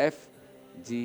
FGRF।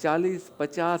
40, 50,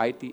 IT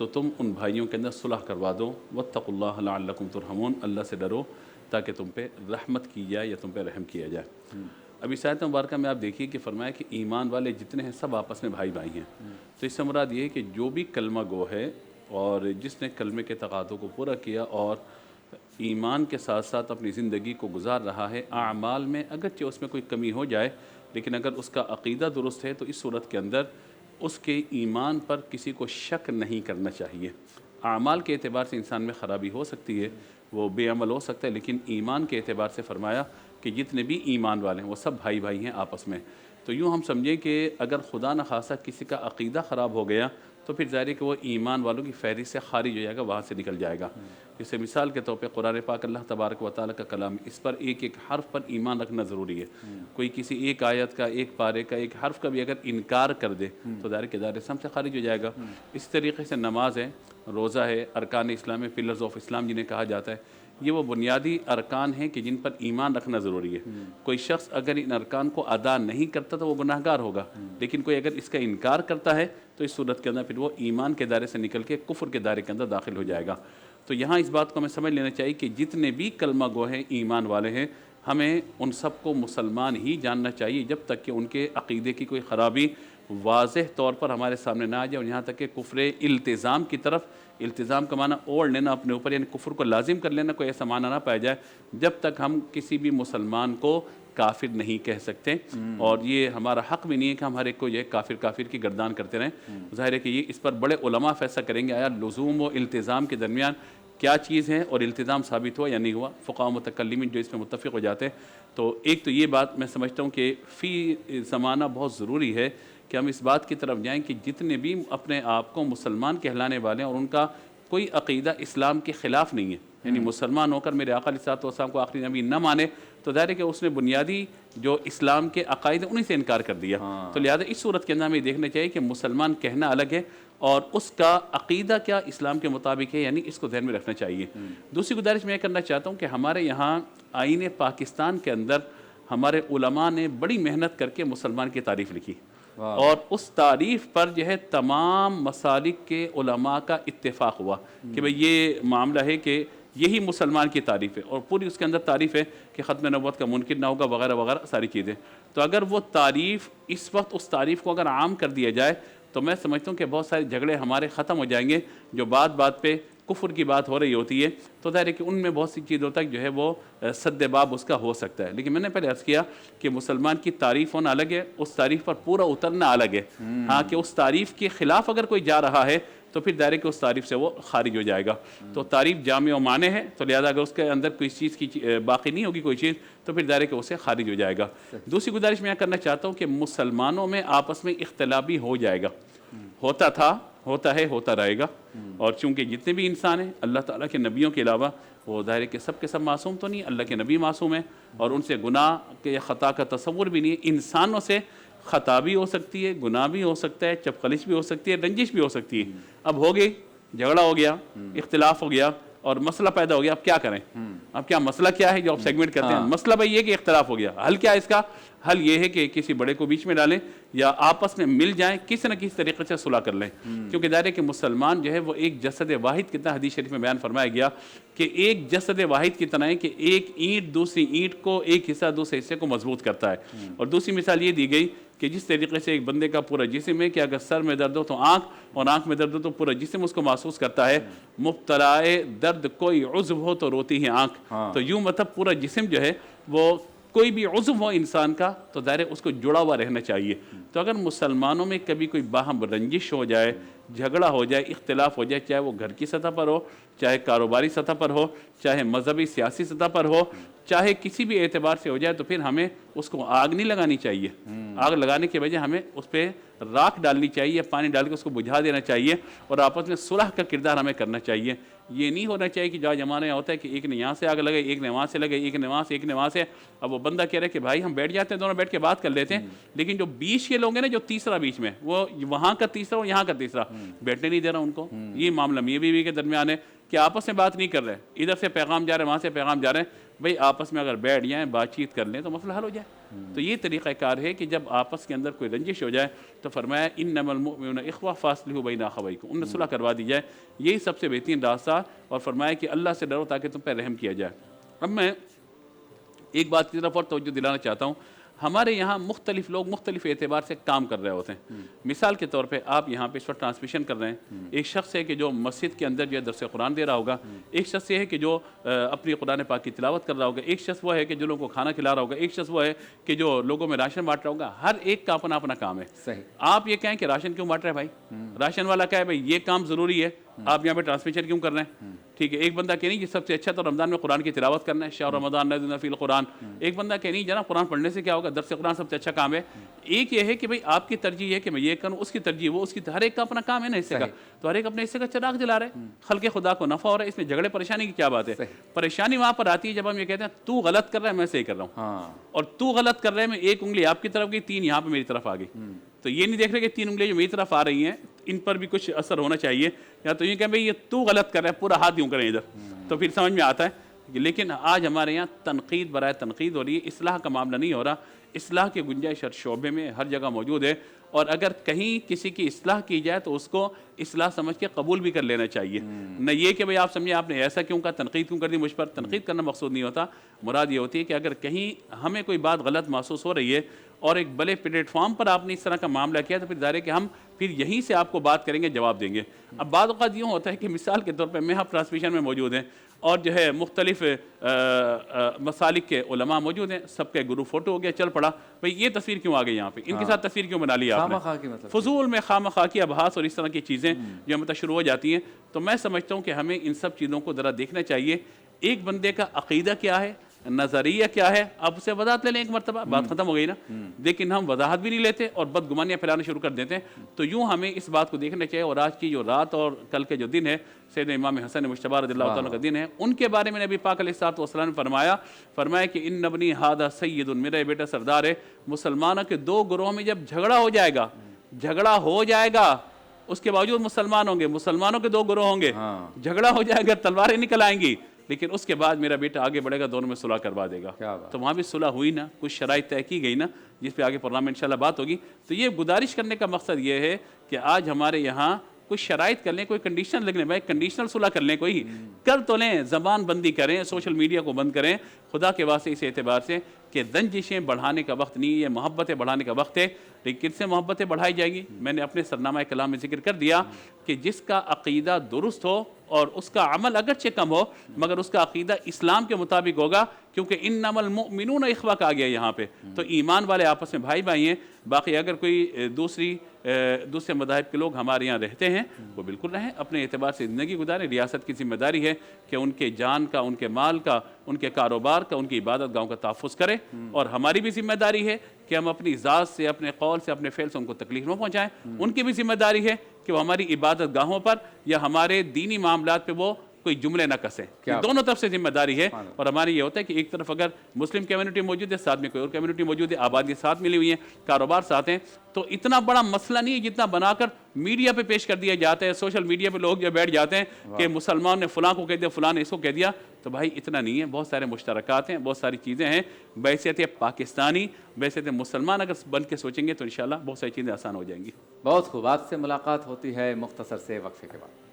تو تم ان بھائیوں کے اندر صلح کروا دو. واتقوا اللہ لعلکم ترحمون، اللہ سے ڈرو تاکہ تم پہ رحمت کی جائے یا تم پہ رحم کیا جائے. اب اس آیت مبارکہ میں آپ دیکھیے کہ فرمایا کہ ایمان والے جتنے ہیں سب آپس میں بھائی بھائی ہیں. تو اس سے مراد یہ ہے کہ جو بھی کلمہ گو ہے اور جس نے کلمے کے تقاضوں کو پورا کیا اور ایمان کے ساتھ ساتھ اپنی زندگی کو گزار رہا ہے، اعمال میں اگرچہ اس میں کوئی کمی ہو جائے لیکن اگر اس کا عقیدہ درست ہے تو اس صورت کے اندر اس کے ایمان پر کسی کو شک نہیں کرنا چاہیے. اعمال کے اعتبار سے انسان میں خرابی ہو سکتی ہے، وہ بے عمل ہو سکتا ہے، لیکن ایمان کے اعتبار سے فرمایا کہ جتنے بھی ایمان والے ہیں وہ سب بھائی بھائی ہیں آپس میں. تو یوں ہم سمجھیں کہ اگر خدا نخواستہ کسی کا عقیدہ خراب ہو گیا تو پھر ظاہر ہے کہ وہ ایمان والوں کی فہرست سے خارج ہو جائے گا، وہاں سے نکل جائے گا. جیسے مثال کے طور پہ قرآن پاک اللہ تبارک و تعالیٰ کا کلام، اس پر ایک ایک حرف پر ایمان رکھنا ضروری ہے. کوئی کسی ایک آیت کا، ایک پارے کا، ایک حرف کا بھی اگر انکار کر دے تو ظاہر کے دائرے سے ہم سے خارج ہو جائے گا. اس طریقے سے نماز ہے، روزہ ہے، ارکان اسلام ہے، پلرز آف اسلام جنہیں کہا جاتا ہے، یہ وہ بنیادی ارکان ہیں کہ جن پر ایمان رکھنا ضروری ہے. کوئی شخص اگر ان ارکان کو ادا نہیں کرتا تو وہ گناہ گار ہوگا، لیکن کوئی اگر اس کا انکار کرتا ہے تو اس صورت کے اندر پھر وہ ایمان کے دائرے سے نکل کے کفر کے دائرے کے اندر داخل ہو جائے گا. تو یہاں اس بات کو ہمیں سمجھ لینا چاہیے کہ جتنے بھی کلمہ گو ہیں، ایمان والے ہیں، ہمیں ان سب کو مسلمان ہی جاننا چاہیے جب تک کہ ان کے عقیدے کی کوئی خرابی واضح طور پر ہمارے سامنے نہ آ جائے. اور یہاں تک کہ کفر التزام کی طرف، التزام کا معنی اوڑھ لینا اپنے اوپر، یعنی کفر کو لازم کر لینا، کوئی ایسا معنی نہ پایا جائے جب تک ہم کسی بھی مسلمان کو کافر نہیں کہہ سکتے. اور یہ ہمارا حق بھی نہیں ہے کہ ہم ہر ایک کو یہ کافر کی گردان کرتے رہیں. ظاہر ہے کہ یہ اس پر بڑے علماء فیصلہ کریں گے آیا لزوم و التزام کے درمیان کیا چیز ہے اور التزام ثابت ہوا یا نہیں ہوا. فقہاء و متکلمین جو اس میں متفق ہو جاتے ہیں. تو ایک تو یہ بات میں سمجھتا ہوں کہ فی زمانہ بہت ضروری ہے کہ ہم اس بات کی طرف جائیں کہ جتنے بھی اپنے آپ کو مسلمان کہلانے والے ہیں اور ان کا کوئی عقیدہ اسلام کے خلاف نہیں ہے، یعنی مسلمان ہو کر میرے آقا علیہ الصلوۃ والسلام کو آخری نبی نہ مانے تو ظاہر ہے کہ اس نے بنیادی جو اسلام کے عقائد ہیں انہیں سے انکار کر دیا. تو لہٰذا اس صورت کے اندر ہمیں دیکھنا چاہیے کہ مسلمان کہنا الگ ہے اور اس کا عقیدہ کیا اسلام کے مطابق ہے، یعنی اس کو ذہن میں رکھنا چاہیے. دوسری گزارش میں یہ کرنا چاہتا ہوں کہ ہمارے یہاں آئین پاکستان کے اندر ہمارے علماء نے بڑی محنت کر کے مسلمان کی تعریف لکھی اور اس تعریف پر جو ہے تمام مسالک کے علماء کا اتفاق ہوا کہ بھئی یہ معاملہ ہے کہ یہی مسلمان کی تعریف ہے. اور پوری اس کے اندر تعریف ہے کہ ختم نبوت کا منکر نہ ہوگا وغیرہ وغیرہ ساری چیزیں. تو اگر وہ تعریف اس وقت اس تعریف کو اگر عام کر دیا جائے تو میں سمجھتا ہوں کہ بہت سارے جھگڑے ہمارے ختم ہو جائیں گے جو بات پہ کفر کی بات ہو رہی ہوتی ہے. تو ظاہر ہے کہ ان میں بہت سی چیزوں تک جو ہے وہ سد باب اس کا ہو سکتا ہے. لیکن میں نے پہلے عرض کیا کہ مسلمان کی تعریف ہونا الگ ہے، اس تعریف پر پورا اترنا الگ ہے. ہاں کہ اس تعریف کے خلاف اگر کوئی جا رہا ہے تو پھر دائرے کے اس تعریف سے وہ خارج ہو جائے گا. تو تعریف جامع و معنی ہے، تو لہذا اگر اس کے اندر کوئی چیز کی باقی نہیں ہوگی کوئی چیز تو پھر دائرے کے اس سے خارج ہو جائے گا. دوسری گزارش میں یہ کرنا چاہتا ہوں کہ مسلمانوں میں آپس میں اختلاف بھی ہو جائے گا، ہوتا تھا، ہوتا ہے، ہوتا رہے گا. اور چونکہ جتنے بھی انسان ہیں اللہ تعالیٰ کے نبیوں کے علاوہ وہ ظاہر ہے کہ سب کے سب معصوم تو نہیں، اللہ کے نبی معصوم ہیں اور ان سے گناہ کے خطا کا تصور بھی نہیں ہے. انسانوں سے خطا بھی ہو سکتی ہے، گناہ بھی ہو سکتا ہے، چپخلش بھی ہو سکتی ہے، رنجش بھی ہو سکتی ہے. اب ہو گئی، جھگڑا ہو گیا، اختلاف ہو گیا اور مسئلہ پیدا ہو گیا. اب کیا کریں؟ اب کیا مسئلہ کیا ہے جو آپ سیگمنٹ کرتے ہیں؟ مسئلہ بھائی یہ کہ اختلاف ہو گیا، حل کیا ہے اس کا؟ حل یہ ہے کہ کسی بڑے کو بیچ میں ڈالیں یا آپس میں مل جائیں، کسی نہ کسی طریقے سے صلح کر لیں. کیونکہ ظاہر ہے کہ مسلمان جو ہے وہ ایک جسد واحد کی طرح حدیث شریف میں بیان فرمایا گیا کہ ایک جسد واحد کی طرح ہے کہ ایک اینٹ دوسری اینٹ کو، ایک حصہ دوسرے حصے کو مضبوط کرتا ہے. اور دوسری مثال یہ دی گئی کہ جس طریقے سے ایک بندے کا پورا جسم ہے کہ اگر سر میں درد ہو تو آنکھ اور آنکھ میں درد ہو تو پورا جسم اس کو محسوس کرتا ہے. مبتلائے درد کوئی عضو ہو تو روتی ہے آنکھ. تو یوں مطلب پورا جسم جو ہے وہ کوئی بھی عضو ہو انسان کا تو ظاہر اس کو جڑا ہوا رہنا چاہیے. تو اگر مسلمانوں میں کبھی کوئی باہم رنجش ہو جائے، جھگڑا ہو جائے، اختلاف ہو جائے، چاہے وہ گھر کی سطح پر ہو، چاہے کاروباری سطح پر ہو، چاہے مذہبی سیاسی سطح پر ہو، چاہے کسی بھی اعتبار سے ہو جائے، تو پھر ہمیں اس کو آگ نہیں لگانی چاہیے. آگ لگانے کے بجائے ہمیں اس پہ راکھ ڈالنی چاہیے، پانی ڈال کے اس کو بجھا دینا چاہیے اور آپس میں صلح کا کردار ہمیں کرنا چاہیے. یہ نہیں ہونا چاہیے کہ جو زمانہ یہ ہوتا ہے کہ ایک نے یہاں سے آگ لگے، ایک نے وہاں سے لگے، ایک نے وہاں سے، ایک نے وہاں سے. اب وہ بندہ کہہ رہا ہے کہ بھائی ہم بیٹھ جاتے ہیں، دونوں بیٹھ کے بات کر لیتے ہیں، لیکن جو بیچ کے لوگ ہیں نا، جو تیسرا بیچ میں، وہ وہاں کا تیسرا اور یہاں کا تیسرا بیٹھنے نہیں دے رہا ان کو. یہ معاملہ میاں بیوی کے درمیان ہے کہ آپس میں بات نہیں کر رہے، ادھر سے پیغام جا رہے ہیں، وہاں سے پیغام جا رہے ہیں. بھائی آپس میں اگر بیٹھ جائیں، بات چیت کر لیں تو مسئلہ حل ہو جائے. تو یہ طریقہ کار ہے کہ جب آپس کے اندر کوئی رنجش ہو جائے تو فرمایا انما المؤمنون اخوہ فاصلحوا بین اخویکم، ان میں صلح کروا دی جائے، یہی سب سے بہترین راستہ، اور فرمایا کہ اللہ سے ڈرو تاکہ تم پہ رحم کیا جائے۔ اب میں ایک بات کی طرف اور توجہ دلانا چاہتا ہوں، ہمارے یہاں مختلف لوگ مختلف اعتبار سے کام کر رہے ہوتے ہیں۔ مثال کے طور پہ آپ یہاں پہ اس وقت ٹرانسمیشن کر رہے ہیں، ایک شخص ہے کہ جو مسجد کے اندر جو ہے درس قرآن دے رہا ہوگا، ایک شخص یہ ہے کہ جو اپنی قرآن پاک کی تلاوت کر رہا ہوگا، ایک شخص وہ ہے کہ جو لوگوں کو کھانا کھلا رہا ہوگا، ایک شخص وہ ہے کہ جو لوگوں میں راشن بانٹ رہا ہوگا۔ ہر ایک کا اپنا اپنا کام ہے۔ صحیح۔ آپ یہ کہیں کہ راشن کیوں بانٹ رہے ہیں بھائی؟ راشن والا کہے بھائی یہ کام ضروری ہے، آپ یہاں پہ ٹرانسمیشن کیوں کر رہے ہیں؟ ٹھیک ہے، ایک بندہ کہ نہیں کہ سب سے اچھا تو رمضان میں قرآن کی تلاوت کرنا ہے، شہر رمضان نزل فی القرآن۔ ایک بندہ کہ نہیں جناب قرآن پڑھنے سے کیا ہوگا، درس قرآن سب سے اچھا کام ہے۔ ایک یہ ہے کہ بھئی آپ کی ترجیح ہے کہ میں یہ کروں، اس کی ترجیح وہ، اس کی، ہر ایک کا اپنا کام ہے نا حصے کا، تو ہر ایک اپنے حصے کا چراغ جلا رہا ہے، خلق خدا کو نفع ہو رہا ہے، اس میں جھگڑے پریشانی کی کیا بات ہے؟ پریشانی وہاں پر آتی ہے جب ہم یہ کہتے ہیں تو غلط کر رہا ہے میں صحیح کر رہا ہوں، اور تو غلط کر رہے ہیں میں ایک انگلی آپ کی طرف گئی، تین یہاں پہ میری طرف آ گئی، تو یہ نہیں دیکھ رہے کہ تین انگلیاں جو میری طرف آ رہی ہیں ان پر بھی کچھ اثر ہونا چاہیے، یا تو یہ کہ بھئی یہ تو غلط کر رہا ہے پورا ہاتھ یوں کریں ادھر، تو پھر سمجھ میں آتا ہے۔ لیکن آج ہمارے یہاں تنقید برائے تنقید ہو رہی ہے، اصلاح کا معاملہ نہیں ہو رہا۔ اصلاح کی گنجائش ہر شعبے میں ہر جگہ موجود ہے، اور اگر کہیں کسی کی اصلاح کی جائے تو اس کو اصلاح سمجھ کے قبول بھی کر لینا چاہیے، نہ یہ کہ بھئی آپ سمجھیں آپ نے ایسا کیوں کہا، تنقید کیوں کر دی مجھ پر۔ تنقید کرنا مقصود نہیں ہوتا، مراد یہ ہوتی ہے کہ اگر کہیں ہمیں کوئی بات غلط محسوس ہو رہی ہے اور ایک بڑے پلیٹ فارم پر آپ نے اس طرح کا معاملہ کیا تو پھر ظاہر ہے کہ ہم پھر یہیں سے آپ کو بات کریں گے، جواب دیں گے۔ اب بعض اوقات یوں ہوتا ہے کہ مثال کے طور پہ میں آپ ٹرانسمیشن میں موجود ہیں اور جو ہے مختلف مسالک کے علماء موجود ہیں، سب کے گروپ فوٹو ہو گیا، چل پڑا، بھئی یہ تصویر کیوں آ گئی یہاں پہ، ان کے ساتھ تصویر کیوں بنا لی آپ نے؟ فضول میں خواہ مخواہ کی ابحاث اور اس طرح کی چیزیں جو مطلب شروع ہو جاتی ہیں۔ تو میں سمجھتا ہوں کہ ہمیں ان سب چیزوں کو ذرا دیکھنا چاہیے، ایک بندے کا عقیدہ کیا ہے، نظریہ کیا ہے، آپ اسے وضاحت لے لیں ایک مرتبہ، بات ختم ہو گئی نا۔ لیکن ہم وضاحت بھی نہیں لیتے اور بدگمانیاں پھیلانا شروع کر دیتے ہیں، تو یوں ہمیں اس بات کو دیکھنا چاہیے۔ اور آج کی جو رات اور کل کے جو دن ہے، سیدنا امام حسن مجتبی رضی اللہ تعالیٰ کا دن ہے، ان کے بارے میں نبی پاک علیہ الصلوۃ والسلام نے فرمایا کہ ان ابنی ھذا سید، میرا یہ بیٹا سردار ہے۔ مسلمانوں کے دو گروہوں میں جب جھگڑا ہو جائے گا اس کے باوجود مسلمان ہوں گے، مسلمانوں کے دو گروہ ہوں گے، جھگڑا ہو جائے گا، تلواریں نکل آئیں گی، لیکن اس کے بعد میرا بیٹا آگے بڑھے گا، دونوں میں صلح کروا دے گا۔ تو وہاں بھی صلح ہوئی نا، کچھ شرائط طے کی گئی نا، جس پہ آگے پروگرام میں انشاءاللہ بات ہوگی۔ تو یہ گزارش کرنے کا مقصد یہ ہے کہ آج ہمارے یہاں کچھ شرائط کر لیں، کوئی کنڈیشن لگ لیں، بھائی کنڈیشنل صلح کر لیں، کوئی کر تو لیں، زبان بندی کریں، سوشل میڈیا کو بند کریں، خدا کے واسطے اس اعتبار سے کہ رنجشیں بڑھانے کا وقت نہیں، یہ محبتیں بڑھانے کا وقت ہے۔ لیکن کن سے محبتیں بڑھائی جائیں گی؟ میں نے اپنے سرنامہ کلام میں ذکر کر دیا کہ جس کا عقیدہ درست ہو اور اس کا عمل اگرچہ کم ہو مگر اس کا عقیدہ اسلام کے مطابق ہوگا، کیونکہ انما المؤمنون اخوہ کہا گیا یہاں پہ، تو ایمان والے آپس میں بھائی بھائی ہیں۔ باقی اگر کوئی دوسرے مذاہب کے لوگ ہمارے یہاں رہتے ہیں وہ بالکل رہیں، اپنے اعتبار سے زندگی گزاریں، ریاست کی ذمہ داری ہے کہ ان کے جان کا، ان کے مال کا، ان کے کاروبار کا، ان کی عبادت گاہوں کا تحفظ کرے، اور ہماری بھی ذمہ داری ہے کہ ہم اپنی ذات سے، اپنے قول سے، اپنے فعل سے ان کو تکلیف نہ پہنچائیں۔ ان کی بھی ذمہ داری ہے کہ وہ ہماری عبادت گاہوں پر یا ہمارے دینی معاملات پہ وہ کوئی جملے نہ کسیں، دونوں طرف سے ذمہ داری ہے۔ اور ہماری یہ ہوتا ہے کہ ایک طرف اگر مسلم کمیونٹی موجود ہے، ساتھ میں کوئی اور کمیونٹی موجود ہے، آبادی ساتھ ملی ہوئی ہیں، کاروبار ساتھ ہیں، تو اتنا بڑا مسئلہ نہیں ہے جتنا بنا کر میڈیا پہ پیش کر دیا جاتا ہے، سوشل میڈیا پہ لوگ جو بیٹھ جاتے ہیں کہ مسلمان نے فلاں کو کہہ دیا، فلاں نے اس کو کہہ دیا، تو بھائی اتنا نہیں ہے، بہت سارے مشترکات ہیں، بہت ساری چیزیں ہیں۔ بحیثیت پاکستانی، بحیثیت مسلمان اگر بن کے سوچیں گے تو انشاءاللہ بہت ساری چیزیں آسان ہو جائیں گی۔ بہت خوب، آپ سے ملاقات ہوتی ہے مختصر سے وقفے کے بعد۔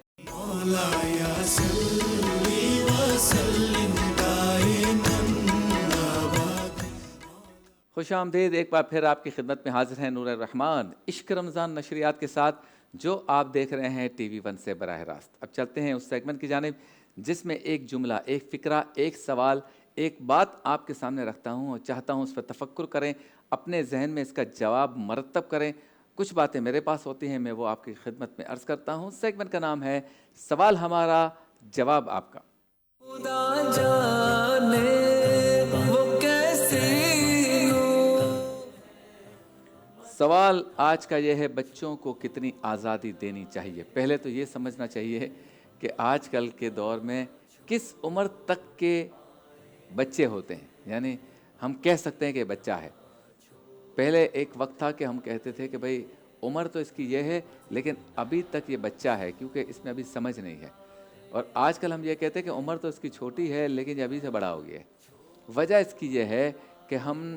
خوش آمدید، ایک بار پھر آپ کی خدمت میں حاضر ہیں نور الرحمان عشق رمضان نشریات کے ساتھ، جو آپ دیکھ رہے ہیں ٹی وی 1 سے براہ راست۔ اب چلتے ہیں اس سیگمنٹ کی جانب جس میں ایک جملہ، ایک فقرہ، ایک سوال، ایک بات آپ کے سامنے رکھتا ہوں اور چاہتا ہوں اس پر تفکر کریں، اپنے ذہن میں اس کا جواب مرتب کریں۔ کچھ باتیں میرے پاس ہوتی ہیں، میں وہ آپ کی خدمت میں عرض کرتا ہوں۔ سیگمنٹ کا نام ہے سوال ہمارا، جواب آپ کا۔ خدا جانے وہ کیسی ہوں۔ سوال آج کا یہ ہے، بچوں کو کتنی آزادی دینی چاہیے؟ پہلے تو یہ سمجھنا چاہیے کہ آج کل کے دور میں کس عمر تک کے بچے ہوتے ہیں، یعنی ہم کہہ سکتے ہیں کہ بچہ ہے۔ پہلے ایک وقت تھا کہ ہم کہتے تھے کہ بھئی عمر تو اس کی یہ ہے لیکن ابھی تک یہ بچہ ہے، کیونکہ اس میں ابھی سمجھ نہیں ہے۔ اور آج کل ہم یہ کہتے ہیں کہ عمر تو اس کی چھوٹی ہے لیکن یہ ابھی سے بڑا ہو گیا ہے۔ وجہ اس کی یہ ہے کہ ہم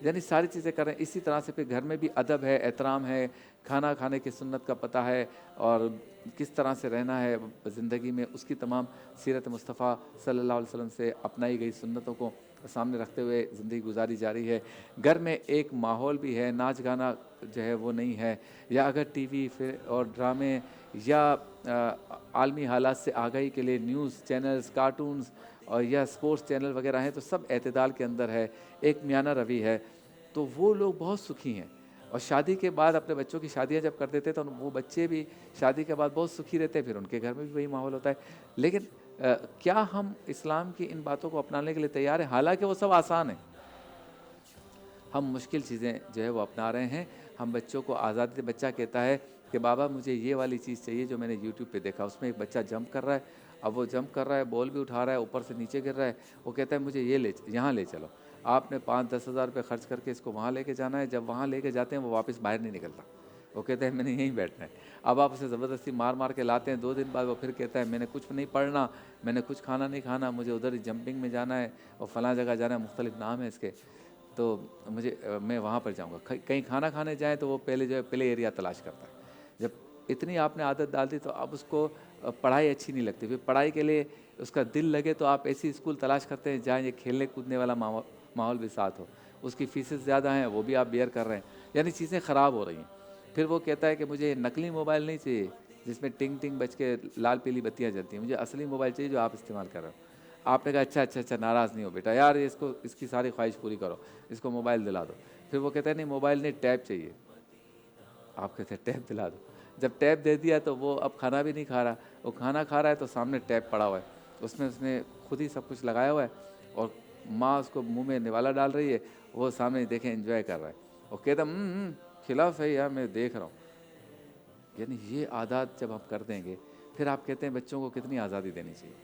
یعنی ساری چیزیں کر رہے ہیں. اسی طرح سے پھر گھر میں بھی ادب ہے, احترام ہے, کھانا کھانے کی سنت کا پتہ ہے, اور کس طرح سے رہنا ہے زندگی میں, اس کی تمام سیرت مصطفیٰ صلی اللہ علیہ وسلم سے اپنائی گئی سنتوں کو سامنے رکھتے ہوئے زندگی گزاری جاری ہے. گھر میں ایک ماحول بھی ہے, ناچ گانا جو ہے وہ نہیں ہے, یا اگر ٹی وی اور ڈرامے یا عالمی حالات سے آگاہی کے لیے نیوز چینلز, کارٹونز اور یا سپورٹس چینل وغیرہ ہیں, تو سب اعتدال کے اندر ہے, ایک میانہ روی ہے, تو وہ لوگ بہت سکھی ہیں. اور شادی کے بعد اپنے بچوں کی شادیاں جب کر دیتے تو وہ بچے بھی شادی کے بعد بہت سکھی رہتے ہیں, پھر ان کے گھر میں بھی وہی ماحول ہوتا ہے. لیکن کیا ہم اسلام کی ان باتوں کو اپنانے کے لیے تیار ہیں؟ حالانکہ وہ سب آسان ہیں. ہم مشکل چیزیں جو ہے وہ اپنا رہے ہیں. ہم بچوں کو آزادی, بچہ کہتا ہے کہ بابا مجھے یہ والی چیز چاہیے جو میں نے یوٹیوب پہ دیکھا, اس میں ایک بچہ جمپ کر رہا ہے, اب وہ جمپ کر رہا ہے, بال بھی اٹھا رہا ہے, اوپر سے نیچے گر رہا ہے, وہ کہتا ہے مجھے یہاں لے چلو. آپ نے 5-10 ہزار روپے خرچ کر کے اس کو وہاں لے کے جانا ہے. جب وہاں لے کے جاتے ہیں وہ واپس باہر نہیں نکلتا, وہ کہتے ہیں میں نے یہیں بیٹھنا ہے. اب آپ اسے زبردستی مار کے لاتے ہیں, 2 دن بعد وہ پھر کہتا ہے میں نے کچھ نہیں پڑھنا, میں نے کچھ کھانا نہیں کھانا, مجھے ادھر ہی جمپنگ میں جانا ہے اور فلاں جگہ جانا ہے, مختلف نام ہے اس کے, تو میں وہاں پر جاؤں گا. کہیں کھانا کھانے جائیں تو وہ پہلے جو ہے پلے ایریا تلاش کرتا ہے. جب اتنی آپ نے عادت ڈال دی تو اب اس کو پڑھائی اچھی نہیں لگتی. پھر پڑھائی کے لیے اس کا دل لگے تو آپ ایسی اسکول تلاش کرتے ہیں جہاں یہ کھیلنے کودنے والا ماحول بھی ساتھ ہو. اس کی فیسز زیادہ ہیں, وہ بھی آپ بیئر کر رہے ہیں, یعنی چیزیں خراب ہو رہی ہیں. پھر وہ کہتا ہے کہ مجھے نقلی موبائل نہیں چاہیے جس میں ٹنگ ٹنگ بج کے لال پیلی بتیاں جلتی ہیں, مجھے اصلی موبائل چاہیے جو آپ استعمال کر رہے ہو. آپ نے کہا اچھا ناراض نہیں ہو بیٹا یار, اس کی ساری خواہش پوری کرو, اس کو موبائل دلا دو. پھر وہ کہتا ہے نہیں موبائل نہیں, ٹیب چاہیے. آپ کہتے ہیں ٹیب دلا دو. جب ٹیب دے دیا تو وہ اب کھانا بھی نہیں کھا رہا, وہ کھانا کھا رہا ہے تو سامنے ٹیب پڑا ہوا ہے, اس نے خود ہی سب کچھ لگایا ہوا ہے, اور ماں اس کو منہ میں نوالا ڈال رہی ہے, وہ سامنے دیکھیں انجوائے کر رہا ہے. وہ کہتا کھلاؤ صحیح یار میں دیکھ رہا ہوں. یعنی یہ عادات جب ہم کر دیں گے, پھر آپ کہتے ہیں بچوں کو کتنی آزادی دینی چاہیے.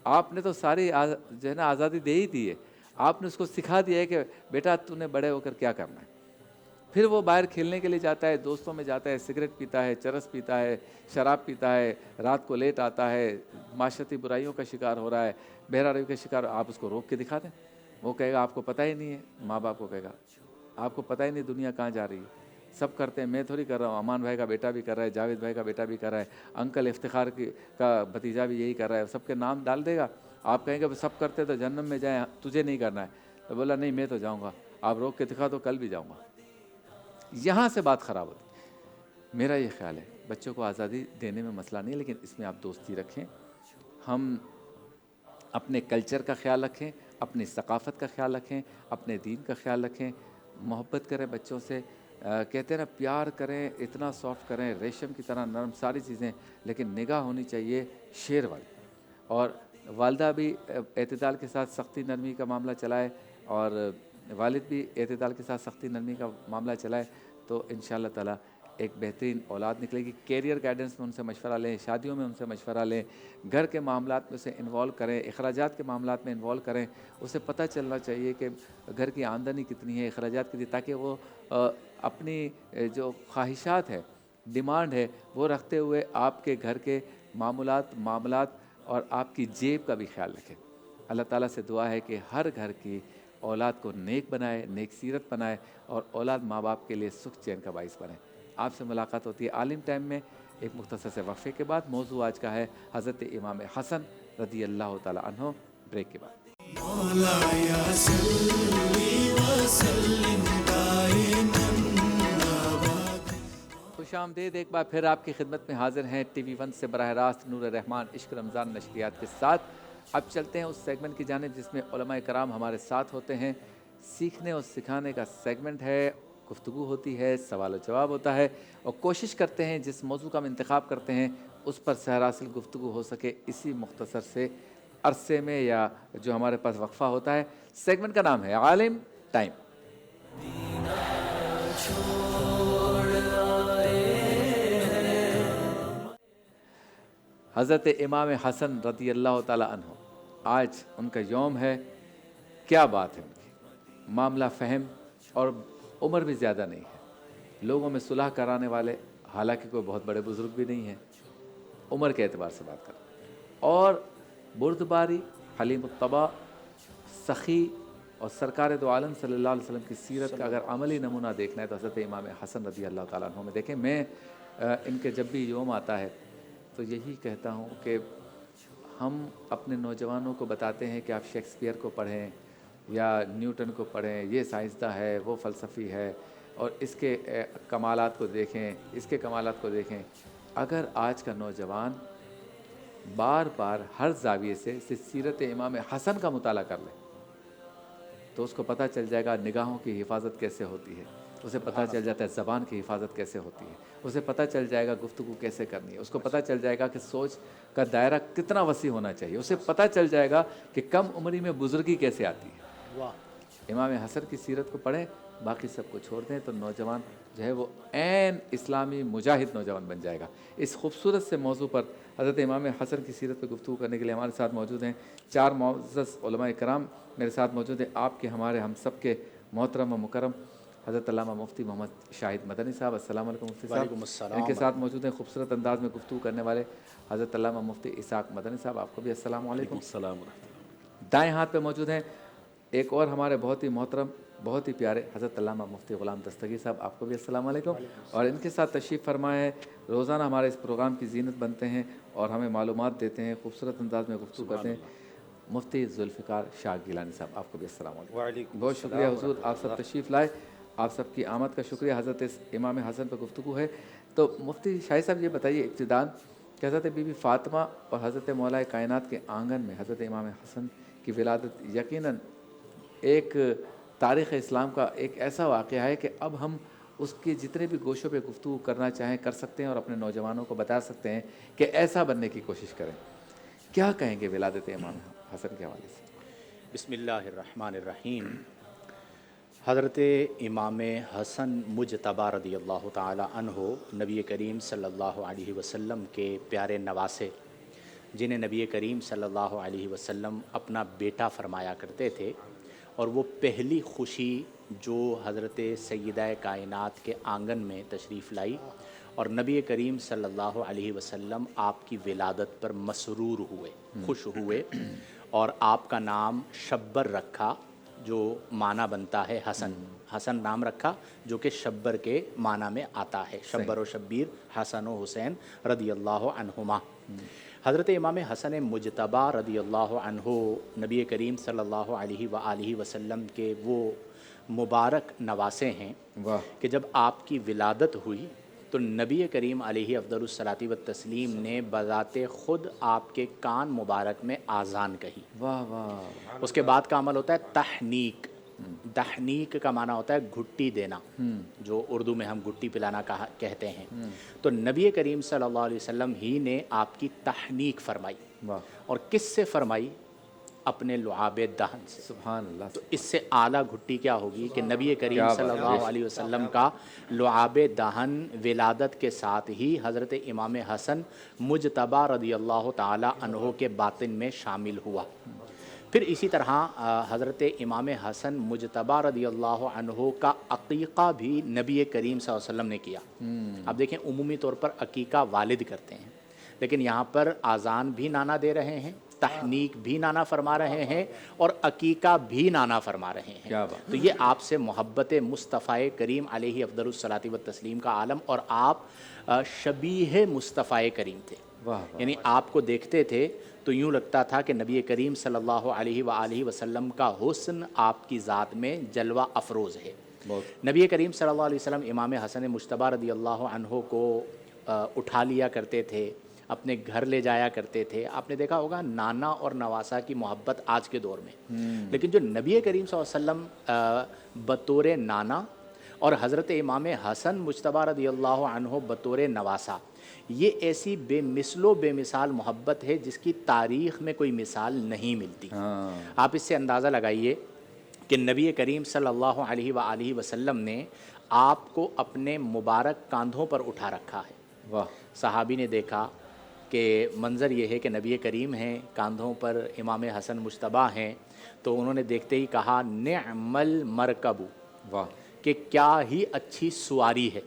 آپ نے تو ساری جو ہے نا آزادی دے ہی دی ہے, آپ نے اس کو سکھا دیا ہے کہ بیٹا تو نے بڑے ہو کر کیا کرنا ہے. پھر وہ باہر کھیلنے کے لیے جاتا ہے, دوستوں میں جاتا ہے, سگریٹ پیتا ہے, چرس پیتا ہے, شراب پیتا ہے, رات کو لیٹ آتا ہے, معاشرتی برائیوں کا شکار ہو رہا ہے, بہرا روی کا شکار. آپ اس کو روک کے دکھا دیں, وہ کہے گا آپ کو پتہ ہی نہیں ہے. ماں باپ کو کہے گا آپ کو پتہ ہی نہیں دنیا کہاں جا رہی ہے. سب کرتے ہیں, میں تھوڑی کر رہا ہوں, امان بھائی کا بیٹا بھی کر رہا ہے, جاوید بھائی کا بیٹا بھی کر رہا ہے, انکل افتخار کا بھتیجا بھی یہی کر رہا ہے. سب کے نام ڈال دے گا. آپ کہیں گے سب کرتے تو جہنم میں جائیں, تجھے نہیں کرنا ہے. تو بولا نہیں میں تو جاؤں گا, آپ روک کے دکھا تو کل بھی جاؤں گا. یہاں سے بات خراب ہوتی. میرا یہ خیال ہے بچوں کو آزادی دینے میں مسئلہ نہیں, لیکن اس میں آپ دوستی رکھیں. ہم اپنے کلچر کا خیال رکھیں, اپنی ثقافت کا خیال رکھیں, اپنے دین کا خیال رکھیں, محبت کریں بچوں سے. کہتے ہیں نا پیار کریں, اتنا سافٹ کریں, ریشم کی طرح نرم, ساری چیزیں, لیکن نگاہ ہونی چاہیے شیر والی. اور والدہ بھی اعتدال کے ساتھ سختی نرمی کا معاملہ چلائے, اور والد بھی اعتدال کے ساتھ سختی نرمی کا معاملہ چلائے, تو انشاءاللہ تعالی ایک بہترین اولاد نکلے گی. کیریئر گائیڈنس میں ان سے مشورہ لیں, شادیوں میں ان سے مشورہ لیں, گھر کے معاملات میں اسے انوالو کریں, اخراجات کے معاملات میں انوالو کریں. اسے پتہ چلنا چاہیے کہ گھر کی آمدنی کتنی ہے, اخراجات کتنی, تاکہ وہ اپنی جو خواہشات ہے, ڈیمانڈ ہے, وہ رکھتے ہوئے آپ کے گھر کے معاملات اور آپ کی جیب کا بھی خیال رکھیں. اللہ تعالیٰ سے دعا ہے کہ ہر گھر کی اولاد کو نیک بنائے, نیک سیرت بنائے, اور اولاد ماں باپ کے لیے سکھ چین کا باعث بنے. آپ سے ملاقات ہوتی ہے عالم ٹائم میں ایک مختصر سے وقفے کے بعد. موضوع آج کا ہے حضرت امام حسن رضی اللہ تعالیٰ عنہ. بریک کے بعد. خوش آمدید, ایک بار پھر آپ کی خدمت میں حاضر ہیں ٹی وی 1 سے براہ راست نور رحمان عشق رمضان نشریات کے ساتھ. اب چلتے ہیں اس سیگمنٹ کی جانب جس میں علماء کرام ہمارے ساتھ ہوتے ہیں. سیکھنے اور سکھانے کا سیگمنٹ ہے, گفتگو ہوتی ہے, سوال و جواب ہوتا ہے, اور کوشش کرتے ہیں جس موضوع کا ہم انتخاب کرتے ہیں اس پر سہراسل گفتگو ہو سکے اسی مختصر سے عرصے میں, یا جو ہمارے پاس وقفہ ہوتا ہے. سیگمنٹ کا نام ہے عالم ٹائم. حضرت امام حسن رضی اللہ تعالیٰ عنہ, آج ان کا یوم ہے. کیا بات ہے ان کی, معاملہ فہم, اور عمر بھی زیادہ نہیں ہے. لوگوں میں صلح کرانے والے, حالانکہ کوئی بہت بڑے بزرگ بھی نہیں ہیں عمر کے اعتبار سے بات کریں, اور بردباری, حلیم الطبع, سخی, اور سرکار دو عالم صلی اللہ علیہ وسلم کی سیرت کا اگر عملی نمونہ دیکھنا ہے تو حضرت امام حسن رضی اللہ تعالیٰ عنہ میں دیکھیں. میں ان کے جب بھی یوم آتا ہے تو یہی کہتا ہوں کہ ہم اپنے نوجوانوں کو بتاتے ہیں کہ آپ شیکسپیئر کو پڑھیں یا نیوٹن کو پڑھیں، یہ سائنسداں ہے، وہ فلسفی ہے، اور اس کے کمالات کو دیکھیں، اس کے کمالات کو دیکھیں. اگر آج کا نوجوان بار بار ہر زاویے سے سیرت امام حسن کا مطالعہ کر لے تو اس کو پتہ چل جائے گا نگاہوں کی حفاظت کیسے ہوتی ہے، اسے پتہ چل جاتا ہے زبان کی حفاظت کیسے ہوتی ہے، اسے پتہ چل جائے گا گفتگو کیسے کرنی ہے، اس کو پتہ چل جائے گا کہ سوچ کا دائرہ کتنا وسیع ہونا چاہیے، اسے پتہ چل جائے گا کہ کم عمری میں بزرگی کیسے آتی ہے. امام حسن کی سیرت کو پڑھیں، باقی سب کو چھوڑ دیں تو نوجوان جو ہے وہ عین اسلامی مجاہد نوجوان بن جائے گا. اس خوبصورت سے موضوع پر حضرت امام حسن کی سیرت پہ گفتگو کرنے کے لیے ہمارے ساتھ موجود ہیں 4 معزز علماء کرام. میرے ساتھ موجود ہیں آپ کے، ہمارے، ہم سب کے محترم و مکرم حضرت علامہ مفتی محمد شاہد مدنی صاحب. السلام علیکم مفتی صاحب. وعلیکم السلام. ان کے ساتھ موجود ہیں خوبصورت انداز میں گفتگو کرنے والے حضرت علامہ مفتی اسحاق مدنی صاحب. آپ کو بھی السلام علیکم. السلام ورحمۃ اللہ. دائیں ہاتھ پہ موجود ہیں ایک اور ہمارے بہت ہی محترم، بہت ہی پیارے حضرت علامہ مفتی غلام دستگیر صاحب. آپ کو بھی السلام علیکم. اور ان کے ساتھ تشریف فرمائے ہیں، روزانہ ہمارے اس پروگرام کی زینت بنتے ہیں اور ہمیں معلومات دیتے ہیں، خوبصورت انداز میں گفتگو کرتے ہیں، مفتی ذوالفقار شاہ گیلانی صاحب. آپ کو بھی السلام علیکم. بہت شکریہ حضور، آپ سب تشریف لائے، آپ سب کی آمد کا شکریہ. حضرت امام حسن پہ گفتگو ہے تو مفتی شاہد صاحب یہ بتائیے ابتداءً کہ حضرت بی بی فاطمہ اور حضرت مولا کائنات کے آنگن میں حضرت امام حسن کی ولادت یقیناً ایک تاریخ اسلام کا ایک ایسا واقعہ ہے کہ اب ہم اس کے جتنے بھی گوشوں پہ گفتگو کرنا چاہیں کر سکتے ہیں اور اپنے نوجوانوں کو بتا سکتے ہیں کہ ایسا بننے کی کوشش کریں. کیا کہیں گے ولادت امام حسن کے حوالے سے؟ بسم اللہ الرحمن الرحیم. حضرت امام حسن مجتبی رضی اللہ تعالی عنہ نبی کریم صلی اللہ علیہ وسلم کے پیارے نواسے، جنہیں نبی کریم صلی اللہ علیہ وسلم اپنا بیٹا فرمایا کرتے تھے، اور وہ پہلی خوشی جو حضرت سیدہ کائنات کے آنگن میں تشریف لائی اور نبی کریم صلی اللہ علیہ وسلم آپ کی ولادت پر مسرور ہوئے، خوش ہوئے، اور آپ کا نام شبر رکھا جو معنی بنتا ہے حسن. حسن نام رکھا جو کہ شبر کے معنی میں آتا ہے، شبر و شبیر، حسن و حسین رضی اللہ عنہما. حضرت امام حسن مجتبی رضی اللہ عنہ نبی کریم صلی اللہ علیہ وآلہ وسلم کے وہ مبارک نواسے ہیں کہ جب آپ کی ولادت ہوئی تو نبی کریم علیہ افضل الصلاۃ والتسلیم نے بذات خود آپ کے کان مبارک میں آذان کہی. واہ واہ. اس کے بعد کا عمل ہوتا ہے تحنیک. تحنیک کا معنی ہوتا ہے گھٹی دینا، جو اردو میں ہم گھٹی پلانا کہتے ہیں. تو نبی کریم صلی اللہ علیہ وسلم ہی نے آپ کی تحنیک فرمائی. اور کس سے فرمائی؟ اپنے لعاب دہن سے. سبحان اللہ. تو اس سے اعلیٰ گھٹی کیا ہوگی کہ نبی کریم صلی اللہ علیہ وسلم کا لعاب دہن ولادت کے ساتھ ہی حضرت امام حسن مجتبی رضی اللہ تعالی عنہ کے باطن میں شامل ہوا. پھر اسی طرح حضرت امام حسن مجتبی رضی اللہ عنہ کا عقیقہ بھی نبی کریم صلی اللہ علیہ وسلم نے کیا. اب دیکھیں عمومی طور پر عقیقہ والد کرتے ہیں، لیکن یہاں پر آذان بھی نانا دے رہے ہیں، تحنیک بھی نانا فرما رہے ہیں، اور عقیقہ بھی نانا فرما رہے ہیں. تو یہ آپ سے محبت مصطفیٰ کریم علیہ افضل الصلاۃ والتسلیم کا عالم، اور آپ شبیہ مصطفیٰ کریم تھے. یعنی آپ کو دیکھتے تھے تو یوں لگتا تھا کہ نبی کریم صلی اللہ علیہ وآلہ وسلم کا حسن آپ کی ذات میں جلوہ افروز ہے. نبی کریم صلی اللہ علیہ وسلم امام حسن مجتبی رضی اللہ عنہ کو اٹھا لیا کرتے تھے، اپنے گھر لے جایا کرتے تھے. آپ نے دیکھا ہوگا نانا اور نواسا کی محبت آج کے دور میں، لیکن جو نبی کریم صلی اللہ علیہ وسلم بطور نانا اور حضرت امام حسن مجتبی رضی اللہ عنہ بطور نواسا، یہ ایسی بے مثل و بے مثال محبت ہے جس کی تاریخ میں کوئی مثال نہیں ملتی. آپ اس سے اندازہ لگائیے کہ نبی کریم صلی اللہ علیہ وآلہ وسلم نے آپ کو اپنے مبارک کاندھوں پر اٹھا رکھا ہے. صحابی نے دیکھا کہ منظر یہ ہے کہ نبی کریم ہیں، کاندھوں پر امام حسن مجتبی ہیں، تو انہوں نے دیکھتے ہی کہا نعم المرکب، کہ کیا ہی اچھی سواری ہے.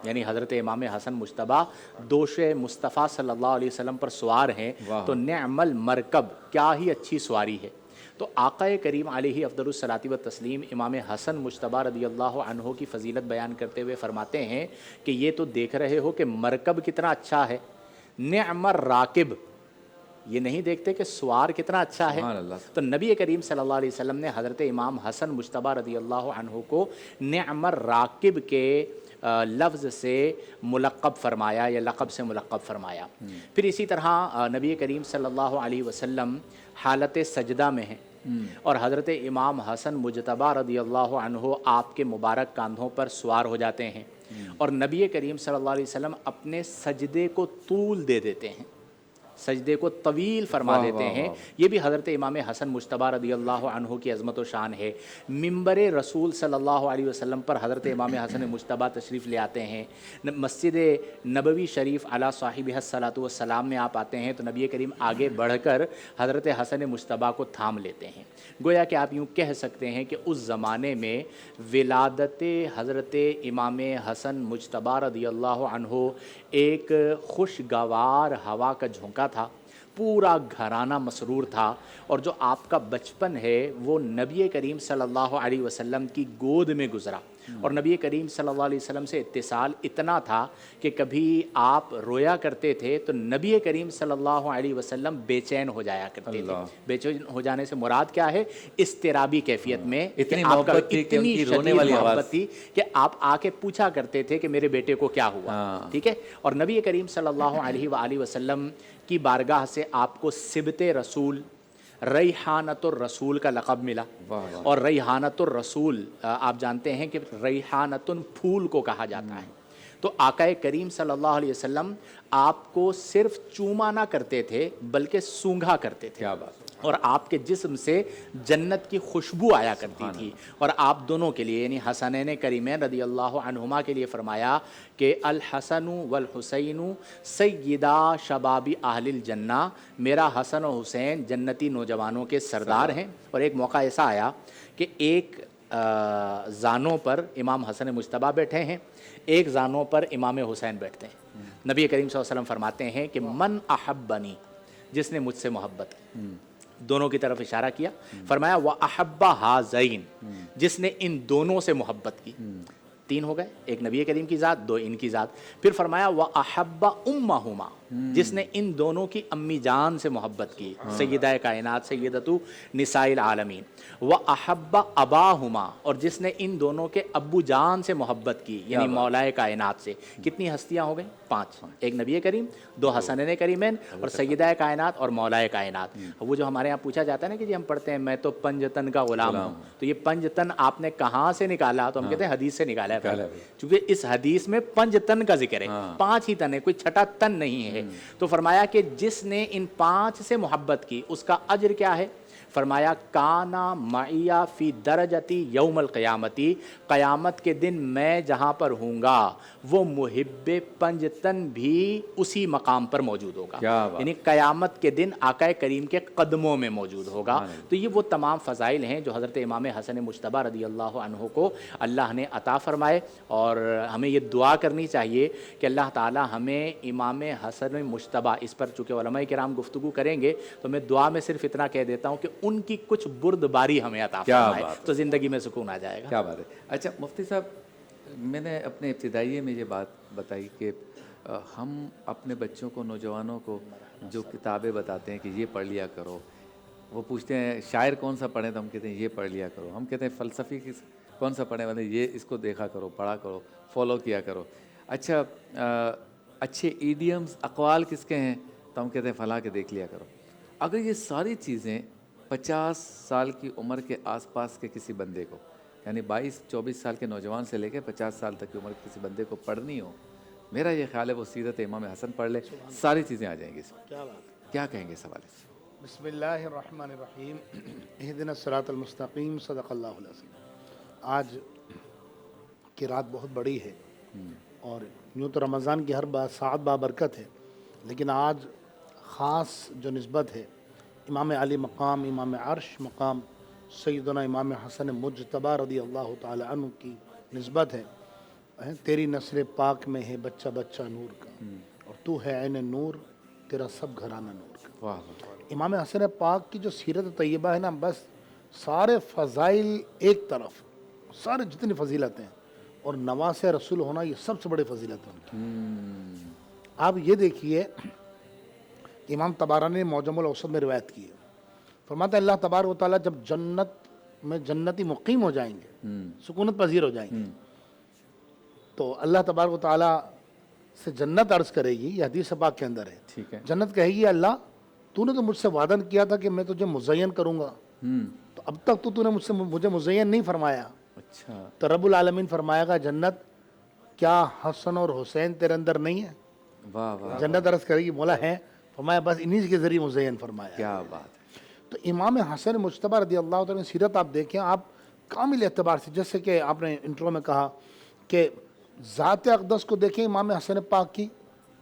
یعنی حضرت امام حسن مجتبی دوش مصطفیٰ صلی اللہ علیہ وسلم پر سوار ہیں، تو نعم المرکب، کیا ہی اچھی سواری ہے. تو آقا کریم علیہ افضل الصلاۃ و تسلیم امام حسن مجتبی رضی اللہ عنہ کی فضیلت بیان کرتے ہوئے فرماتے ہیں کہ یہ تو دیکھ رہے ہو کہ مرکب کتنا اچھا ہے، نعم الراکب، یہ نہیں دیکھتے کہ سوار کتنا اچھا ہے۔ سبحان اللہ۔ تو نبی کریم صلی اللہ علیہ وسلم نے حضرت امام حسن مجتبی رضی اللہ عنہ کو نعم الراکب کے لفظ سے ملقب فرمایا یا لقب سے ملقب فرمایا۔ پھر اسی طرح نبی کریم صلی اللہ علیہ وسلم حالت سجدہ میں ہیں اور حضرت امام حسن مجتبی رضی اللہ عنہ آپ کے مبارک کاندھوں پر سوار ہو جاتے ہیں اور نبی کریم صلی اللہ علیہ وسلم اپنے سجدے کو طول دے دیتے ہیں، سجدے کو طویل فرما دیتے ہیں۔ یہ بھی حضرت امام حسن مجتبی رضی اللہ عنہ کی عظمت و شان ہے۔ منبر رسول صلی اللہ علیہ وسلم پر حضرت امام حسن مجتبی تشریف لے آتے ہیں، مسجد نبوی شریف علی صاحبہ الصلاۃ والسلام میں آپ آتے ہیں تو نبی کریم آگے بڑھ کر حضرت حسن مجتبی کو تھام لیتے ہیں۔ گویا کہ آپ یوں کہہ سکتے ہیں کہ اس زمانے میں ولادت حضرت امام حسن مجتبی رضی اللہ عنہ ایک خوشگوار ہوا کا جھونکا تھا، پورا گھرانہ مسرور تھا، اور جو آپ کا بچپن ہے وہ نبی کریم صلی اللہ علیہ وسلم کی گود میں گزرا، اور نبی کریم صلی اللہ علیہ وسلم سے اتصال اتنا تھا کہ کبھی آپ رویا کرتے تھے تو نبی کریم صلی اللہ علیہ وسلم بے چین ہو جایا کرتے تھے۔ بے چین ہو جانے سے مراد کیا ہے؟ اضطرابی کیفیت میں اتنی محبت تھی کہ ان کی رونے والی آواز تھی کہ آپ آ کے پوچھا کرتے تھے کہ میرے بیٹے کو کیا ہوا، ٹھیک ہے۔ اور نبی کریم صلی اللہ علیہ وآلہ وسلم کی بارگاہ سے آپ کو سبت رسول، ریحانۃ الرسول کا لقب ملا، اور ریحانۃ الرسول آپ جانتے ہیں کہ ریحانۃ پھول کو کہا جاتا ہے۔ تو آقا کریم صلی اللہ علیہ وسلم آپ کو صرف چوما نہ کرتے تھے بلکہ سونگھا کرتے تھے، کیا بات، اور آپ کے جسم سے جنت کی خوشبو آیا کرتی تھی۔ اور آپ دونوں کے لیے یعنی حسنین کریمین رضی اللہ عنہما کے لیے فرمایا کہ الحسن والحسین سیدا شباب اہل الجنہ، میرا حسن و حسین جنتی نوجوانوں کے سردار ہیں۔ اور ایک موقع ایسا آیا کہ ایک زانوں پر امام حسن مجتبی بیٹھے ہیں، ایک زانوں پر امام حسین بیٹھتے ہیں۔ نبی کریم صلی اللہ علیہ وسلم فرماتے ہیں کہ من احبنی، جس نے مجھ سے محبت کی، دونوں کی طرف اشارہ کیا، فرمایا وَأَحَبَّ هَذَيْن، جس نے ان دونوں سے محبت کی۔ تین ہو گئے، ایک نبی کریم کی ذات، دو ان کی ذات۔ پھر فرمایا وَأَحَبَّ أُمَّهُمَا، جس نے ان دونوں کی امی جان سے محبت کی، سیدہ کائنات سیدۃ نساء العالمین۔ وَأَحَبَّ أَبَاهُمَا، اور جس نے ان دونوں کے ابو جان سے محبت کی یعنی مولا کائنات سے۔ کتنی ہستیاں ہو گئیں؟ پانچ، ایک نبی کریم، دو حسنین کریمین اور سیدہ کائنات اور مولا کائنات۔ وہ جو ہمارے یہاں پوچھا جاتا ہے نا کہ جی ہم پڑھتے ہیں میں تو پنج تن کا غلام ہوں، تو یہ پنج تن آپ نے کہاں سے نکالا؟ تو ہم کہتے ہیں حدیث سے نکالا ہے، چونکہ اس حدیث میں پنج تن کا ذکر ہے، پانچ ہی تن ہے، کوئی چھٹا تن نہیں ہے۔ تو فرمایا کہ جس نے ان پانچ سے محبت کی اس کا اجر کیا ہے؟ فرمایا کانا معیا فی درجتی یوم القیامتی، قیامت کے دن میں جہاں پر ہوں گا وہ محب پنجتن بھی اسی مقام پر موجود ہوگا، یعنی قیامت کے دن آقا کریم کے قدموں میں موجود ہوگا۔ تو یہ وہ تمام فضائل ہیں جو حضرت امام حسن مجتبی رضی اللہ عنہ کو اللہ نے عطا فرمائے، اور ہمیں یہ دعا کرنی چاہیے کہ اللہ تعالی ہمیں امام حسن مجتبی، اس پر چونکہ علماء کرام گفتگو کریں گے تو میں دعا میں صرف اتنا کہہ دیتا ہوں کہ ان کی کچھ بردباری ہمیں عطا فرمائے تو زندگی میں سکون آ جائے گا۔ کیا بات ہے۔ اچھا مفتی صاحب، میں نے اپنے ابتدائیے میں یہ بات بتائی کہ ہم اپنے بچوں کو، نوجوانوں کو جو کتابیں بتاتے ہیں کہ یہ پڑھ لیا کرو، وہ پوچھتے ہیں شاعر کون سا پڑھیں تو ہم کہتے ہیں یہ پڑھ لیا کرو، ہم کہتے ہیں فلسفی کون سا پڑھیں مطلب یہ اس کو دیکھا کرو، پڑھا کرو، فالو کیا کرو۔ اچھا اچھے ایڈیمز اقوال کس کے ہیں تو ہم کہتے ہیں فلاں کے دیکھ لیا کرو۔ اگر یہ ساری چیزیں 50 سال کی عمر کے آس پاس کے کسی بندے کو، یعنی 22-24 سال کے نوجوان سے لے کے 50 سال تک کی عمر کے کسی بندے کو پڑھنی ہو، میرا یہ خیال ہے وہ سیرت امام حسن پڑھ لے، ساری چیزیں آ جائیں گی اس میں۔ کیا کہیں گے اس حوالے سے؟ بسم اللہ الرحمن الرحیم، اہدنا الصراط المستقیم، صدق اللہ العظیم۔ آج کی رات بہت بڑی ہے اور یوں تو رمضان کی ہر ساعت بابرکت ہے، لیکن آج خاص جو نسبت ہے امام علی مقام، امام عرش مقام سیدنا امام حسن مجتبی رضی اللہ تعالی عنہ کی نسبت ہے۔ تیری نثر پاک میں ہے بچہ بچہ نور کا، اور تو ہے عین نور، تیرا سب گھرانہ نور کا۔ امام حسن پاک کی جو سیرت طیبہ ہے نا، بس سارے فضائل ایک طرف، سارے جتنی فضیلتیں ہیں، اور نواس رسول ہونا یہ سب سے بڑی فضیلت ہے ان کی۔ آپ یہ دیکھیے، امام طبرانی نے معجم الاوسط میں روایت کی ہے، فرماتا ہے اللہ تبارک و تعالیٰ جب جنت میں جنتی مقیم ہو جائیں گے، سکونت پذیر ہو جائیں گے، تو اللہ تبارک و تعالیٰ سے جنت عرض کرے گی، یہ حدیث پاک کے اندر ہے، ٹھیک ہے، جنت کہے گی اللہ تو نے تو مجھ سے وعدہ کیا تھا کہ میں تجھے مزین کروں گا، تو اب تک تو نے مجھے مزین نہیں فرمایا، اچھا، تو رب العالمین فرمائے گا جنت کیا حسن اور حسین تیرے اندر نہیں ہے؟ واہ واہ، جنت عرض کرے گی مولا ہے، فرمایا بس انہی کے ذریعے مزین فرمایا۔ کیا بات ہے، تو امام حسن مجتبی رضی اللہ تعالیٰ کی سیرت آپ دیکھیں، آپ کامل اعتبار سے، جیسے کہ آپ نے انٹرو میں کہا کہ ذات اقدس کو دیکھیں امام حسن پاک کی،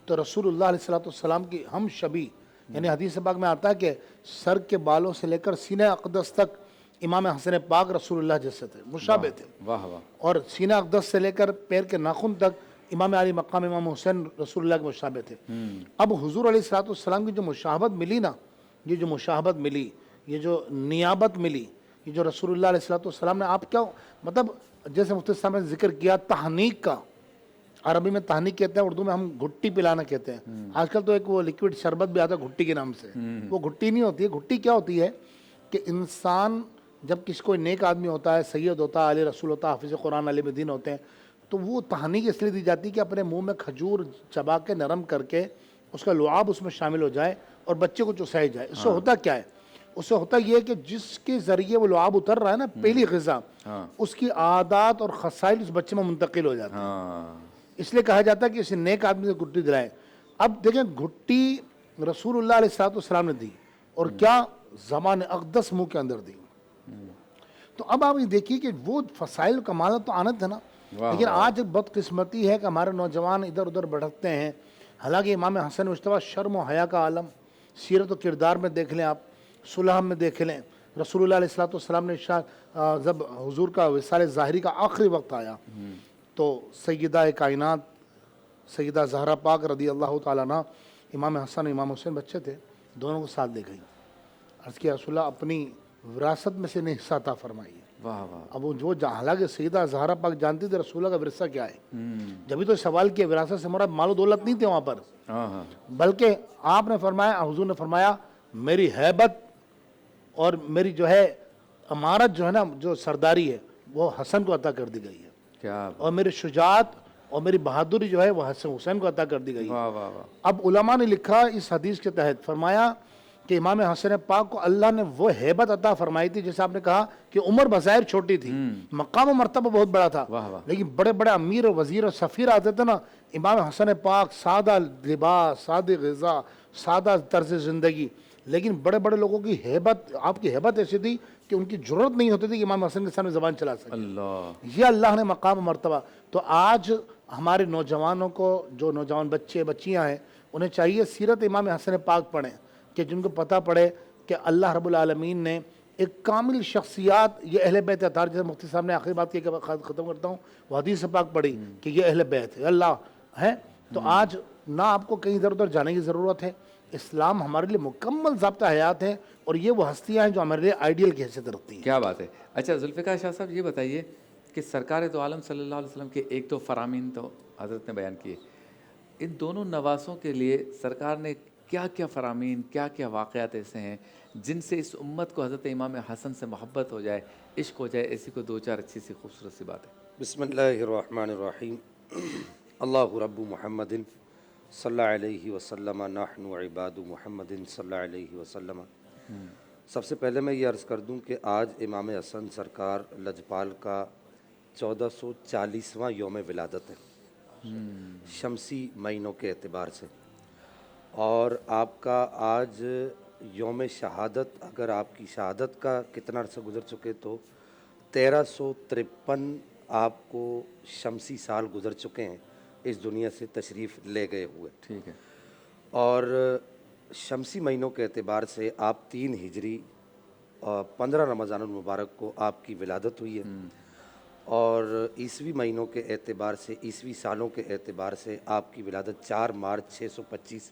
تو رسول اللہ علیہ السلام کی ہم شبی، یعنی حدیث پاک میں آتا ہے کہ سر کے بالوں سے لے کر سینہ اقدس تک امام حسن پاک رسول اللہ جیسے تھے، مشابہ تھے، واہ واہ، اور سینہ اقدس سے لے کر پیر کے ناخن تک امام علی مقام امام حسین رسول اللہ کے مشابہ تھے۔ اب حضور علیہ السلام کی جو مشابہت ملی نا، یہ جو مشابہت ملی، یہ جو نیابت ملی، یہ جو رسول اللہ علیہ السلام نے آپ کیا مطلب، جیسے مفتی صاحب نے ذکر کیا تحنیک کا، عربی میں تحنیک کہتے ہیں، اردو میں ہم گھٹی پلانا کہتے ہیں۔ آج کل تو ایک وہ لکوڈ شربت بھی آتا ہے گھٹی کے نام سے، وہ گھٹی نہیں ہوتی ہے، گھٹی کیا ہوتی ہے کہ انسان جب کسی کوئی نیک آدمی ہوتا ہے، سید ہوتا ہے، علی رسول ہوتا ہے، حافظ قرآن عالم دین ہوتے ہیں، تو وہ تحنیک اس لیے دی جاتی ہے کہ اپنے منہ میں کھجور چبا کے نرم کر کے اس کا لعاب اس میں شامل ہو جائے اور بچے کو چسایا جائے۔ اس سے ہوتا کیا ہے؟ اس سے ہوتا یہ کہ جس کے ذریعے وہ لعاب اتر رہا ہے نا، پہلی غذا، اس کی عادات اور خصائل اس بچے میں منتقل ہو جاتے ہیں، اس لیے کہا جاتا ہے کہ اسے نیک آدمی سے گھٹی دلائے۔ اب دیکھیں گھٹی رسول اللہ علیہ السلام نے دی، اور کیا زمان اقدس منہ کے اندر دی۔ تو اب آپ یہ دیکھیے کہ وہ فضائل کمالات تو آنت ہے نا، لیکن آج بدقسمتی ہے کہ ہمارے نوجوان ادھر ادھر بھٹکتے ہیں۔ حالانکہ امام حسن مجتبی شرم و حیا کا عالم، سیرت و کردار میں دیکھ لیں، آپ صلح میں دیکھ لیں، رسول اللہ علیہ السلام نے جب حضور کا وصال ظاہری کا آخری وقت آیا تو سیدہ کائنات سیدہ زہرا پاک رضی اللہ تعالیٰ عنہ، امام حسن امام حسین بچے تھے، دونوں کو ساتھ لے گئی، عرض کیا رسول اللہ اپنی وراثت میں سے انہیں حصہ عطا فرمائیے۔ واہ واہ، اب وہ حالانکہ سیدہ زہرا پاک جانتی تھی رسول اللہ کا ورثہ کیا ہے، جبھی تو سوال کیا وراثت سے مراد مال و دولت نہیں تھے وہاں پر، بلکہ آپ نے فرمایا، حضور نے فرمایا میری ہیبت اور میری جو ہے امارت جو ہے نا، جو سرداری ہے وہ حسن کو عطا کر دی گئی ہے، کیا، اور میری شجاعت اور میری بہادری جو ہے وہ حسین کو عطا کر دی گئی ہے۔ واہ واہ واہ، اب علماء نے لکھا اس حدیث کے تحت، فرمایا کہ امام حسن پاک کو اللہ نے وہ ہیبت عطا فرمائی تھی، جیسے آپ نے کہا کہ عمر بظاہر چھوٹی تھی، مقام و مرتبہ بہت بڑا تھا، لیکن بڑے بڑے امیر اور وزیر اور سفیر آتے تھے نا، امام حسن پاک سادہ لباس، سادہ غذا، سادہ طرز زندگی، لیکن بڑے بڑے لوگوں کی ہیبت، آپ کی ہیبت ایسی تھی کہ ان کی ضرورت نہیں ہوتی تھی کہ امام حسن کے سامنے زبان چلا سکے۔ اللہ، یہ اللہ نے مقام و مرتبہ۔ تو آج ہمارے نوجوانوں کو، جو نوجوان بچے بچیاں ہیں، انہیں چاہیے سیرت امام حسن پاک پڑھیں، کہ جن کو پتہ پڑے کہ اللہ رب العالمین نے ایک کامل شخصیات، یہ اہل بیت اطہار، جیسے مفتی صاحب نے آخری بات کی کہ ختم کرتا ہوں، وہ حدیث پاک پڑھی کہ یہ اہل بیت ہے، اللہ ہے۔ تو آج نہ آپ کو کہیں ادھر ادھر جانے کی ضرورت ہے، اسلام ہمارے لیے مکمل ضابطہ حیات ہے، اور یہ وہ ہستیاں ہیں جو ہمارے لیے آئیڈیل کی حیثیت رکھتی ہیں۔ کیا بات ہے۔ اچھا ذوالفقار شاہ صاحب، یہ بتائیے کہ سرکار دو عالم صلی اللہ علیہ وسلم کے ایک تو فرامین تو حضرت نے بیان کیے، ان دونوں نواسوں کے لیے سرکار نے کیا کیا فرامین، کیا کیا واقعات ایسے ہیں جن سے اس امت کو حضرت امام حسن سے محبت ہو جائے، عشق ہو جائے؟ ایسی کوئی دو چار اچھی سی خوبصورت سی بات ہے؟ بسم اللہ الرحمن الرحیم، اللہ رب محمد صلی اللہ علیہ وسلم، نحن عباد محمد صلی اللہ علیہ وسلم۔ سب سے پہلے میں یہ عرض کر دوں کہ آج امام حسن سرکار لجپال کا 1440واں یوم ولادت ہے شمسی مہینوں کے اعتبار سے، اور آپ کا آج یوم شہادت، اگر آپ کی شہادت کا کتنا عرصہ گزر چکے تو 1353 آپ کو شمسی سال گزر چکے ہیں اس دنیا سے تشریف لے گئے ہوئے، ٹھیک ہے، اور شمسی مہینوں کے اعتبار سے آپ 3 ہجری 15 رمضان المبارک کو آپ کی ولادت ہوئی ہے، اور عیسوی مہینوں کے اعتبار سے، عیسوی سالوں کے اعتبار سے آپ کی ولادت 4 مارچ 625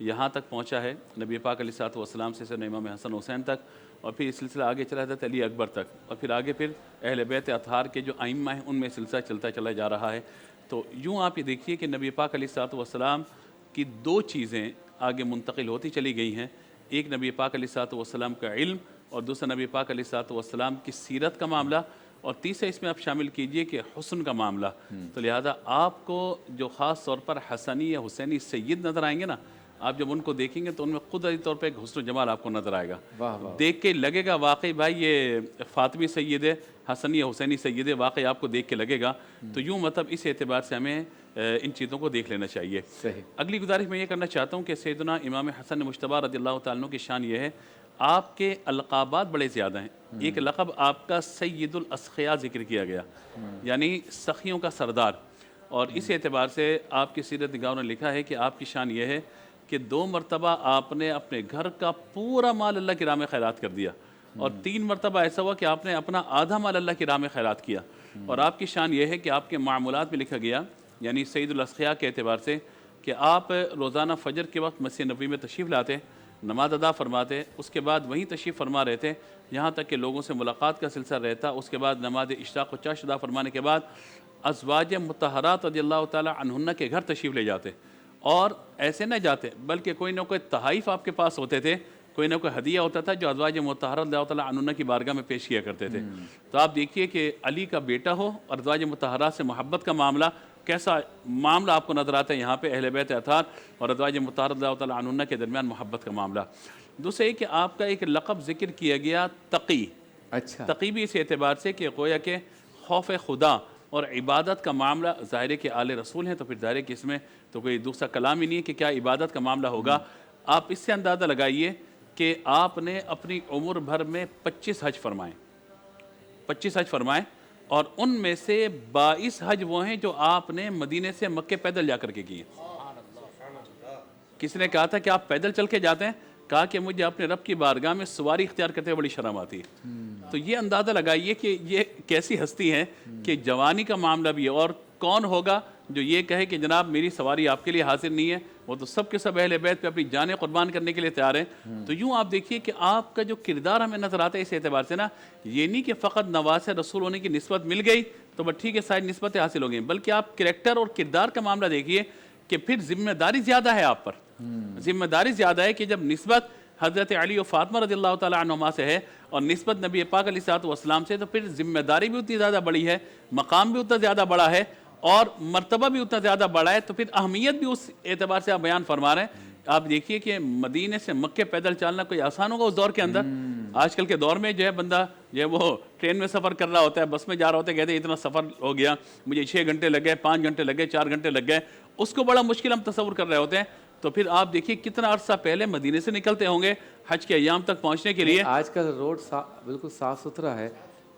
یہاں تک پہنچا ہے نبی پاک علیہ الصلوۃ والسلام سے سیدنا امام حسن حسین تک، اور پھر یہ سلسلہ آگے چلا حضرت علی اکبر تک، اور پھر آگے پھر اہل بیت اطہار کے جو ائمہ ہیں ان میں سلسلہ چلتا چلا جا رہا ہے۔ تو یوں آپ یہ دیکھیے کہ نبی پاک علیہ الصلوۃ والسلام کی دو چیزیں آگے منتقل ہوتی چلی گئی ہیں، ایک نبی پاک علیہ الصلوۃ والسلام کا علم، اور دوسرا نبی پاک علیہ الصلوۃ والسلام کی سیرت کا معاملہ، اور تیسرا اس میں آپ شامل کیجئے کہ حسن کا معاملہ۔ تو لہذا آپ کو جو خاص طور پر حسنی یا حسینی سید نظر آئیں گے نا، آپ جب ان کو دیکھیں گے تو ان میں قدرتی طور پہ ایک حسن و جمال آپ کو نظر آئے گا، دیکھ کے لگے گا واقعی بھائی یہ فاطمی سید ہے، حسنی یا حسینی سید ہے، واقعی آپ کو دیکھ کے لگے گا۔ تو یوں مطلب اس اعتبار سے ہمیں ان چیزوں کو دیکھ لینا چاہیے۔ اگلی گزارش میں یہ کرنا چاہتا ہوں کہ سیدنا امام حسن مجتبیٰ رضی اللہ تعالیٰ عنہ کی شان یہ ہے، آپ کے القابات بڑے زیادہ ہیں۔ ایک لقب آپ کا سید الاسخیاء ذکر کیا گیا، یعنی سخیوں کا سردار، اور اس اعتبار سے آپ کی سیرت نگاروں نے لکھا ہے کہ آپ کی شان یہ ہے کہ 2 مرتبہ آپ نے اپنے گھر کا پورا مال اللہ کی راہ میں خیرات کر دیا، اور 3 مرتبہ ایسا ہوا کہ آپ نے اپنا آدھا مال اللہ کی راہ میں خیرات کیا۔ اور آپ کی شان یہ ہے کہ آپ کے معمولات میں لکھا گیا، یعنی سید الاسخیاء کے اعتبار سے، کہ آپ روزانہ فجر کے وقت مسجد نبوی میں تشریف لاتے، نماز ادا فرماتے، اس کے بعد وہیں تشریف فرما رہتے، یہاں تک کہ لوگوں سے ملاقات کا سلسلہ رہتا، اس کے بعد نماز اشراق و چاشت ادا فرمانے کے بعد ازواج مطہرات رضی اللہ تعالیٰ عنہن کے گھر تشریف لے جاتے، اور ایسے نہ جاتے بلکہ کوئی نہ کوئی تحائف آپ کے پاس ہوتے تھے، کوئی نہ کوئی ہدیہ ہوتا تھا جو ازواج مطہرات رضی اللہ تعالیٰ عنہن کی بارگاہ میں پیش کیا کرتے تھے۔ تو آپ دیکھیے کہ علی کا بیٹا ہو اور ازواج مطہرات سے محبت کا معاملہ، کیسا معاملہ آپ کو نظر آتا ہے یہاں پہ اہل بیت اطہار اور ازواج مطہرات رضی اللہ تعالیٰ عنہن کے درمیان محبت کا معاملہ۔ دوسرے یہ کہ آپ کا ایک لقب ذکر کیا گیا تقی۔ اچھا، تقی بھی اس اعتبار سے کہ گویا کہ خوف خدا اور عبادت کا معاملہ، ظاہر ہے کہ آل رسول ہیں تو پھر ظاہر ہے کہ اس میں تو کوئی دوسرا کلام ہی نہیں ہے کہ کیا عبادت کا معاملہ ہوگا۔ آپ اس سے اندازہ لگائیے کہ آپ نے اپنی عمر بھر میں 25 حج فرمائے، 25 حج فرمائے، اور ان میں سے 22 حج وہ ہیں جو آپ نے مدینے سے مکے پیدل جا کر کے کیے۔ کسی نے کہا تھا کہ آپ پیدل چل کے جاتے ہیں، کہا کہ مجھے اپنے رب کی بارگاہ میں سواری اختیار کرتے ہوئے بڑی شرم آتی ہے۔ تو یہ اندازہ لگائیے کہ یہ کیسی ہستی ہے کہ جوانی کا معاملہ بھی ہے، اور کون ہوگا جو یہ کہے کہ جناب میری سواری آپ کے لیے حاضر نہیں ہے، وہ تو سب کے سب اہل بیت پہ اپنی جانیں قربان کرنے کے لیے تیار ہیں۔ تو یوں آپ دیکھیے کہ آپ کا جو کردار ہمیں نظر آتا ہے اس اعتبار سے نا، یہ نہیں کہ فقط نواز رسول ہونے کی نسبت مل گئی تو بس ٹھیک ہے ساری نسبتیں حاصل ہو گئیں، بلکہ آپ کریکٹر اور کردار کا معاملہ دیکھیے کہ پھر ذمہ داری زیادہ ہے آپ پر، ذمہ داری زیادہ ہے کہ جب نسبت حضرت علی و فاطمہ رضی اللہ تعالیٰ عنہما سے ہے اور نسبت نبی پاک علیہ الصلوۃ والسلام سے، تو پھر ذمہ داری بھی اتنی زیادہ بڑی ہے، مقام بھی اتنا زیادہ بڑا ہے، اور مرتبہ بھی اتنا زیادہ بڑا ہے، تو پھر اہمیت بھی اس اعتبار سے آپ بیان فرما رہے ہیں۔ آپ دیکھیے کہ مدینے سے مکے پیدل چلنا کوئی آسان ہوگا اس دور کے اندر؟ آج کل کے دور میں جو ہے بندہ جو ہے وہ ٹرین میں سفر کر رہا ہوتا ہے، بس میں جا رہا ہوتا ہے، کہتے ہیں اتنا سفر ہو گیا، مجھے 6 گھنٹے لگ گئے، 5 گھنٹے لگ گئے، 4 گھنٹے لگ گئے، اس کو بڑا مشکل ہم تصور کر رہے ہوتے ہیں۔ تو پھر آپ دیکھیے کتنا عرصہ پہلے مدینے سے نکلتے ہوں گے حج کے ایام تک پہنچنے کے لیے۔ آج کل روڈ بالکل صاف ستھرا ہے،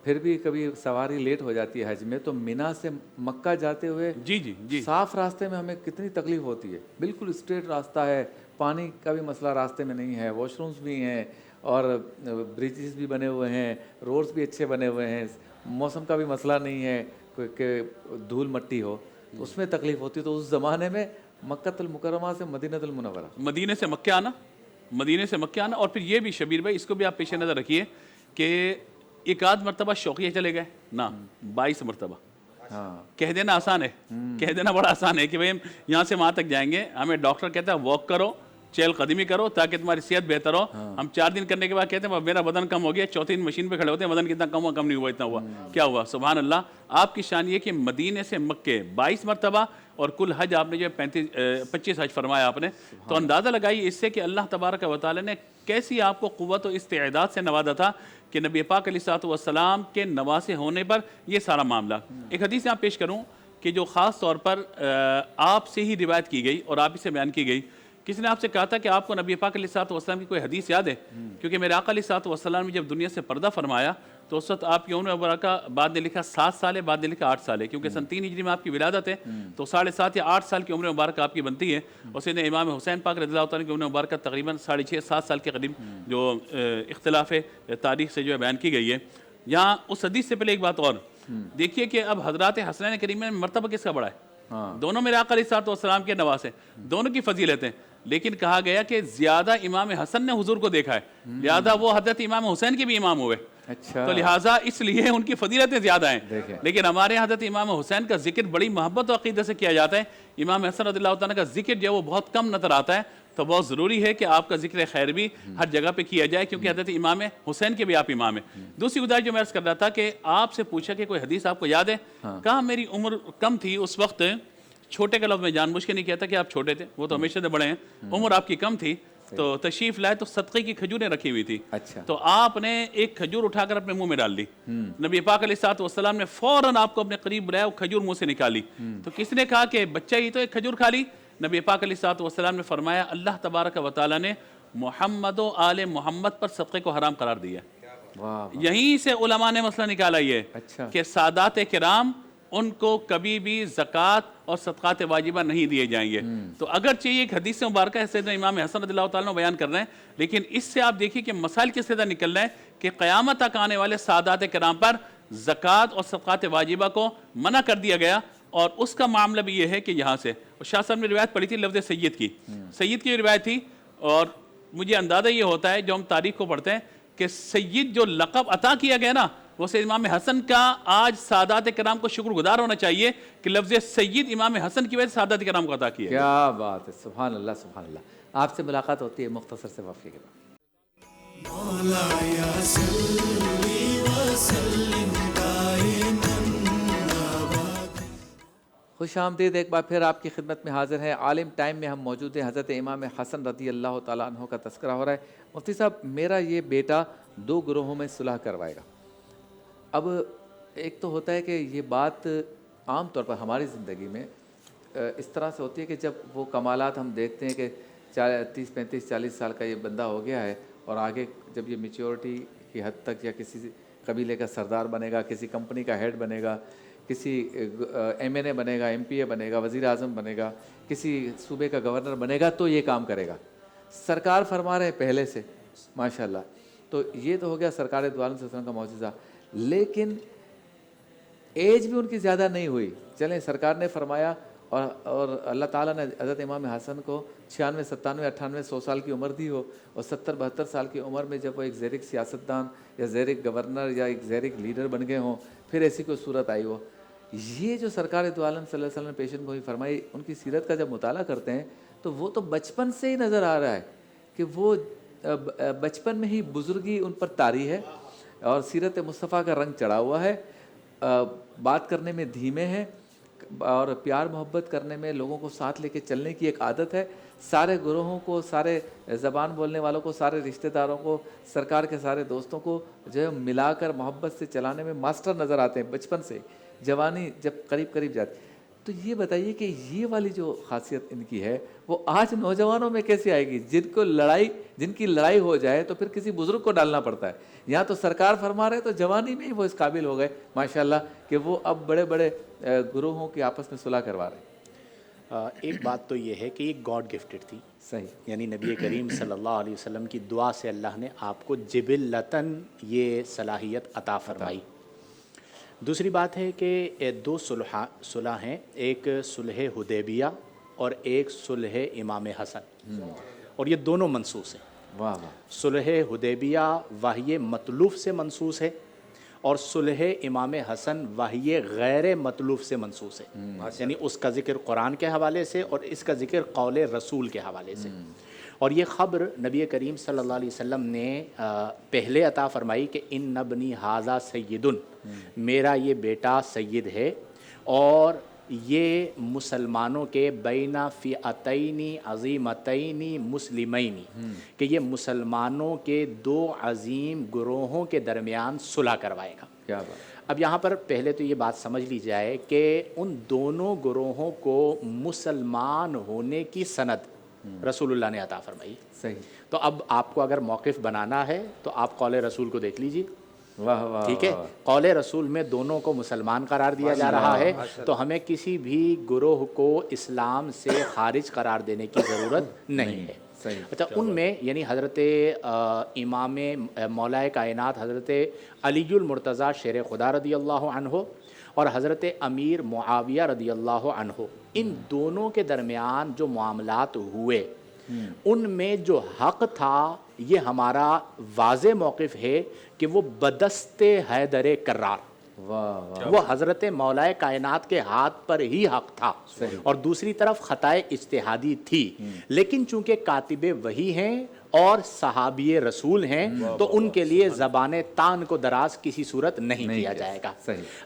پھر بھی کبھی سواری لیٹ ہو جاتی ہے حج میں، تو مینا سے مکہ جاتے ہوئے جی صاف راستے میں ہمیں کتنی تکلیف ہوتی ہے، بالکل اسٹریٹ راستہ ہے، پانی کا بھی مسئلہ راستے میں نہیں ہے، واش رومز بھی ہیں، اور بریجز بھی بنے ہوئے ہیں، روڈز بھی اچھے بنے ہوئے ہیں، موسم کا بھی مسئلہ نہیں ہے کہ دھول مٹی ہو، تو اس میں تکلیف ہوتی ہے۔ تو اس زمانے میں مکہ المکرمہ سے مدینہ المنورہ، مدینے سے مکہ آنا، مدینے سے مکہ آنا، اور پھر یہ بھی شبیر بھائی اس کو بھی آپ پیش نظر رکھیے کہ ایک آدھ مرتبہ شوقیہ چلے گئے نا، 22 مرتبہ کہہ دینا آسان ہے، کہہ دینا بڑا آسان ہے کہ بھئی ہم یہاں سے وہاں تک جائیں گے، ہمیں ڈاکٹر کہتا ہے واک کرو، چہل قدمی کرو تاکہ تمہاری صحت بہتر ہو۔ ہم 4 دن کرنے کے بعد کہتے ہیں میرا بدن کم ہو گیا، چوتھے دن مشین پہ کھڑے ہوتے ہیں، بدن کتنا کم ہوا، کم نہیں ہوا، اتنا ہوا، کیا ہوا؟ سبحان اللہ۔ آپ کی شان یہ کہ مدینے سے مکے 22 مرتبہ، اور کل حج آپ نے جو 25 حج فرمایا آپ نے، تو اندازہ لگائیے اس سے کہ اللہ تبارک و تعالی نے کیسی آپ کو قوت و استعداد سے نوازا تھا کہ نبی پاک علیہ الصلوۃ والسلام کے نواسے ہونے پر یہ سارا معاملہ۔ ایک حدیث یہاں پیش کروں کہ جو خاص طور پر آپ سے ہی روایت کی گئی اور آپ ہی سے بیان کی گئی۔ کسی نے آپ سے کہا تھا کہ آپ کو نبی پاک علیہ الصلوۃ والسلام کی کوئی حدیث یاد ہے؟ کیونکہ میرے آقا علیہ الصلوۃ والسلام نے جب دنیا سے پردہ فرمایا تو اس وقت آپ کی عمر مبارکہ بعد نے لکھا 7 سال ہے، بعد نے لکھا 8 سال ہے، کیونکہ سن 3 ہجری میں آپ کی ولادت ہے، تو 7.5 یا 8 سال کی عمر مبارکہ آپ کی بنتی ہے۔ اور سیدنا امام حسین پاک رضی اللہ تعالیٰ کی عمر مبارکہ تقریباً 6.5-7 سال کے قریب جو اختلاف تاریخ سے جو ہے بیان کی گئی ہے۔ یہاں اس حدیث سے پہلے ایک بات اور دیکھیے کہ اب حضرات حسنین کریمین میں مرتبہ کس کا بڑا ہے؟ دونوں میرے آقا علیہ الصلوۃ والسلام کے نواسے، دونوں کی فضیلتیں۔ لیکن کہا گیا کہ زیادہ امام حسن نے حضور کو دیکھا ہے، لہذا وہ حضرت امام حسین کے بھی امام ہوئے، اچھا تو لہٰذا اس لیے ان کی فضیلتیں زیادہ ہیں۔ دیکھیں۔ لیکن ہمارے یہاں حضرت امام حسین کا ذکر بڑی محبت و عقیدے سے کیا جاتا ہے، امام حسن رضی اللہ تعالیٰ کا ذکر جو ہے وہ بہت کم نظر آتا ہے، تو بہت ضروری ہے کہ آپ کا ذکر خیر بھی ہر جگہ پہ کیا جائے، کیونکہ حضرت امام حسین کے بھی آپ امام ہیں۔ دوسری گزارش جو میں عرض کر رہا تھا کہ آپ سے پوچھا کہ کوئی حدیث آپ کو یاد ہے؟ کہا میری عمر کم تھی اس وقت، چھوٹے کا لفظ میں جان بوجھ کے نہیں کہتا کہ آپ چھوٹے تھے، وہ تو ہمیشہ سے بڑے ہیں، عمر آپ کی کم تھی، تو تشریف لائے تو صدقے کی کھجوریں رکھی ہوئی تھی، اچھا تو آپ نے ایک کھجور اٹھا کر اپنے منہ میں ڈال دی، نبی پاک علیہ الصلوۃ والسلام نے فوراً آپ کو اپنے قریب بلایا، وہ کھجور منہ سے نکالی، تو کس نے کہا کہ بچہ ہی تو ایک کھجور کھا لی؟ نبی پاک علیہ الصلوۃ والسلام نے فرمایا اللہ تبارک و تعالیٰ نے محمد و آل محمد پر صدقے کو حرام قرار دیا۔ واہ یہیں سے علماء نے مسئلہ نکالا یہ اچھا کہ سادات کرام ان کو کبھی بھی زکوٰۃ اور صدقات واجبہ نہیں دیے جائیں گے، تو اگرچہ ایک حدیث مبارکہ ہے سیدنا امام حسن رضی اللہ تعالیٰ بیان کر رہے ہیں، لیکن اس سے آپ دیکھیے کہ مسائل کس طرح نکل رہے ہیں کہ قیامت تک آنے والے سادات کرام پر زکوٰۃ اور صدقات واجبہ کو منع کر دیا گیا، اور اس کا معاملہ بھی یہ ہے کہ یہاں سے شاہ صاحب نے روایت پڑھی تھی لفظ سید کی، سید کی روایت تھی، اور مجھے اندازہ یہ ہوتا ہے جو ہم تاریخ کو پڑھتے ہیں کہ سید جو لقب عطا کیا گیا نا، وہ سید امام حسن کا آج سادات کرام کو شکر گزار ہونا چاہیے کہ لفظ سید امام حسن کی وجہ سے سادات کرام کو عطا کیا گیا۔ کیا بات ہے، سبحان اللہ سبحان اللہ۔ آپ سے ملاقات ہوتی ہے مختصر سے وقفے کے بعد۔ خوش آمدید، ایک بار پھر آپ کی خدمت میں حاضر ہیں۔ عالم ٹائم میں ہم موجود ہیں، حضرت امام حسن رضی اللہ تعالیٰ عنہ کا تذکرہ ہو رہا ہے۔ مفتی صاحب، میرا یہ بیٹا 2 گروہوں میں صلح کروائے گا۔ اب ایک تو ہوتا ہے کہ یہ بات عام طور پر ہماری زندگی میں اس طرح سے ہوتی ہے کہ جب وہ کمالات ہم دیکھتے ہیں کہ 30 35 40 سال کا یہ بندہ ہو گیا ہے، اور آگے جب یہ میچورٹی کی حد تک یا کسی قبیلے کا سردار بنے گا، کسی کمپنی کا ہیڈ بنے گا، کسی MNA بنے گا، MPA بنے گا، وزیر اعظم بنے گا، کسی صوبے کا گورنر بنے گا، تو یہ کام کرے گا۔ سرکار فرما رہے پہلے سے ماشاءاللہ، تو یہ تو ہو گیا سرکار دو عالم صلی اللہ علیہ وسلم کا معجزہ، لیکن ایج بھی ان کی زیادہ نہیں ہوئی۔ چلیں، سرکار نے فرمایا اور اللہ تعالیٰ نے حضرت امام حسن کو 96 97 98 100 سال کی عمر دی ہو، اور 70 72 سال کی عمر میں جب وہ ایک زیرک سیاستدان یا زیرک گورنر یا ایک زیرک لیڈر بن گئے ہوں، پھر ایسی کوئی صورت آئی ہو۔ یہ جو سرکار دو عالم صلی اللہ علیہ وسلم نے پیشن گوئی فرمائی، ان کی سیرت کا جب مطالعہ کرتے ہیں تو وہ تو بچپن سے ہی نظر آ رہا ہے کہ وہ بچپن میں ہی بزرگی ان پر طاری ہے، اور سیرت مصطفیٰ کا رنگ چڑھا ہوا ہے، بات کرنے میں دھیمے ہیں، اور پیار محبت کرنے میں لوگوں کو ساتھ لے کے چلنے کی ایک عادت ہے۔ سارے گروہوں کو، سارے زبان بولنے والوں کو، سارے رشتہ داروں کو، سرکار کے سارے دوستوں کو جو ہے ملا کر محبت سے چلانے میں ماسٹر نظر آتے ہیں بچپن سے، جوانی جب قریب قریب جاتی۔ تو یہ بتائیے کہ یہ والی جو خاصیت ان کی ہے وہ آج نوجوانوں میں کیسے آئے گی، جن کی لڑائی ہو جائے تو پھر کسی بزرگ کو ڈالنا پڑتا ہے۔ یہاں تو سرکار فرما رہے تو جوانی میں ہی وہ اس قابل ہو گئے ماشاءاللہ کہ وہ اب بڑے بڑے گروہوں کی آپس میں صلح کروا رہے ہیں۔ ایک بات تو یہ ہے کہ یہ گاڈ گفٹڈ تھی، صحیح، یعنی نبی کریم صلی اللہ علیہ وسلم کی دعا سے اللہ نے آپ کو جبلتاً یہ صلاحیت عطا فرمائی۔ دوسری بات ہے کہ 2 صلح ہیں، ایک صلح حدیبیہ اور ایک صلح امام حسن، اور یہ دونوں منسوس ہیں۔ واہ واہ، صلح حدیبیہ وحی مطلوب سے منسوس ہے، اور صلح امام حسن وحی غیر مطلوب سے منسوس ہے، یعنی اس کا ذکر قرآن کے حوالے سے اور اس کا ذکر قول رسول کے حوالے سے۔ اور یہ خبر نبی کریم صلی اللہ علیہ وسلم نے پہلے عطا فرمائی کہ ان ابنی ھذا سید، میرا یہ بیٹا سید ہے، اور یہ مسلمانوں کے بین فئتین عظیمتین مسلمین، کہ یہ مسلمانوں کے 2 عظیم گروہوں کے درمیان صلح کروائے گا۔ کیا بات۔ اب یہاں پر پہلے تو یہ بات سمجھ لی جائے کہ ان دونوں گروہوں کو مسلمان ہونے کی سند رسول اللہ نے عطا فرمائی۔ صحیح، تو اب آپ کو اگر موقف بنانا ہے تو آپ قول رسول کو دیکھ لیجیے، واہ واہ، ٹھیک ہے۔ قول رسول میں دونوں کو مسلمان قرار دیا جا رہا ہے، تو ہمیں کسی بھی گروہ کو اسلام سے خارج قرار دینے کی ضرورت نہیں ہے۔ صحیح، اچھا، ان میں یعنی حضرت امام مولا کائنات حضرت علی المرتضیٰ شیر خدا رضی اللہ عنہ اور حضرت امیر معاویہ رضی اللہ عنہ، ان دونوں کے درمیان جو معاملات ہوئے ان میں جو حق تھا یہ ہمارا واضح موقف ہے کہ وہ بدست حیدر کرار، وہ حضرت مولا کائنات کے ہاتھ پر ہی حق تھا، اور دوسری طرف خطائے اجتہادی تھی، لیکن چونکہ کاتب وحی ہیں اور صحابی رسول ہیں تو ان کے لیے زبان تان کو دراز کسی صورت نہیں کیا جائے گا۔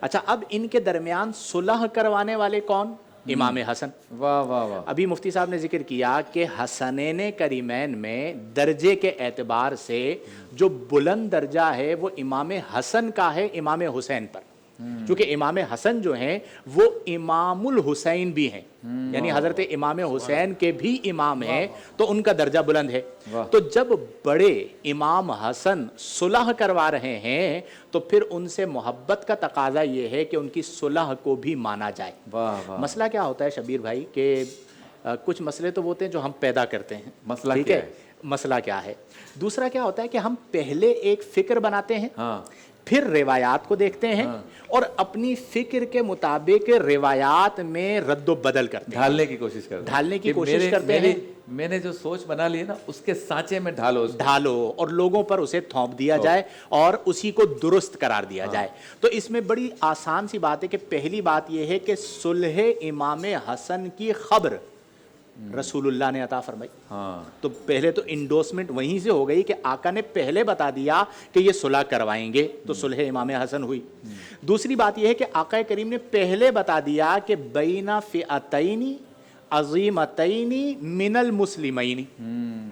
اچھا، اب ان کے درمیان صلح کروانے والے کون؟ امام حسن۔ واہ واہ واہ۔ ابھی مفتی صاحب نے ذکر کیا کہ حسنین کریمین میں درجے کے اعتبار سے جو بلند درجہ ہے وہ امام حسن کا ہے امام حسین پر، کیونکہ امام حسن جو ہیں وہ امام الحسین بھی ہیں، یعنی حضرت امام حسین کے بھی امام ہیں، تو ان کا درجہ بلند ہے۔ تو جب بڑے امام حسن صلح کروا رہے ہیں تو پھر ان سے محبت کا تقاضا یہ ہے کہ ان کی صلح کو بھی مانا جائے۔ مسئلہ کیا ہوتا ہے شبیر بھائی کہ کچھ مسئلے تو ہوتے ہیں جو ہم پیدا کرتے ہیں، مسئلہ ٹھیک کیا ہے، مسئلہ کیا ہے؟ دوسرا کیا ہوتا ہے کہ ہم پہلے ایک فکر بناتے ہیں، پھر روایات کو دیکھتے ہیں اور اپنی فکر کے مطابق روایات میں رد و بدل کرتے ہیں، ڈھالنے کی کوشش کرتے ہیں۔ میں نے جو سوچ بنا لی ہے نا اس کے سانچے میں ڈھالو اور لوگوں پر اسے تھوپ دیا جائے اور اسی کو درست قرار دیا جائے۔ تو اس میں بڑی آسان سی بات ہے کہ پہلی بات یہ ہے کہ صلح امام حسن کی خبر رسول اللہ نے عطا فرمائی، تو پہلے تو انڈورسمنٹ وہیں سے ہو گئی کہ آقا نے پہلے بتا دیا کہ یہ صلح کروائیں گے تو صلح امام حسن ہوئی۔ دوسری بات یہ ہے کہ آقا کریم نے پہلے بتا دیا کہ بین فئتین عظیمتین من المسلمین،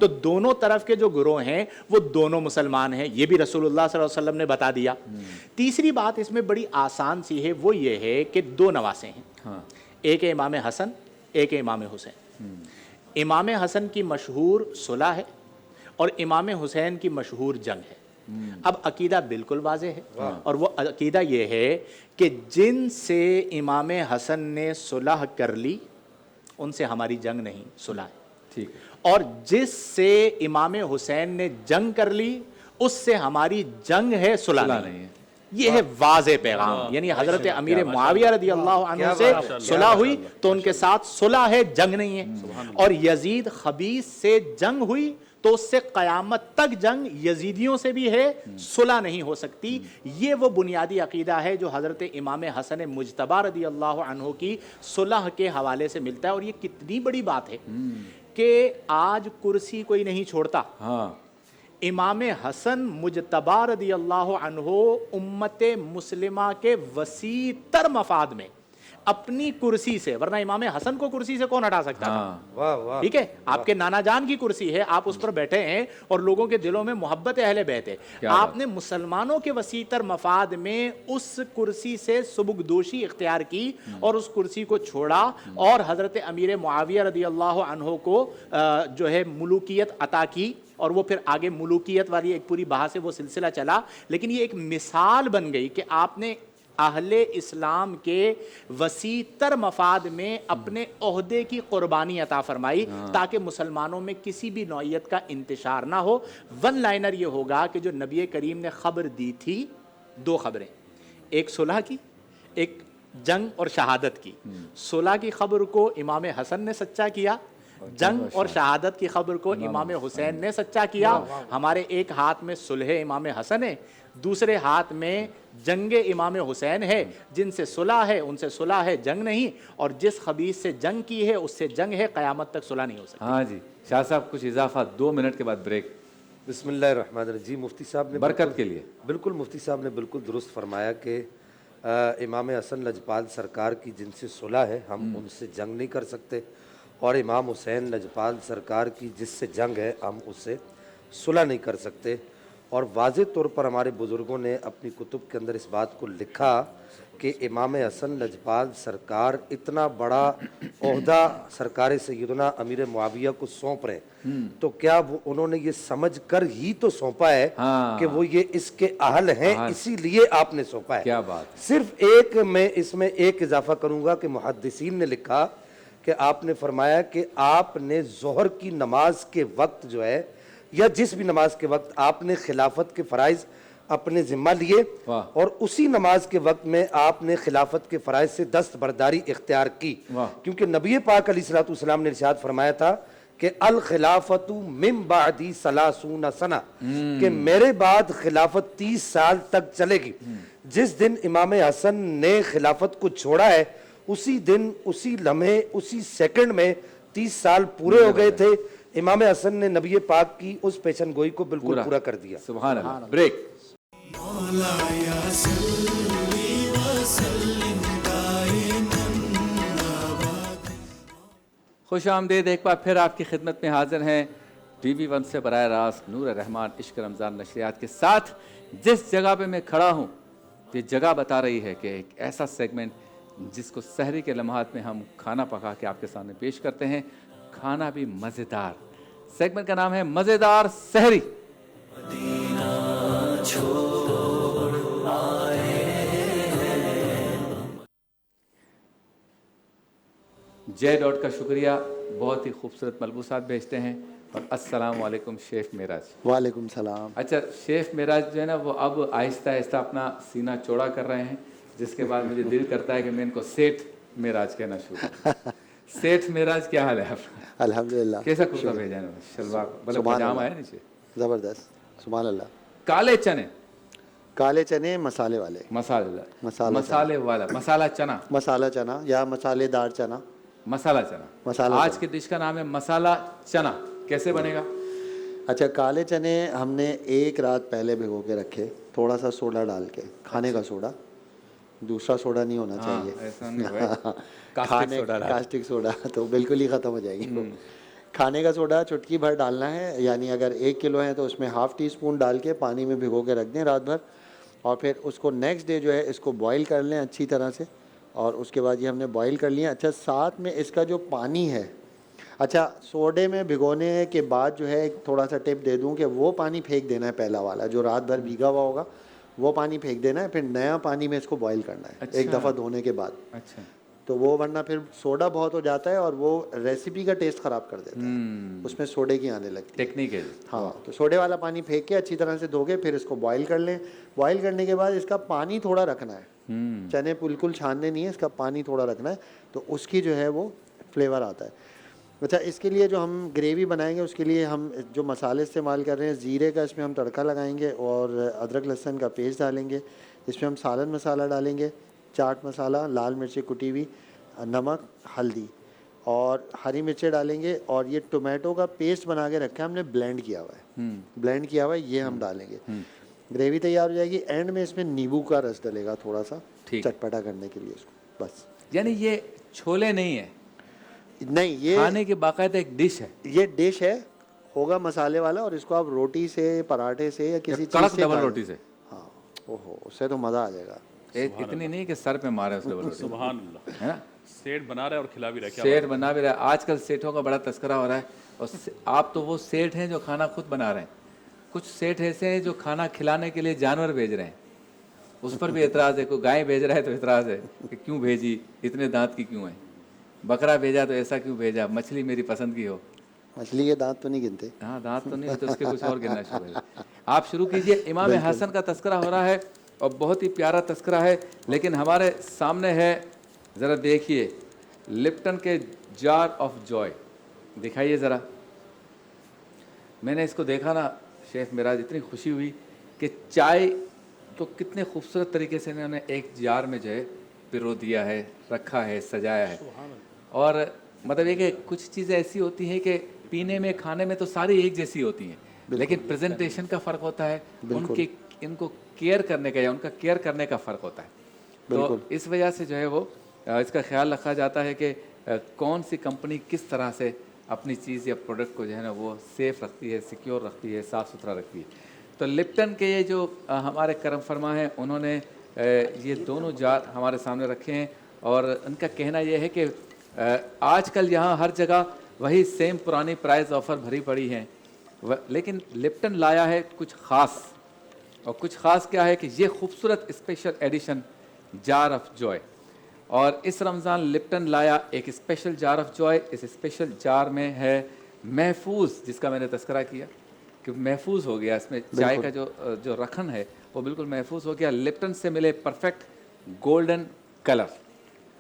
تو دونوں طرف کے جو گروہ ہیں وہ دونوں مسلمان ہیں، یہ بھی رسول اللہ صلی اللہ علیہ وسلم نے بتا دیا۔ تیسری بات اس میں بڑی آسان سی ہے، وہ یہ ہے کہ دو نواسے ہیں، ایک ہے امام حسن، ایک ہے امام حسین۔ امام حسن کی مشہور صلح ہے اور امام حسین کی مشہور جنگ ہے۔ اب عقیدہ بالکل واضح ہے، اور وہ عقیدہ یہ ہے کہ جن سے امام حسن نے صلح کر لی ان سے ہماری جنگ نہیں، صلح ہے، اور جس سے امام حسین نے جنگ کر لی اس سے ہماری جنگ ہے، صلح نہیں ہے۔ یہ ہے واضح پیغام، یعنی حضرت امیر معاویہ رضی اللہ عنہ سے صلح ہوئی تو ان کے ساتھ صلح ہے، جنگ نہیں ہے، اور یزید خبیث سے جنگ ہوئی تو اس سے قیامت تک جنگ یزیدیوں سے بھی ہے، صلح نہیں ہو سکتی۔ یہ وہ بنیادی عقیدہ ہے جو حضرت امام حسن مجتبی رضی اللہ عنہ کی صلح کے حوالے سے ملتا ہے، اور یہ کتنی بڑی بات ہے کہ آج کرسی کوئی نہیں چھوڑتا۔ امام حسن مجتبی رضی اللہ عنہ امت مسلمہ کے وسیع تر مفاد میں اپنی کرسی سے، ورنہ امام حسن کو کرسی سے کون ہٹا سکتا تھا؟ ٹھیک ہے، آپ کے نانا جان کی کرسی ہے، آپ اس پر بیٹھے ہیں اور لوگوں کے دلوں میں محبت اہل بیت ہے، آپ نے مسلمانوں کے وسیع تر مفاد میں اس کرسی سے سبکدوشی اختیار کی اور اس کرسی کو چھوڑا اور حضرت امیر معاویہ رضی اللہ عنہ کو جو ہے ملوکیت عطا کی، اور وہ پھر آگے ملوکیت والی ایک پوری بحث سے وہ سلسلہ چلا، لیکن یہ ایک مثال بن گئی کہ آپ نے اہل اسلام کے وسیع تر مفاد میں اپنے عہدے کی قربانی عطا فرمائی تاکہ مسلمانوں میں کسی بھی نوعیت کا انتشار نہ ہو۔ ون لائنر یہ ہوگا کہ جو نبی کریم نے خبر دی تھی، دو خبریں، ایک صلح کی، ایک جنگ اور شہادت کی۔ صلح کی خبر کو امام حسن نے سچا کیا، جنگ اور شہادت کی خبر کو امام حسین نے سچا کیا۔ ہمارے ایک ہاتھ میں صلح امام حسن ہے، دوسرے ہاتھ میں جنگ امام حسین ہے، جن سے صلح ہے ان سے صلح ہے، جنگ نہیں، اور جس خبیث سے جنگ کی ہے اس سے جنگ ہے، قیامت تک صلح نہیں ہو سکتی۔ ہاں جی شاہ صاحب کچھ اضافہ، 2 منٹ کے بعد بریک۔ بسم اللہ الرحمن الرحیم۔ مفتی صاحب نے برکت کے لیے بالکل مفتی صاحب نے بالکل درست فرمایا کہ امام حسن لجپال سرکار کی جن سے صلح ہے ہم ان سے جنگ نہیں کر سکتے، اور امام حسین لجپال سرکار کی جس سے جنگ ہے ہم اس سے صلح نہیں کر سکتے۔ اور واضح طور پر ہمارے بزرگوں نے اپنی کتب کے اندر اس بات کو لکھا کہ امام حسن لجپال سرکار اتنا بڑا عہدہ سرکار سیدنا امیر معاویہ کو سونپ رہے ہیں تو کیا وہ انہوں نے یہ سمجھ کر ہی تو سونپا ہے کہ وہ یہ اس کے اہل ہیں، اسی لیے آپ نے سونپا ہے۔ کیا بات۔ صرف ایک میں اس میں ایک اضافہ کروں گا کہ محدثین نے لکھا کہ آپ نے فرمایا کہ آپ نے ظہر کی نماز کے وقت جو ہے یا جس بھی نماز کے وقت آپ نے خلافت کے فرائض اپنے ذمہ لیے، اور اسی نماز کے وقت میں آپ نے خلافت کے فرائض سے دستبرداری اختیار کی، کیونکہ نبی پاک علیہ الصلوۃ والسلام نے ارشاد فرمایا تھا کہ الخلافت من بعدی ثلاثون سنہ، کہ میرے بعد خلافت 30 سال تک چلے گی۔ جس دن امام حسن نے خلافت کو چھوڑا ہے اسی دن، اسی لمحے، اسی سیکنڈ میں 30 سال پورے ہو گئے تھے۔ امام حسن نے نبی پاک کی اس پیشن گوئی کو بالکل پورا کر دیا۔ سبحان اللہ۔ بریک۔ خوش آمدید، ایک بار پھر آپ کی خدمت میں حاضر ہیں TV1 سے براہ راست نور رحمان عشق رمضان نشریات کے ساتھ۔ جس جگہ پہ میں کھڑا ہوں یہ جگہ بتا رہی ہے کہ ایک ایسا سیگمنٹ جس کو سحری کے لمحات میں ہم کھانا پکا کے آپ کے سامنے پیش کرتے ہیں، کھانا بھی مزیدار۔ سیگمنٹ کا نام ہے مزیدار سحری۔ جے ڈاٹ کا شکریہ، بہت ہی خوبصورت ملبوسات بھیجتے ہیں۔ اور السلام علیکم شیف معراج۔ وعلیکم السلام۔ اچھا، شیف معراج جو ہے نا وہ اب آہستہ آہستہ اپنا سینہ چوڑا کر رہے ہیں، جس کے بعد مجھے دل کرتا ہے کہ میں ان کو سیٹھ معراج کہنا شروع کروں۔ سیٹھ معراج، کیا حال ہے آپ کا؟ الحمدللہ۔ کیسا کرتا بھیجا ہے؟ شلوار بلکہ پاجامہ ہے نیچے، زبردست، سبحان اللہ۔ کالے چنے، کالے چنے مسالے والے، مسالے والا مسالہ چنا، مسالہ چنا یا مسالے دار چنا، مسالہ چنا۔ آج کی ڈش کا نام ہے مسالہ چنا، کیسے بنے گا؟ اچھا، کالے چنے ہم نے ایک رات پہلے بھگو کے رکھے، تھوڑا سا سوڈا ڈال کے، کھانے کا سوڈا، دوسرا سوڈا نہیں ہونا چاہیے، کاسٹک سوڈا تو بالکل ہی ختم ہو جائے گی۔ کھانے کا سوڈا چٹکی بھر ڈالنا ہے، یعنی اگر 1 کلو ہے تو اس میں ½ ٹی اسپون ڈال کے پانی میں بھگو کے رکھ دیں رات بھر، اور پھر اس کو نیکسٹ ڈے جو ہے اس کو بوائل کر لیں اچھی طرح سے، اور اس کے بعد یہ ہم نے بوائل کر لیا۔ اچھا، ساتھ میں اس کا جو پانی ہے، اچھا سوڈے میں بھگونے کے بعد جو ہے ایک تھوڑا سا ٹپ دے دوں کہ وہ پانی پھینک دینا ہے، پہلا والا جو رات بھر بھیگا ہوا ہوگا وہ پانی پھینک دینا ہے، پھر نیا پانی میں اس کو بوائل کرنا ہے ایک دفعہ دھونے کے بعد۔ اچھا، تو وہ ورنہ پھر سوڈا بہت ہو جاتا ہے اور وہ ریسیپی کا ٹیسٹ خراب کر دیتا ہے، اس میں سوڈے کی آنے لگتی ہے ٹیکنیک ہے۔ ہاں، تو سوڈے والا پانی پھینک کے اچھی طرح سے دھو کے پھر اس کو بوائل کر لیں۔ بوائل کرنے کے بعد اس کا پانی تھوڑا رکھنا ہے، چنے بالکل چھاننے نہیں ہے، اس کا پانی تھوڑا رکھنا ہے، تو اس کی جو ہے وہ فلیور آتا ہے۔ اچھا، اس کے لیے جو ہم گریوی بنائیں گے اس کے لیے ہم جو مسالے استعمال کر رہے ہیں، زیرے کا اس میں ہم تڑکا لگائیں گے اور ادرک لہسن کا پیسٹ ڈالیں گے، اس میں ہم سالن مسالہ ڈالیں گے، چاٹ مسالہ، لال مرچیں کٹی ہوئی، نمک، ہلدی اور ہری مرچیں ڈالیں گے، اور یہ ٹومیٹو کا پیسٹ بنا کے رکھا ہے ہم نے، بلینڈ کیا ہوا ہے، بلینڈ کیا ہوا ہے، یہ ہم ڈالیں گے۔ گریوی تیار ہو جائے گی، اینڈ میں اس میں نیبو کا رس ڈلے گا تھوڑا سا چٹپٹا کرنے کے لیے اس کو، بس۔ یعنی یہ چھولے نہیں ہے، نہیں، یہ کھانے کی باقاعدہ ایک ڈش ہے، یہ ڈش ہے، ہوگا مسالے والا، اور اس کو آپ روٹی سے، پراٹھے سے یا کسی چیز سے، ڈبل روٹی سے، ہاں، اوہو، اس سے تو مزہ آ جائے گا۔ اتنی نہیں کہ سر پہ مارے اس ڈبل روٹی، سبحان اللہ، ہے نا؟ سیٹ بنا رہا ہے اور کھلا بھی رہا ہے۔ سیٹ بنا بھی رہا ہے، آج کل سیٹوں کا بڑا تذکرہ ہو رہا ہے، اور آپ تو وہ سیٹ ہیں جو کھانا خود بنا رہے ہیں، کچھ سیٹ ایسے ہیں جو کھانا کھلانے کے لیے جانور بھیج رہے ہیں، اس پر بھی اعتراض ہے۔ کوئی گائے بھیج رہا ہے تو اعتراض ہے کہ کیوں بھیجی، اتنے دانت کی کیوں ہیں؟ بکرا بھیجا تو ایسا کیوں بھیجا؟ مچھلی میری پسند کی ہو، مچھلی کے دانت تو نہیں گنتے؟ ہاں، دانت تو نہیں ہوتے، اس کے کچھ اور گننا شروع ہے۔ آپ شروع کیجئے۔ امام حسن کا تذکرہ ہو رہا ہے اور بہت ہی پیارا تذکرہ ہے، لیکن ہمارے سامنے ہے، ذرا دیکھیے، لپٹن کے جار آف جوائے، دکھائیے ذرا۔ میں نے اس کو دیکھا نا شیخ معراج، اتنی خوشی ہوئی کہ چائے تو کتنے خوبصورت طریقے سے انہوں نے ایک جار میں جو ہے پرو دیا ہے، رکھا ہے، سجایا ہے، اور مطلب یہ کہ کچھ چیزیں ایسی ہوتی ہیں کہ پینے میں، کھانے میں تو ساری ایک جیسی ہوتی ہیں، لیکن پریزنٹیشن کا فرق ہوتا ہے، ان کو کیئر کرنے کا یا ان کا کیئر کرنے کا فرق ہوتا ہے۔ تو اس وجہ سے جو ہے وہ اس کا خیال رکھا جاتا ہے کہ کون سی کمپنی کس طرح سے اپنی چیز یا پروڈکٹ کو جو ہے نا وہ سیف رکھتی ہے، سیکیور رکھتی ہے، صاف ستھرا رکھتی ہے۔ تو لپٹن کے یہ جو ہمارے کرم فرما ہیں، انہوں نے یہ دونوں جار ہمارے سامنے رکھے ہیں، اور ان کا کہنا یہ ہے کہ آج کل یہاں ہر جگہ وہی سیم پرانی پرائز آفر بھری پڑی ہیں، لیکن لپٹن لایا ہے کچھ خاص، اور کچھ خاص کیا ہے کہ یہ خوبصورت اسپیشل ایڈیشن جار آف جوائے، اور اس رمضان لپٹن لایا ایک اسپیشل جار آف جوائے۔ اس اسپیشل جار میں ہے محفوظ، جس کا میں نے تذکرہ کیا کہ محفوظ ہو گیا، اس میں چائے کا جو رکھن ہے وہ بالکل محفوظ ہو گیا، لپٹن سے ملے perfect golden colour,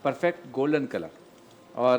perfect golden colour. اور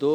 2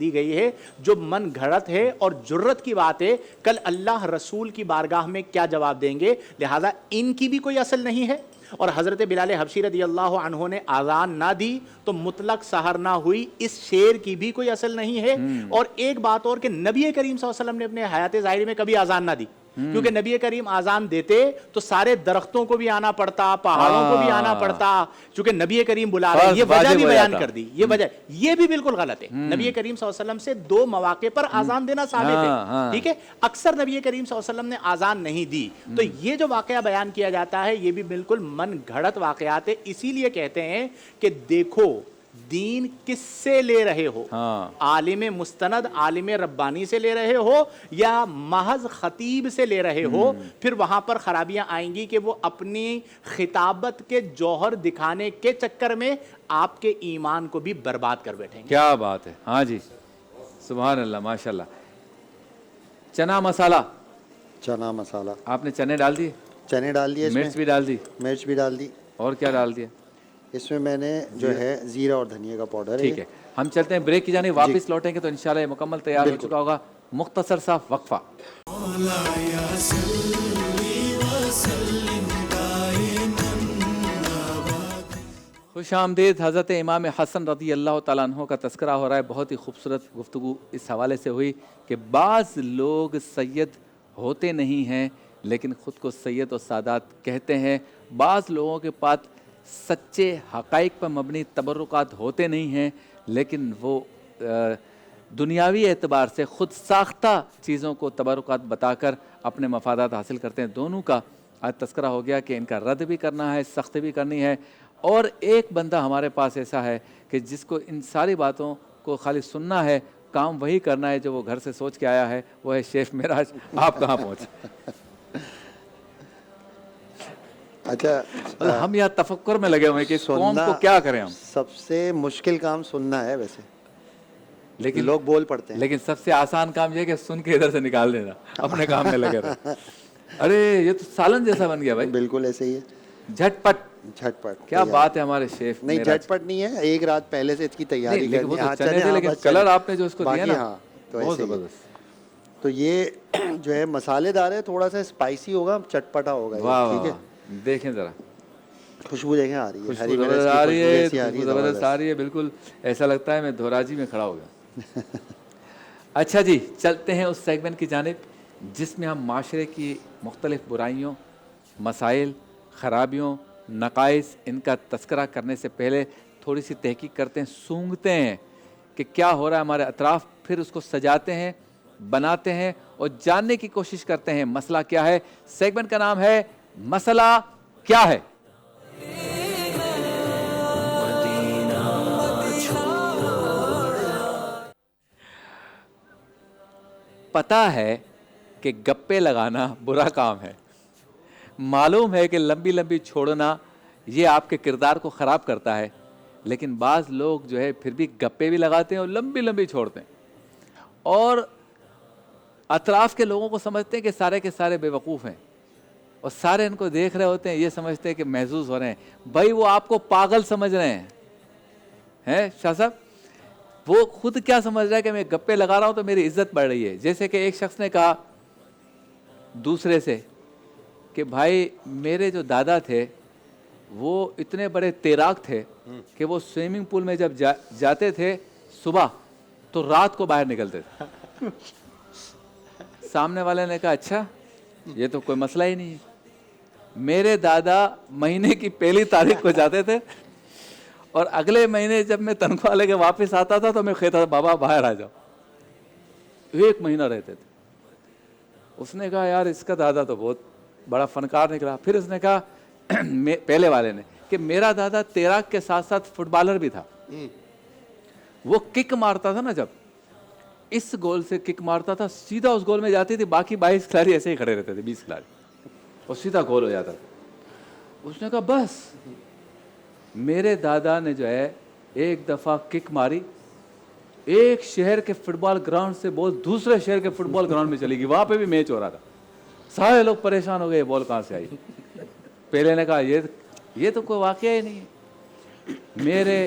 دی گئی ہے جو من گھڑت ہے اور جرت کی بات ہے. کل اللہ رسول کی بارگاہ میں کیا جواب دیں گے؟ لہذا ان کی بھی کوئی اصل نہیں ہے. اور حضرت بلال حبشی رضی اللہ عنہ نے آذان نہ دی تو مطلق سحر نہ ہوئی، اس شعر کی بھی کوئی اصل نہیں ہے. اور ایک بات اور کہ نبی کریم صلی اللہ علیہ وسلم نے اپنے حیات ظاہری میں کبھی آذان نہ دی، کیونکہ نبی کریم آذان دیتے تو سارے درختوں کو بھی آنا پڑتا، پہاڑوں کو بھی آنا پڑتا، چونکہ نبی کریم بلا رہے ہیں. یہ وجہ بھی بیان کر دی، یہ وجہ، یہ بھی بالکل غلط ہے. نبی کریم صلی اللہ علیہ وسلم سے 2 مواقع پر آذان دینا ثابت ہے، ٹھیک ہے. اکثر نبی کریم صلی اللہ علیہ وسلم نے آذان نہیں دی. تو یہ جو واقعہ بیان کیا جاتا ہے یہ بھی بالکل من گھڑت واقعات ہے. اسی لیے کہتے ہیں کہ دیکھو دین کس سے لے رہے ہو، عالم مستند عالم ربانی سے لے رہے ہو یا محض خطیب سے لے رہے ہو. پھر وہاں پر خرابیاں آئیں گی کہ وہ اپنی خطابت کے جوہر دکھانے کے چکر میں آپ کے ایمان کو بھی برباد کر بیٹھیں گے. کیا بات ہے. ہاں جی سبحان اللہ ماشاءاللہ. چنا مسالہ، چنا مسالہ آپ نے چنے ڈال دیے، چنے ڈال دیے، مرچ بھی ڈال دی، مرچ بھی ڈال دی. اور کیا ڈال دیا؟ اس میں میں نے جو ہے زیرہ اور دھنیا کا پاؤڈر. ٹھیک ہے ہم چلتے ہیں بریک کی جانب. واپس لوٹیں گے تو انشاءاللہ یہ مکمل تیار ہو چکا ہوگا. مختصر سا وقفہ. خوش آمدید. حضرت امام حسن رضی اللہ تعالیٰ عنہ کا تذکرہ ہو رہا ہے. بہت ہی خوبصورت گفتگو اس حوالے سے ہوئی کہ بعض لوگ سید ہوتے نہیں ہیں لیکن خود کو سید و سادات کہتے ہیں. بعض لوگوں کے پاس سچے حقائق پر مبنی تبرکات ہوتے نہیں ہیں لیکن وہ دنیاوی اعتبار سے خود ساختہ چیزوں کو تبرکات بتا کر اپنے مفادات حاصل کرتے ہیں. دونوں کا آج تذکرہ ہو گیا کہ ان کا رد بھی کرنا ہے، سخت بھی کرنی ہے. اور ایک بندہ ہمارے پاس ایسا ہے کہ جس کو ان ساری باتوں کو خالی سننا ہے، کام وہی کرنا ہے جو وہ گھر سے سوچ کے آیا ہے. وہ ہے شیخ معراج. آپ کہاں پہنچے؟ اچھا ہم یہاں تفکر میں لگے ہوئے ہیں کہ اس قوم کو کیا کریں ہم. سب سے مشکل کام سننا ہے ویسے، لیکن لوگ بول پڑتے ہیں. لیکن سب سے آسان کام یہ ہے کہ سن کے ادھر سے نکال دینا، اپنے کام میں لگے رہے. ارے یہ تو سالن جیسا بن گیا بھائی. بالکل ایسے ہی ہے. جھٹ پٹ. کیا بات ہے ہمارے شیف. نہیں جھٹ پٹ نہیں ہے، ایک رات پہلے سے اس کی تیاری کرنی ہے. لیکن کلر آپ نے جو اس کو دیا نا بہت زبردست. تو یہ جو ہے مسالے دار ہے، تھوڑا سا اسپائسی ہوگا، چٹپٹا ہوگا. ٹھیک ہے دیکھیں ذرا خوشبو دیکھیں آ رہی ہے، زبردست آ رہی ہے. بالکل ایسا لگتا ہے میں دھوراجی میں کھڑا ہو گیا. اچھا جی چلتے ہیں اس سیگمنٹ کی جانب جس میں ہم معاشرے کی مختلف برائیوں، مسائل، خرابیوں، نقائص ان کا تذکرہ کرنے سے پہلے تھوڑی سی تحقیق کرتے ہیں، سونگھتے ہیں کہ کیا ہو رہا ہے ہمارے اطراف. پھر اس کو سجاتے ہیں، بناتے ہیں اور جاننے کی کوشش کرتے ہیں مسئلہ کیا ہے. سیگمنٹ کا نام ہے مسئلہ کیا ہے. پتا ہے کہ گپے لگانا برا کام ہے، معلوم ہے کہ لمبی لمبی چھوڑنا یہ آپ کے کردار کو خراب کرتا ہے، لیکن بعض لوگ جو ہے پھر بھی گپے بھی لگاتے ہیں اور لمبی لمبی چھوڑتے ہیں اور اطراف کے لوگوں کو سمجھتے ہیں کہ سارے کے سارے بے وقوف ہیں اور سارے ان کو دیکھ رہے ہوتے ہیں، یہ سمجھتے ہیں کہ محظوظ ہو رہے ہیں. بھائی وہ آپ کو پاگل سمجھ رہے ہیں شاہ صاحب. وہ خود کیا سمجھ رہا ہے کہ میں گپے لگا رہا ہوں تو میری عزت بڑھ رہی ہے. جیسے کہ ایک شخص نے کہا دوسرے سے کہ بھائی میرے جو دادا تھے وہ اتنے بڑے تیراک تھے کہ وہ سوئمنگ پول میں جب جاتے تھے صبح تو رات کو باہر نکلتے تھے. سامنے والے نے کہا اچھا یہ تو کوئی مسئلہ ہی نہیں ہے. میرے دادا مہینے کی پہلی تاریخ کو جاتے تھے اور اگلے مہینے جب میں تنخواہ لے کے واپس آتا تھا تو میں کہتا تھا بابا باہر آ جاؤ. 1 مہینہ رہتے تھے. اس نے کہا یار اس کا دادا تو بہت بڑا فنکار نکلا. پھر اس نے کہا پہلے والے نے کہ میرا دادا تیراک کے ساتھ ساتھ فٹ بالر بھی تھا. وہ کک مارتا تھا نا، جب اس گول سے کک مارتا تھا سیدھا اس گول میں جاتی تھی، باقی 22 کھلاڑی ایسے ہی کھڑے رہتے تھے، 20 کھلاڑی، اور سیدھا گول ہو جاتا تھا. اس نے کہا بس میرے دادا نے جو ہے ایک دفعہ کک ماری، ایک شہر کے فٹ بال گراؤنڈ سے بال دوسرے شہر کے فٹ بال گراؤنڈ میں چلی گئی. وہاں پہ بھی میچ ہو رہا تھا. سارے لوگ پریشان ہو گئے بال کہاں سے آئی. پہلے نے کہا یہ تو کوئی واقعہ ہی نہیں ہے. میرے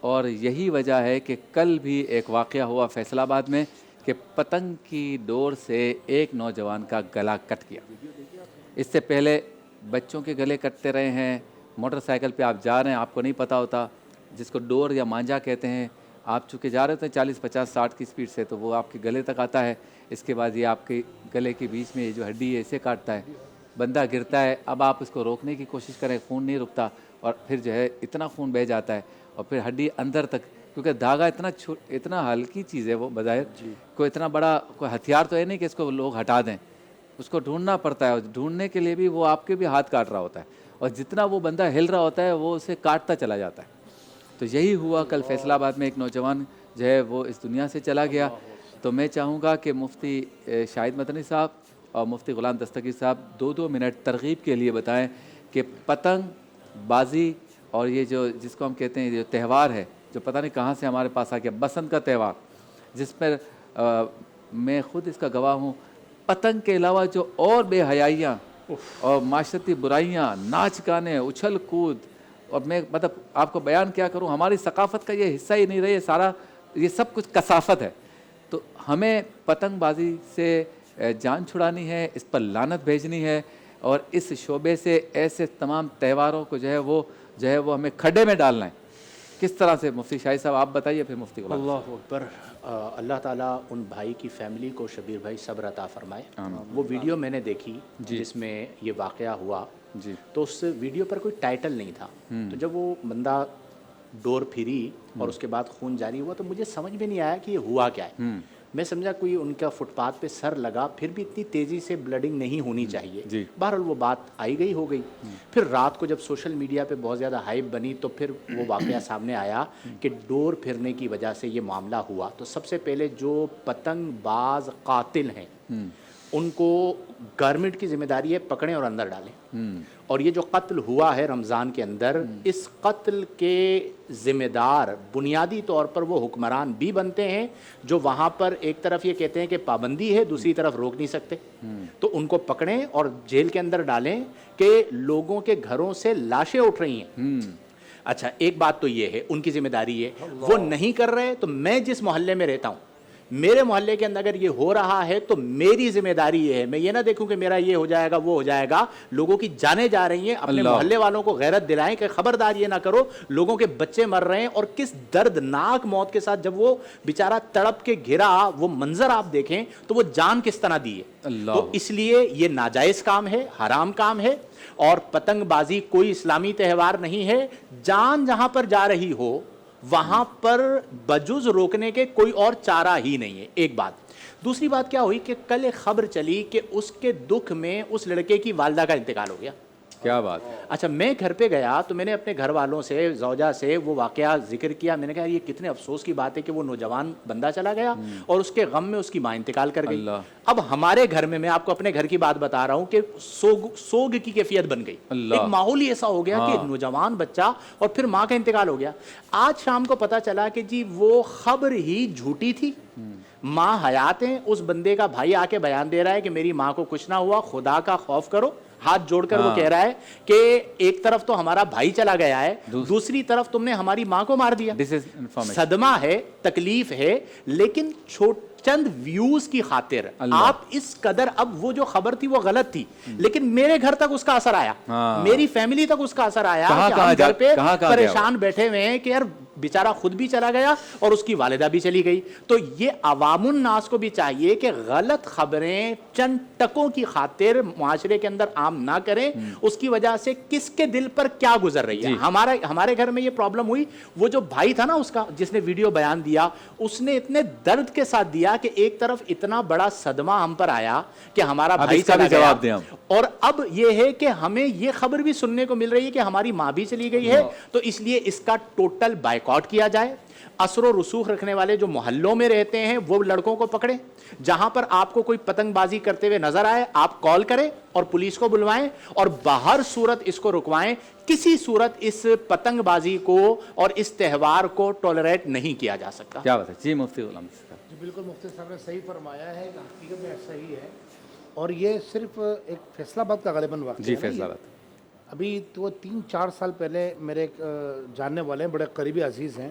اور یہی وجہ ہے کہ کل بھی ایک واقعہ ہوا فیصل آباد میں کہ پتنگ کی ڈور سے ایک نوجوان کا گلا کٹ گیا. اس سے پہلے بچوں کے گلے کٹتے رہے ہیں. موٹر سائیکل پہ آپ جا رہے ہیں, آپ کو نہیں پتہ ہوتا, جس کو ڈور یا مانجا کہتے ہیں, آپ چونکہ جا رہے ہوتے ہیں 40 50 60 کی سپیڈ سے, تو وہ آپ کے گلے تک آتا ہے. اس کے بعد یہ آپ کے گلے کے بیچ میں یہ جو ہڈی ہے اسے کاٹتا ہے, بندہ گرتا ہے. اب آپ اس کو روکنے کی کوشش کریں, خون نہیں رکتا, اور پھر جو ہے اتنا خون بہہ جاتا ہے, اور پھر ہڈی اندر تک, کیونکہ دھاگا اتنا ہلکی چیز ہے وہ بظاہر, کوئی اتنا بڑا کوئی ہتھیار تو ہے نہیں کہ اس کو لوگ ہٹا دیں. اس کو ڈھونڈنا پڑتا ہے, اور ڈھونڈنے کے لیے بھی وہ آپ کے بھی ہاتھ کاٹ رہا ہوتا ہے, اور جتنا وہ بندہ ہل رہا ہوتا ہے وہ اسے کاٹتا چلا جاتا ہے. تو یہی ہوا کل فیصل آباد میں. ایک نوجوان جو ہے وہ اس دنیا سے چلا گیا. تو میں چاہوں گا کہ مفتی شاہد مدنی صاحب اور مفتی غلام دستگیر صاحب 2 منٹ ترغیب کے لیے بتائیں کہ پتنگ بازی اور یہ جو جس کو ہم کہتے ہیں جو تہوار ہے, جو پتہ نہیں کہاں سے ہمارے پاس آ گیا, بسنت کا تہوار, جس پر میں خود اس کا گواہ ہوں. پتنگ کے علاوہ جو اور بے حیائیاں اور معاشرتی برائیاں, ناچ گانے, اچھل کود, اور میں مطلب آپ کو بیان کیا کروں, ہماری ثقافت کا یہ حصہ ہی نہیں رہے, سارا یہ سب کچھ کثافت ہے. تو ہمیں پتنگ بازی سے جان چھڑانی ہے, اس پر لعنت بھیجنی ہے, اور اس شعبے سے ایسے تمام تہواروں کو جو ہے وہ ہمیں کھڈے میں ڈالنا ہے. کس طرح سے مفتی شاہد صاحب آپ بتائیے, پھر مفتی غلام. اللہ اکبر. اللہ تعالیٰ ان بھائی کی فیملی کو, شبیر بھائی, صبر عطا فرمائے. وہ ویڈیو میں نے دیکھی جس میں یہ واقعہ ہوا, تو اس ویڈیو پر کوئی ٹائٹل نہیں تھا. تو جب وہ بندہ ڈور پھری اور اس کے بعد خون جاری ہوا, تو مجھے سمجھ میں نہیں آیا کہ یہ ہوا کیا ہے. میں سمجھا کوئی ان کا فٹ پاتھ پہ سر لگا, پھر بھی اتنی تیزی سے بلڈنگ نہیں ہونی چاہیے. بہرحال وہ بات آئی گئی ہو گئی. پھر رات کو جب سوشل میڈیا پہ بہت زیادہ ہائپ بنی, تو پھر وہ واقعہ سامنے آیا کہ ڈور پھرنے کی وجہ سے یہ معاملہ ہوا. تو سب سے پہلے جو پتنگ باز قاتل ہیں ان کو گورنمنٹ کی ذمہ داری ہے پکڑیں اور اندر ڈالیں. اور یہ جو قتل ہوا ہے رمضان کے اندر, اس قتل کے ذمہ دار بنیادی طور پر وہ حکمران بھی بنتے ہیں جو وہاں پر ایک طرف یہ کہتے ہیں کہ پابندی ہے, دوسری طرف روک نہیں سکتے. تو ان کو پکڑیں اور جیل کے اندر ڈالیں کہ لوگوں کے گھروں سے لاشیں اٹھ رہی ہیں. اچھا, ایک بات تو یہ ہے ان کی ذمہ داری ہے, وہ نہیں کر رہے. تو میں جس محلے میں رہتا ہوں, میرے محلے کے اندر اگر یہ ہو رہا ہے تو میری ذمہ داری یہ ہے, میں یہ نہ دیکھوں کہ میرا یہ ہو جائے گا وہ ہو جائے گا. لوگوں کی جانیں جا رہی ہیں, اپنے محلے والوں کو غیرت دلائیں کہ خبردار یہ نہ کرو, لوگوں کے بچے مر رہے ہیں. اور کس دردناک موت کے ساتھ جب وہ بیچارہ تڑپ کے گرا, وہ منظر آپ دیکھیں تو وہ جان کس طرح دی ہے. تو اس لیے یہ ناجائز کام ہے, حرام کام ہے. اور پتنگ بازی کوئی اسلامی تہوار نہیں ہے. جان جہاں پر جا رہی ہو وہاں پر بجز روکنے کے کوئی اور چارہ ہی نہیں ہے. ایک بات. دوسری بات کیا ہوئی کہ کل ایک خبر چلی کہ اس کے دکھ میں اس لڑکے کی والدہ کا انتقال ہو گیا. کیا بات. اچھا, میں گھر پہ گیا تو میں نے اپنے گھر والوں سے, زوجہ سے وہ واقعہ ذکر کیا. میں نے کہا یہ کتنے افسوس کی بات ہے کہ وہ نوجوان بندہ چلا گیا اور اس کے غم میں اس کی ماں انتقال کر گئی. اب ہمارے گھر میں آپ کو اپنے گھر کی بات بتا رہا ہوں کہ سوگ کی کیفیت بن گئی. ایک ماحول ہی ایسا ہو گیا کہ نوجوان بچہ اور پھر ماں کا انتقال ہو گیا. آج شام کو پتا چلا کہ جی وہ خبر ہی جھوٹی تھی. ماں حیات ہیں, اس بندے کا بھائی آ کے بیان دے رہا ہے کہ میری ماں کو کچھ نہ ہوا, خدا کا خوف کرو. ہاتھ جوڑ کر وہ کہہ رہا ہے کہ ایک طرف تو ہمارا بھائی چلا گیا ہے, دوسری طرف تم نے ہماری ماں کو مار دیا. صدمہ ہے, تکلیف ہے, لیکن چند ویوز کی خاطر آپ اس قدر, اب وہ جو خبر تھی وہ غلط تھی لیکن میرے گھر تک اس کا اثر آیا, میری فیملی تک اس کا اثر آیا کہ ہم گھر پہ پریشان بیٹھے ہوئے ہیں کہ یار بیچارہ خود بھی چلا گیا اور اس کی والدہ بھی چلی گئی. تو یہ عوام الناس کو بھی چاہیے کہ غلط خبریں چند ٹکوں کی خاطر معاشرے کے اندر عام نہ کریں. اس کی وجہ سے کس کے دل پر کیا گزر رہی ہے. ہمارے گھر میں یہ پرابلم ہوئی, وہ جو بھائی تھا نا اس کا جس نے ویڈیو بیان دیا, اس نے اتنے درد کے ساتھ دیا کہ ایک طرف اتنا بڑا صدمہ ہم پر آیا کہ ہمارا بھائی چلا گیا, اور اب یہ ہے کہ ہمیں یہ خبر بھی سننے کو مل رہی ہے کہ ہماری ماں بھی چلی گئی ہے. تو اس لیے اس کا ٹوٹل بائیکاٹ کیا جائے. اثر و رسوخ رکھنے والے جو محلوں میں رہتے ہیں وہ لڑکوں کو پکڑیں. جہاں پر آپ کو کوئی پتنگ بازی کرتے ہوئے نظر آئے آپ کال کریں اور پولیس کو بلوائیں, اور باہر صورت اس کو رکوائیں. کسی صورت اس پتنگ بازی کو اور اس تہوار کو ٹولریٹ نہیں کیا جا سکتا. کیا بات ہے. جی مفتی غلام صاحب. جی بالکل, مفتی صاحب نے صحیح فرمایا ہے, حقیقت میں ایسا ہی ہے. اور یہ صرف ایک فیصل آباد کا غالباً واقعہ. جی فیصل آباد. ابھی تو 3-4 سال پہلے میرے ایک جاننے والے ہیں, بڑے قریبی عزیز ہیں,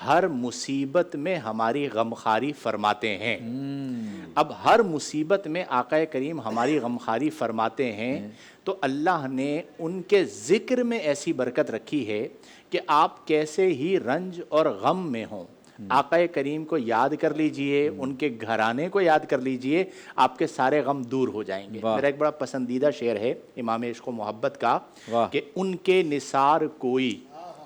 ہر مصیبت میں ہماری غمخواری فرماتے ہیں۔ اب ہر مصیبت میں آقا کریم ہماری غمخواری فرماتے ہیں تو اللہ نے ان کے ذکر میں ایسی برکت رکھی ہے کہ آپ کیسے ہی رنج اور غم میں ہوں، آقا کریم کو یاد کر لیجئے، ان کے گھرانے کو یاد کر لیجئے، آپ کے سارے غم دور ہو جائیں گے۔ میرا ایک بڑا پسندیدہ شعر ہے امام عشق و محبت کا کہ ان کے نثار کوئی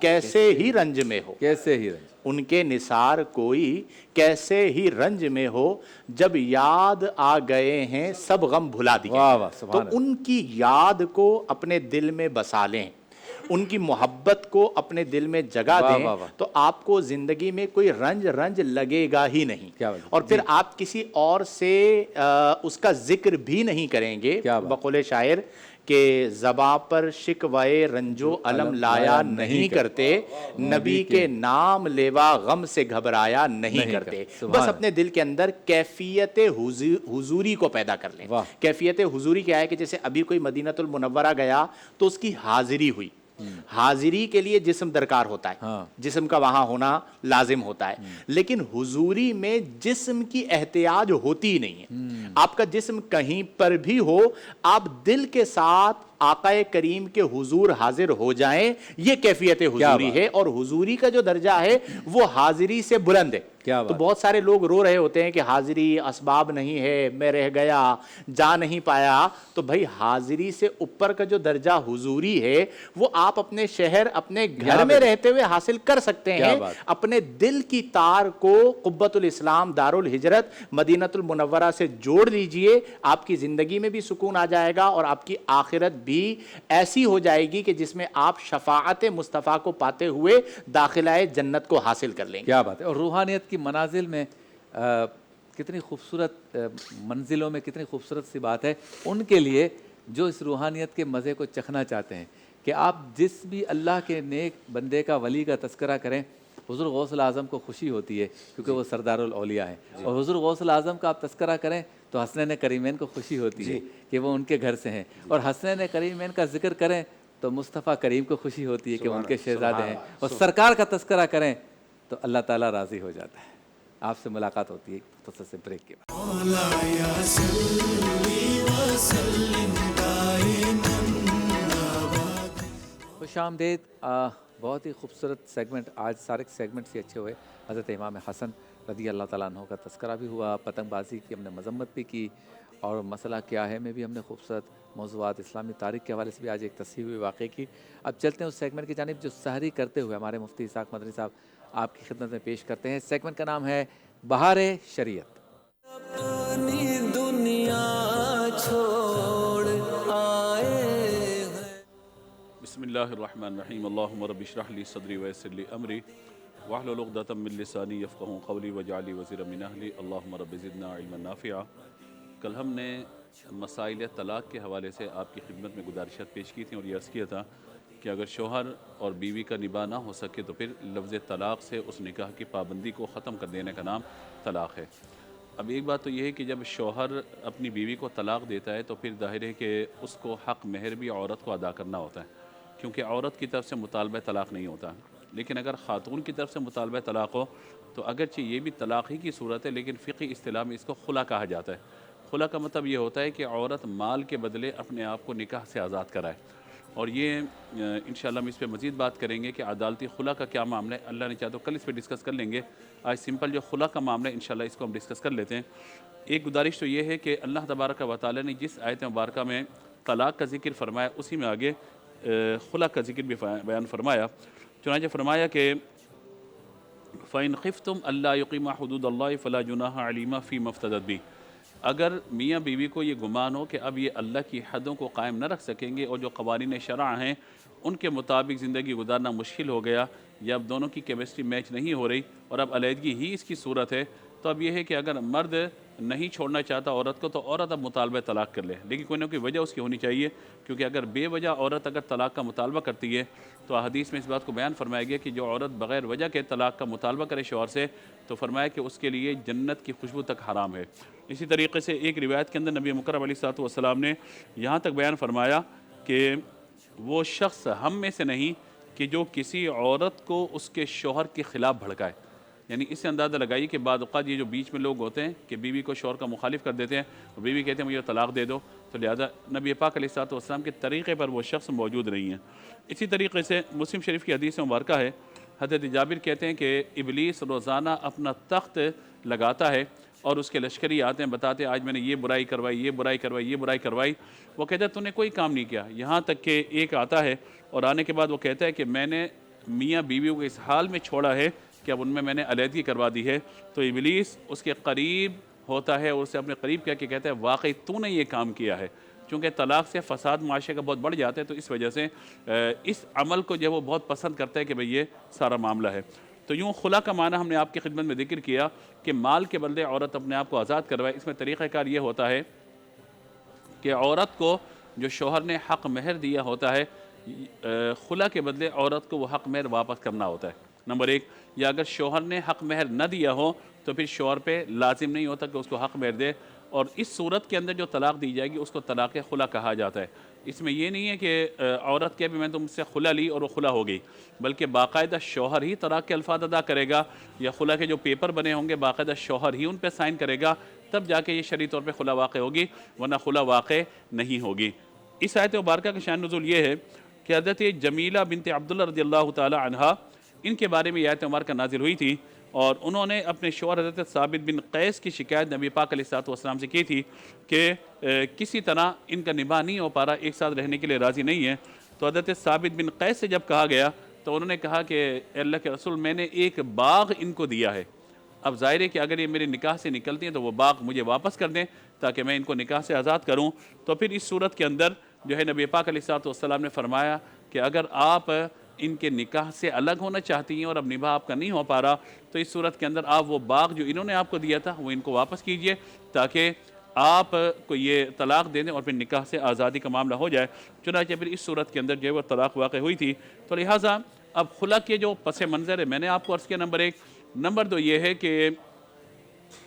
کیسے ہی رنج میں ہو، کیسے ہی رنج، ان کے نثار کوئی کیسے ہی رنج میں ہو، جب یاد آ گئے ہیں سب غم بھلا دیے۔ واہ واہ، تو سبحان اللہ۔ ان کی یاد کو اپنے دل میں بسا لیں، ان کی محبت کو اپنے دل میں جگہ دیں تو آپ کو زندگی میں کوئی رنج لگے گا ہی نہیں، اور پھر آپ کسی اور سے اس کا ذکر بھی نہیں کریں گے۔ بقول شاعر کہ زباں پر شکوائے رنجو علم لایا نہیں کرتے، نبی کے نام لیوا غم سے گھبرایا نہیں کرتے۔ بس اپنے دل کے اندر کیفیت حضوری کو پیدا کر لیں۔ کیفیت حضوری کیا ہے کہ جیسے ابھی کوئی مدینہ المنورہ گیا تو اس کی حاضری ہوئی، حاضری کے لیے جسم درکار ہوتا ہے، جسم کا وہاں ہونا لازم ہوتا ہے، لیکن حضوری میں جسم کی احتیاج ہوتی نہیں ہے۔ آپ کا جسم کہیں پر بھی ہو، آپ دل کے ساتھ آقا کریم کے حضور حاضر ہو جائیں، یہ کیفیت حضوری ہے، اور حضوری کا جو درجہ ہے وہ حاضری سے بلند ہے۔ تو بہت سارے لوگ رو رہے ہوتے ہیں کہ حاضری اسباب نہیں ہے، میں رہ گیا، جا نہیں پایا، تو بھائی حاضری سے اوپر کا جو درجہ حضوری ہے وہ آپ اپنے شہر، اپنے گھر میں رہتے ہوئے حاصل کر سکتے ہیں۔ اپنے دل کی تار کو قبۃ الاسلام دار الہجرت مدینہ المنورہ سے جوڑ لیجئے، آپ کی زندگی میں بھی سکون آ جائے گا اور آپ کی آخرت بھی ایسی ہو جائے گی کہ جس میں آپ شفاعت مصطفیٰ کو پاتے ہوئے داخلہ جنت کو حاصل کر لیں گے۔ کیا بات ہے۔ اور روحانیت کی منازل میں کتنی خوبصورت منزلوں میں کتنی خوبصورت سی بات ہے ان کے لیے جو اس روحانیت کے مزے کو چکھنا چاہتے ہیں کہ آپ جس بھی اللہ کے نیک بندے کا ولی کا تذکرہ کریں، حضور غوث الاعظم کو خوشی ہوتی ہے کیونکہ وہ سردار الاولیاء ہیں، اور حضور غوث الاعظم کا آپ تذکرہ کریں تو حسنین کریمین کو خوشی ہوتی ہے کہ وہ ان کے گھر سے ہیں، اور حسنین کریمین کا ذکر کریں تو مصطفیٰ کریم کو خوشی ہوتی ہے کہ وہ ان کے شہزادے ہیں، اور سرکار کا تذکرہ کریں تو اللہ تعالیٰ راضی ہو جاتا ہے۔ آپ سے ملاقات ہوتی ہے مختصر سے بریک کے بعد۔ خوش آمدید۔ بہت ہی خوبصورت سیگمنٹ، آج سارے سیگمنٹس ہی اچھے ہوئے۔ حضرت امام حسن رضی اللہ تعالیٰ عنہ کا تذکرہ بھی ہوا، پتنگ بازی کی ہم نے مذمت بھی کی، اور مسئلہ کیا ہے میں بھی ہم نے خوبصورت موضوعات اسلامی تاریخ کے حوالے سے بھی آج ایک تصحیح ہوئی واقعے کی۔ اب چلتے ہیں اس سیگمنٹ کی جانب جو سحری کرتے ہوئے ہمارے مفتی اسحاق مدنی صاحب آپ کی خدمت میں پیش کرتے ہیں۔ سیگمنٹ کا نام ہے بہار شریعت۔ بسم اللہ الرحمن الرحیم، اللہم رب اشرح لی صدری ویسر لی امری واحلل عقدۃ من لسانی یفقہوا قولی واجعل لی وزیرا من اہلی، اللہم رب زدنا علما نافعا۔ کل ہم نے مسائل طلاق کے حوالے سے آپ کی خدمت میں گزارشات پیش کی تھیں اور یہ عرض کیا تھا کہ اگر شوہر اور بیوی کا نباہ نہ ہو سکے تو پھر لفظ طلاق سے اس نکاح کی پابندی کو ختم کر دینے کا نام طلاق ہے۔ اب ایک بات تو یہ ہے کہ جب شوہر اپنی بیوی کو طلاق دیتا ہے تو پھر ظاہر ہے کہ اس کو حق مہر بھی عورت کو ادا کرنا ہوتا ہے، کیونکہ عورت کی طرف سے مطالبہ طلاق نہیں ہوتا۔ لیکن اگر خاتون کی طرف سے مطالبہ طلاق ہو تو اگرچہ یہ بھی طلاق ہی کی صورت ہے، لیکن فقہی اصطلاح میں اس کو خلا کہا جاتا ہے۔ خلا کا مطلب یہ ہوتا ہے کہ عورت مال کے بدلے اپنے آپ کو نکاح سے آزاد کرائے، اور یہ انشاءاللہ ہم اس پہ مزید بات کریں گے کہ عدالتی خلا کا کیا معاملہ ہے۔ اللہ نے چاہا تو کل اس پہ ڈسکس کر لیں گے، آج سمپل جو خلا کا معاملہ ہے انشاءاللہ اس کو ہم ڈسکس کر لیتے ہیں۔ ایک گزارش تو یہ ہے کہ اللہ تبارک و تعالی نے جس آیت مبارکہ میں طلاق کا ذکر فرمایا اسی میں آگے خلا کا ذکر بھی بیان فرمایا۔ چنانچہ فرمایا کہ فَإِنْ خِفْتُمْ أَلَّا يُقِيمَا حُدُودَ اللَّهِ فَلَا جُنَاحَ عَلَيْهِمَا فِيمَا افْتَدَتْ بِهِ۔ اگر میاں بیوی کو یہ گمان ہو کہ اب یہ اللہ کی حدوں کو قائم نہ رکھ سکیں گے اور جو قوانین شرع ہیں ان کے مطابق زندگی گزارنا مشکل ہو گیا، یا اب دونوں کی کیمسٹری میچ نہیں ہو رہی اور اب علیحدگی ہی اس کی صورت ہے، تو اب یہ ہے کہ اگر مرد نہیں چھوڑنا چاہتا عورت کو تو عورت اب مطالبہ طلاق کر لے، لیکن کوئی نہ کوئی وجہ اس کی ہونی چاہیے، کیونکہ اگر بے وجہ عورت اگر طلاق کا مطالبہ کرتی ہے تو حدیث میں اس بات کو بیان فرمایا گیا کہ جو عورت بغیر وجہ کے طلاق کا مطالبہ کرے شوہر سے تو فرمایا کہ اس کے لیے جنت کی خوشبو تک حرام ہے۔ اسی طریقے سے ایک روایت کے اندر نبی مکرم علیہ الصلوۃ والسلام نے یہاں تک بیان فرمایا کہ وہ شخص ہم میں سے نہیں کہ جو کسی عورت کو اس کے شوہر کے خلاف بھڑکائے۔ یعنی اس سے اندازہ لگائیے کہ بعض اوقات یہ جو بیچ میں لوگ ہوتے ہیں کہ بیوی کو شوہر کا مخالف کر دیتے ہیں اور بیوی کہتے ہیں مجھے طلاق دے دو، تو لہذا نبی پاک علیہ الصلوۃ والسلام کے طریقے پر وہ شخص موجود نہیں ہیں۔ اسی طریقے سے مسلم شریف کی حدیث مبارکہ ہے، حضرت جابر کہتے ہیں کہ ابلیس روزانہ اپنا تخت لگاتا ہے اور اس کے لشکری آتے ہیں، بتاتے ہیں آج میں نے یہ برائی کروائی، یہ برائی کروائی، یہ برائی کروائی۔ وہ کہتا ہے تو نے کوئی کام نہیں کیا، یہاں تک کہ ایک آتا ہے اور آنے کے بعد وہ کہتا ہے کہ میں نے میاں بیویوں کو اس حال میں چھوڑا ہے کہ اب ان میں نے علیحدگی کروا دی ہے۔ تو ابلیس اس کے قریب ہوتا ہے اور اسے اپنے قریب کیا کہ کہتا ہے واقعی تو نے یہ کام کیا ہے، چونکہ طلاق سے فساد معاشرے کا بہت بڑھ جاتا ہے، تو اس وجہ سے اس عمل کو جو وہ بہت پسند کرتا ہے کہ بھئی یہ سارا معاملہ ہے۔ تو یوں خلا کا معنی ہم نے آپ کی خدمت میں ذکر کیا کہ مال کے بدلے عورت اپنے آپ کو آزاد کروائے۔ اس میں طریقہ کار یہ ہوتا ہے کہ عورت کو جو شوہر نے حق مہر دیا ہوتا ہے، خلا کے بدلے عورت کو وہ حق مہر واپس کرنا ہوتا ہے، نمبر ایک۔ یا اگر شوہر نے حق مہر نہ دیا ہو تو پھر شوہر پہ لازم نہیں ہوتا کہ اس کو حق مہر دے، اور اس صورت کے اندر جو طلاق دی جائے گی اس کو طلاق خلا کہا جاتا ہے۔ اس میں یہ نہیں ہے کہ عورت کہ بھی میں تم سے خلا لی اور وہ خلا ہو گئی، بلکہ باقاعدہ شوہر ہی طلاق کے الفاظ ادا کرے گا، یا خلا کے جو پیپر بنے ہوں گے باقاعدہ شوہر ہی ان پہ سائن کرے گا، تب جا کے یہ شرعی طور پہ خلا واقع ہوگی، ورنہ خلا واقع نہیں ہوگی۔ اس آیت مبارکہ کا شان نزول یہ ہے کہ حضرت جمیلہ بنت عبداللہ رضی اللہ تعالی عنہا، ان کے بارے میں یہ آیت مبارکہ نازل ہوئی تھی، اور انہوں نے اپنے شوہر حضرت ثابت بن قیس کی شکایت نبی پاک علیہ الصلوۃ والسلام سے کی تھی کہ کسی طرح ان کا نباہ نہیں ہو پا رہا، ایک ساتھ رہنے کے لیے راضی نہیں ہے۔ تو حضرت ثابت بن قیس سے جب کہا گیا تو انہوں نے کہا کہ اے اللہ کے رسول، میں نے ایک باغ ان کو دیا ہے، اب ظاہر ہے کہ اگر یہ میرے نکاح سے نکلتی ہیں تو وہ باغ مجھے واپس کر دیں تاکہ میں ان کو نکاح سے آزاد کروں۔ تو پھر اس صورت کے اندر جو ہے نبی پاک علیہ الصلوۃ والسلام نے فرمایا کہ اگر آپ ان کے نکاح سے الگ ہونا چاہتی ہیں اور اب نباہ آپ کا نہیں ہو پا رہا، تو اس صورت کے اندر آپ وہ باغ جو انہوں نے آپ کو دیا تھا وہ ان کو واپس کیجئے تاکہ آپ کو یہ طلاق دے دیں اور پھر نکاح سے آزادی کا معاملہ ہو جائے۔ چنانچہ پھر اس صورت کے اندر جو ہے وہ طلاق واقع ہوئی تھی۔ تو لہٰذا اب خلا کے جو پس منظر ہے میں نے آپ کو عرض کیا، نمبر ایک۔ نمبر دو یہ ہے کہ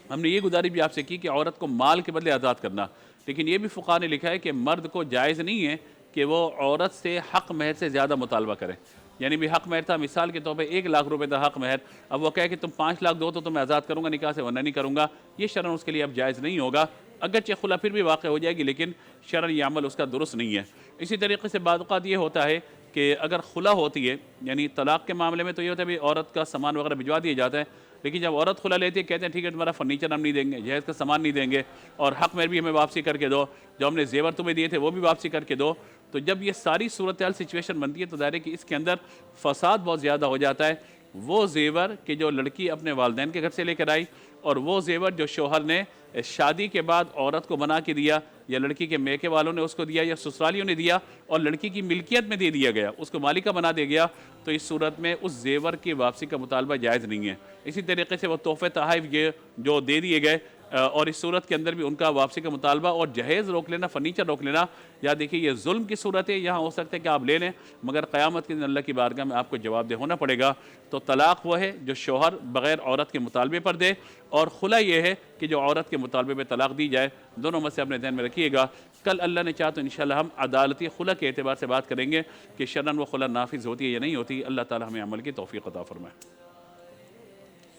ہم نے یہ گزارش بھی آپ سے کی کہ عورت کو مال کے بدلے آزاد کرنا، لیکن یہ بھی فقہاء نے لکھا ہے کہ مرد کو جائز نہیں ہے کہ وہ عورت سے حق مہر سے زیادہ مطالبہ کرے۔ یعنی بھی حق مہر تھا مثال کے طور پہ 1 لاکھ روپے تھا حق مہر، اب وہ کہے کہ تم 5 لاکھ دو تو میں آزاد کروں گا نکاح سے، ورنہ نہیں کروں گا، یہ شرعاً اس کے لیے اب جائز نہیں ہوگا، اگرچہ خلا پھر بھی واقع ہو جائے گی لیکن شرعاً یہ عمل اس کا درست نہیں ہے۔ اسی طریقے سے بعض اوقات یہ ہوتا ہے کہ اگر خلا ہوتی ہے، یعنی طلاق کے معاملے میں تو یہ ہوتا ہے بھی عورت کا سامان وغیرہ بھجوا دیا جاتا ہے، لیکن جب عورت خلا لیتی ہے کہتے ہیں ٹھیک ہے تمہارا فرنیچر ہم نہیں دیں گے، جہیز کا سامان نہیں دیں گے، اور حق مہر بھی ہمیں واپسی کر کے دو، جو ہم نے زیور تمہیں دیے تھے وہ بھی واپسی کر کے دو۔ تو جب یہ ساری صورتحال سچویشن بنتی ہے تو ظاہر ہے کہ اس کے اندر فساد بہت زیادہ ہو جاتا ہے۔ وہ زیور کہ جو لڑکی اپنے والدین کے گھر سے لے کر آئی، اور وہ زیور جو شوہر نے شادی کے بعد عورت کو بنا کے دیا، یا لڑکی کے میکے والوں نے اس کو دیا، یا سسرالیوں نے دیا اور لڑکی کی ملکیت میں دے دیا گیا، اس کو مالکہ بنا دیا گیا، تو اس صورت میں اس زیور کی واپسی کا مطالبہ جائز نہیں ہے۔ اسی طریقے سے وہ تحفے تحائف یہ جو دے دیے گئے، اور اس صورت کے اندر بھی ان کا واپسی کا مطالبہ، اور جہیز روک لینا، فرنیچر روک لینا، یا دیکھیے یہ ظلم کی صورت ہے، یہاں ہو سکتا ہے کہ آپ لے لیں مگر قیامت کے دن اللہ کی بارگاہ میں آپ کو جواب دہ ہونا پڑے گا۔ تو طلاق وہ ہے جو شوہر بغیر عورت کے مطالبے پر دے، اور خلا یہ ہے کہ جو عورت کے مطالبے پہ طلاق دی جائے۔ دونوں مسئلے اپنے ذہن میں رکھیے گا۔ کل اللہ نے چاہا تو انشاءاللہ ہم عدالتی خلا کے اعتبار سے بات کریں گے کہ شرعاً وہ خلا نافذ ہوتی ہے یا نہیں ہوتی۔ اللہ تعالی ہمیں عمل کی توفیق عطا فرمائے۔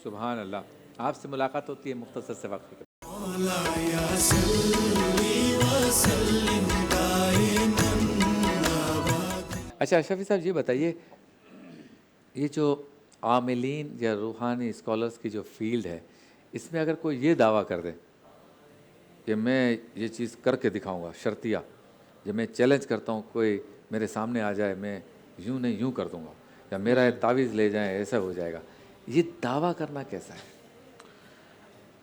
سبحان اللہ۔ آپ سے ملاقات ہوتی ہے مختصر سے وقت کے۔ اچھا شفیع صاحب یہ بتائیے، یہ جو عاملین یا روحانی اسکالرس کی جو فیلڈ ہے، اس میں اگر کوئی یہ دعویٰ کر دے کہ میں یہ چیز کر کے دکھاؤں گا شرطیہ، جب میں چیلنج کرتا ہوں کوئی میرے سامنے آ جائے میں یوں نہیں یوں کر دوں گا، یا میرا تعویذ لے جائیں ایسا ہو جائے گا، یہ دعویٰ کرنا کیسا ہے؟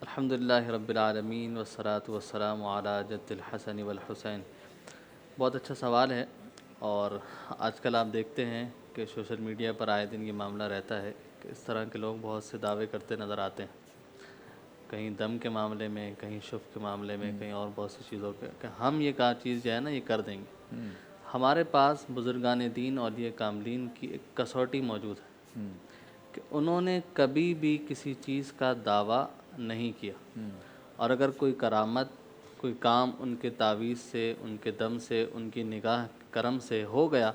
الحمدللہ رب العالمین والصلاة والسلام علی جد الحسن والحسین۔ بہت اچھا سوال ہے، اور آج کل آپ دیکھتے ہیں کہ سوشل میڈیا پر آئے دن یہ معاملہ رہتا ہے کہ اس طرح کے لوگ بہت سے دعوے کرتے نظر آتے ہیں، کہیں دم کے معاملے میں، کہیں شف کے معاملے میں، کہیں اور بہت سی چیزوں کے، کہ ہم یہ چیز جو ہے نا یہ کر دیں گے۔ ہمارے پاس بزرگان دین اولیاء کاملین کی ایک کسوٹی موجود ہے کہ انہوں نے کبھی بھی کسی چیز کا دعویٰ نہیں کیا، اور اگر کوئی کرامت، کوئی کام ان کے تعویذ سے، ان کے دم سے، ان کی نگاہ کرم سے ہو گیا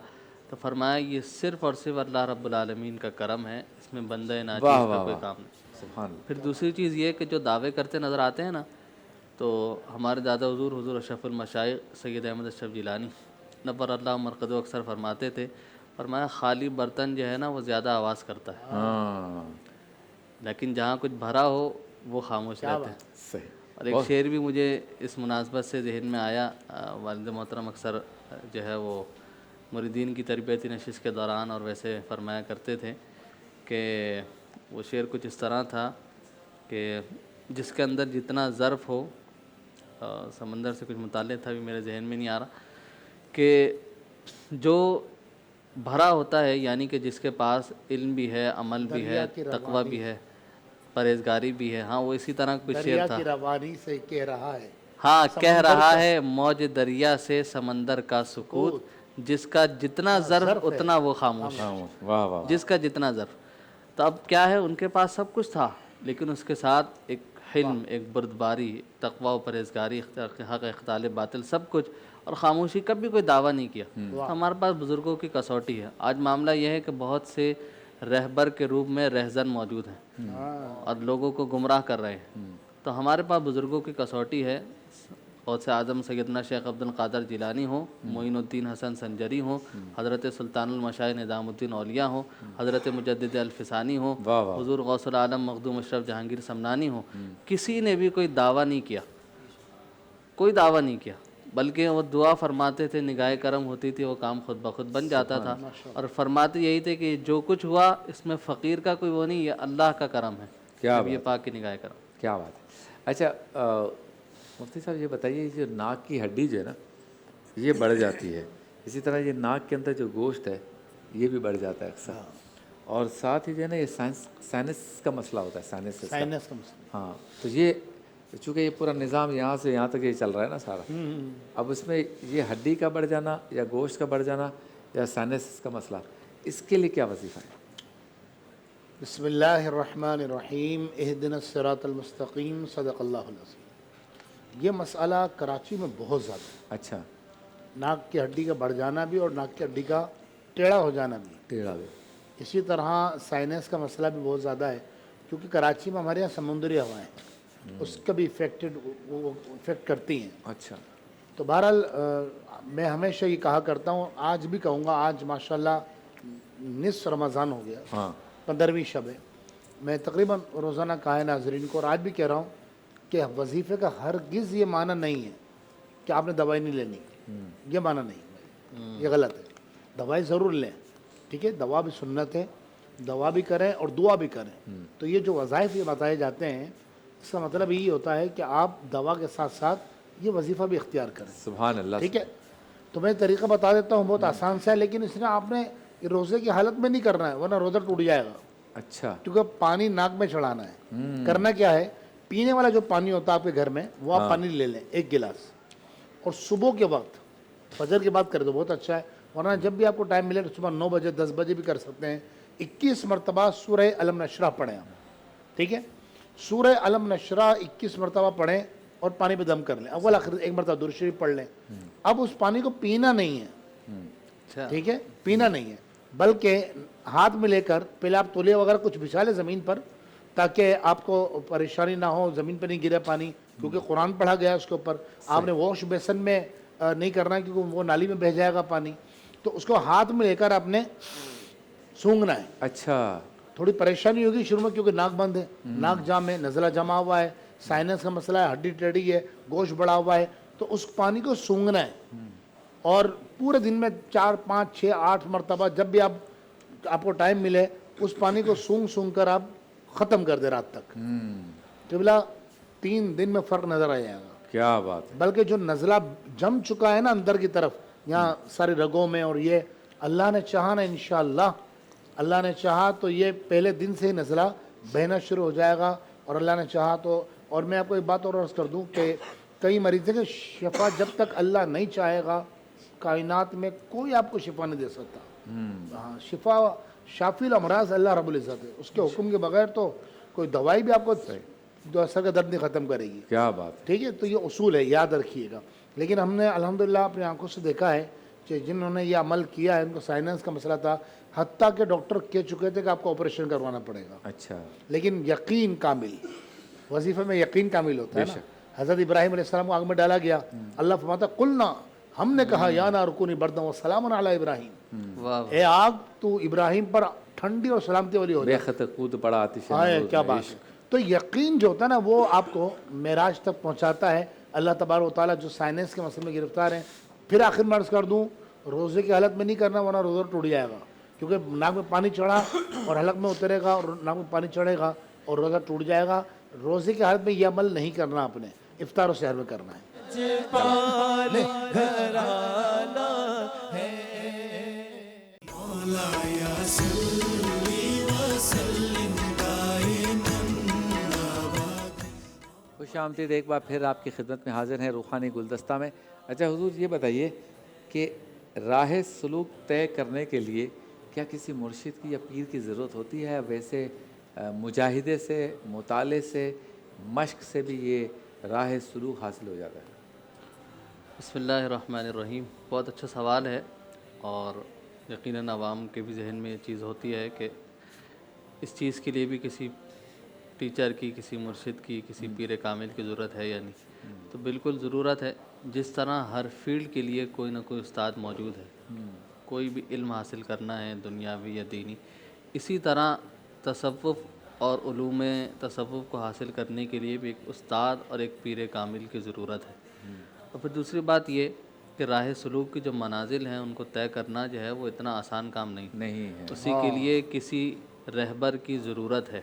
تو فرمایا یہ صرف اور صرف اللہ رب العالمین کا کرم ہے، اس میں بندہ ناچیز کا کوئی کام نہیں۔ سبحان اللہ. پھر دوسری چیز یہ کہ جو دعوے کرتے نظر آتے ہیں نا، تو ہمارے دادا حضور حضور اشرف المشائخ سید احمد اشرف جیلانی نبر اللہ مرقدہ اکثر فرماتے تھے، فرمایا خالی برتن جو ہے نا وہ زیادہ آواز کرتا ہے، ہاں لیکن جہاں کچھ بھرا ہو وہ خاموش رہتے ہیں. صحیح. اور ایک شعر بھی مجھے اس مناسبت سے ذہن میں آیا، والد محترم اکثر جو ہے وہ مریدین کی تربیتی نشست کے دوران اور ویسے فرمایا کرتے تھے کہ وہ شعر کچھ اس طرح تھا کہ جس کے اندر جتنا ظرف ہو، سمندر سے کچھ متعلق تھا، بھی میرے ذہن میں نہیں آ رہا، کہ جو بھرا ہوتا ہے یعنی کہ جس کے پاس علم بھی ہے، عمل بھی ہے، تقوی بھی ہے، پرہیزگاری بھی ہے. ہاں وہ اسی طرح کچھ شعر دریا تھا. کی روانی سے کہہ رہا ہے، ہاں کہہ رہا ہے موج دریا سے سمندر کا سکوت، جس کا جتنا ظرف اتنا وہ خاموش. واہ واہ. جس کا جتنا ظرف. تو اب کیا ہے، ان کے پاس سب کچھ تھا لیکن اس کے ساتھ ایک حلم، ایک بردباری، تقوی و پرہیزگاری، حق اختال باطل، سب کچھ، اور خاموشی. کبھی کوئی دعویٰ نہیں کیا. ہمارے پاس بزرگوں کی کسوٹی ہے. آج معاملہ یہ ہے کہ بہت سے رہبر کے روپ میں رہزن موجود ہیں اور لوگوں کو گمراہ کر رہے ہیں. تو ہمارے پاس بزرگوں کی کسوٹی ہے. غوث اعظم سیدنا شیخ عبد القادر جیلانی ہوں، معین الدین حسن سنجری ہوں، حضرت سلطان المشائخ نظام الدین اولیاء ہوں، حضرت مجدد الفسانی ہوں، حضور غوث العالم مخدوم اشرف جہانگیر سمنانی ہوں، کسی نے بھی کوئی دعویٰ نہیں کیا، کوئی دعویٰ نہیں کیا، بلکہ وہ دعا فرماتے تھے، نگاہ کرم ہوتی تھی، وہ کام خود بخود بن جاتا تھا. اور فرماتے یہی تھے کہ جو کچھ ہوا اس میں فقیر کا کوئی وہ نہیں، یہ اللہ کا کرم ہے. کیا یہ پاک کی نگاہ کرم. کیا بات ہے. اچھا مفتی صاحب یہ بتائیے، جو ناک کی ہڈی جو ہے نا یہ بڑھ جاتی ہے، اسی طرح یہ ناک کے اندر جو گوشت ہے یہ بھی بڑھ جاتا ہے اکثر، اور ساتھ ہی جو ہے نا یہ سائنس کا مسئلہ ہوتا ہے، سائنس کا مسئلہ. ہاں تو یہ چونکہ یہ پورا نظام یہاں سے یہاں تک یہ چل رہا ہے نا سارا، اب اس میں یہ ہڈی کا بڑھ جانا یا گوشت کا بڑھ جانا یا سائنس کا مسئلہ، اس کے لیے کیا وظیفہ ہے؟ بسم اللہ الرحمن الرحیم، اہدنا الصراط المستقیم، صدق اللہ العظیم. یہ مسئلہ کراچی میں بہت زیادہ ہے. اچھا. ناک کی ہڈی کا بڑھ جانا بھی اور ناک کی ہڈی کا ٹیڑھا ہو جانا بھی. ٹیڑھا بھی. اسی طرح سائنس کا مسئلہ بھی بہت زیادہ ہے، کیونکہ کراچی میں ہمارے یہاں سمندری ہوائیں اس کا بھی افیکٹ کرتی ہیں. اچھا. تو بہرحال میں ہمیشہ یہ کہا کرتا ہوں، آج بھی کہوں گا، آج ماشاءاللہ نصف رمضان ہو گیا، ہاں 15ویں شب ہے. میں تقریباً روزانہ کہا ہے ناظرین کو، اور آج بھی کہہ رہا ہوں کہ وظیفے کا ہرگز یہ معنی نہیں ہے کہ آپ نے دوائی نہیں لینی. یہ معنی نہیں، یہ غلط ہے. دوائی ضرور لیں، ٹھیک ہے، دوا بھی سنت ہے، دوا بھی کریں اور دعا بھی کریں. تو یہ جو وظائف یہ بتائے جاتے ہیں، اس کا مطلب یہی ہوتا ہے کہ آپ دوا کے ساتھ ساتھ یہ وظیفہ بھی اختیار کریں. سبحان اللہ. ٹھیک ہے. تو میں طریقہ بتا دیتا ہوں، بہت آسان سا ہے، لیکن اس میں آپ نے روزے کی حالت میں نہیں کرنا ہے ورنہ روزہ ٹوٹ جائے گا. اچھا. کیونکہ پانی ناک میں چڑھانا ہے. کرنا کیا ہے، پینے والا جو پانی ہوتا ہے آپ کے گھر میں وہ آپ پانی لے لیں 1 گلاس، اور صبح کے وقت فجر کے بعد کر دو، بہت اچھا ہے. ورنہ جب بھی آپ کو ٹائم ملے تو صبح 9 بجے 10 بجے بھی کر سکتے ہیں. 21 مرتبہ سورہ علم نشرہ پڑھیں آپ. ٹھیک ہے، سورہ علم نشرہ 21 مرتبہ پڑھیں اور پانی پہ دم کر لیں. اول آخر 1 مرتبہ درود شریف پڑھ لیں. اب اس پانی کو پینا نہیں ہے، ٹھیک ہے، پینا نہیں ہے، بلکہ ہاتھ میں لے کر پہلے آپ تولیہ وغیرہ کچھ بچھا لیں زمین پر، تاکہ آپ کو پریشانی نہ ہو، زمین پہ نہیں گرے پانی، کیونکہ قرآن پڑھا گیا ہے اس کے اوپر. آپ نے واش بیسن میں نہیں کرنا ہے کیونکہ وہ نالی میں بہہ جائے گا پانی. تو اس کو ہاتھ میں لے کر آپ نے سونگنا ہے. اچھا. تھوڑی پریشانی ہوگی شروع میں کیونکہ ناک بند ہے، ناک جام ہے، نزلہ جمع ہوا ہے، سائنس کا مسئلہ ہے، ہڈی ٹیڑھی ہے، گوشت بڑا ہوا ہے. تو اس پانی کو سونگنا ہے اور پورے دن میں 4 5 6 8 مرتبہ جب بھی آپ کو ٹائم ملے اس پانی کو سونگ کر آپ ختم کر دے رات تک. قبلہ 3 دن میں فرق نظر آ جائے گا. کیا بات ہے. بلکہ جو نزلہ جم چکا ہے نا اندر کی طرف، یہاں ساری رگوں میں، اور یہ اللہ نے چاہا نا انشاءاللہ، اللہ نے چاہا تو یہ پہلے دن سے ہی نزلہ بہنا شروع ہو جائے گا. اور اللہ نے چاہا تو، اور میں آپ کو ایک بات اور عرض کر دوں کہ کئی مریض ہیں کہ شفا جب تک اللہ نہیں چاہے گا کائنات میں کوئی آپ کو شفا نہیں دے سکتا. ہاں، شفا شافی الامراض اللہ رب العزت ہے، اس کے حکم کے بغیر تو کوئی دوائی بھی آپ کو جو سر کا درد نہیں ختم کرے گی. کیا بات. ٹھیک ہے، تو یہ اصول ہے، یاد رکھیے گا. لیکن ہم نے الحمدللہ اپنی آنکھوں سے دیکھا ہے کہ جنہوں نے یہ عمل کیا ہے ان کو سائنس کا مسئلہ تھا، حتیٰ کہ ڈاکٹر کہہ چکے تھے کہ آپ کو آپریشن کروانا پڑے گا، اچھا لیکن یقین کامل، وظیفے میں یقین کامل ہوتا ہے نا۔ حضرت ابراہیم علیہ السلام کو آگ میں ڈالا گیا، اللہ فرماتا قلنا، ہم نے کہا یا نار کونی بردا وسلاما علی ابراہیم، اے آگ تو ابراہیم پر ٹھنڈی اور سلامتی والی ہو بے جائے۔ خطر کود پڑا آتش ہاں نمرود کیا میں بات ہے۔ تو یقین جو ہوتا ہے نا وہ آپ کو معراج تک پہنچاتا ہے۔ اللہ تبارک و تعالیٰ جو سائنس کے مسئلے میں گرفتار ہیں، پھر آخر میں عرض کر دوں روزے کی حالت میں نہیں کرنا ورنہ روزہ ٹوٹ جائے گا، کیونکہ ناک میں پانی چڑھا اور حلق میں اترے گا اور ناک میں پانی چڑھے گا اور روزہ ٹوٹ جائے گا۔ روزے کی حالت میں یہ عمل نہیں کرنا، آپ نے افطار و سحر میں کرنا ہے۔ خوش آمدید ایک بار پھر آپ کی خدمت میں حاضر ہیں روحانی گلدستہ میں۔ اچھا حضور یہ بتائیے کہ راہ سلوک طے کرنے کے لیے کیا کسی مرشد کی یا پیر کی ضرورت ہوتی ہے؟ ویسے مجاہدے سے، مطالعے سے، مشق سے بھی یہ راہ سلوک حاصل ہو جاتا ہے؟ بسم اللہ الرحمن الرحیم، بہت اچھا سوال ہے، اور یقیناً عوام کے بھی ذہن میں یہ چیز ہوتی ہے کہ اس چیز کے لیے بھی کسی ٹیچر کی، کسی مرشد کی، کسی پیر کامل کی ضرورت ہے یا نہیں۔ تو بالکل ضرورت ہے، جس طرح ہر فیلڈ کے لیے کوئی نہ کوئی استاد موجود ہے، کوئی بھی علم حاصل کرنا ہے دنیاوی یا دینی، اسی طرح تصوف اور علوم تصوف کو حاصل کرنے کے لیے بھی ایک استاد اور ایک پیر کامل کی ضرورت ہے۔ اور پھر دوسری بات یہ کہ راہ سلوک کی جو منازل ہیں ان کو طے کرنا جو ہے وہ اتنا آسان کام نہیں ہے، اسی کے لیے کسی رہبر کی ضرورت ہے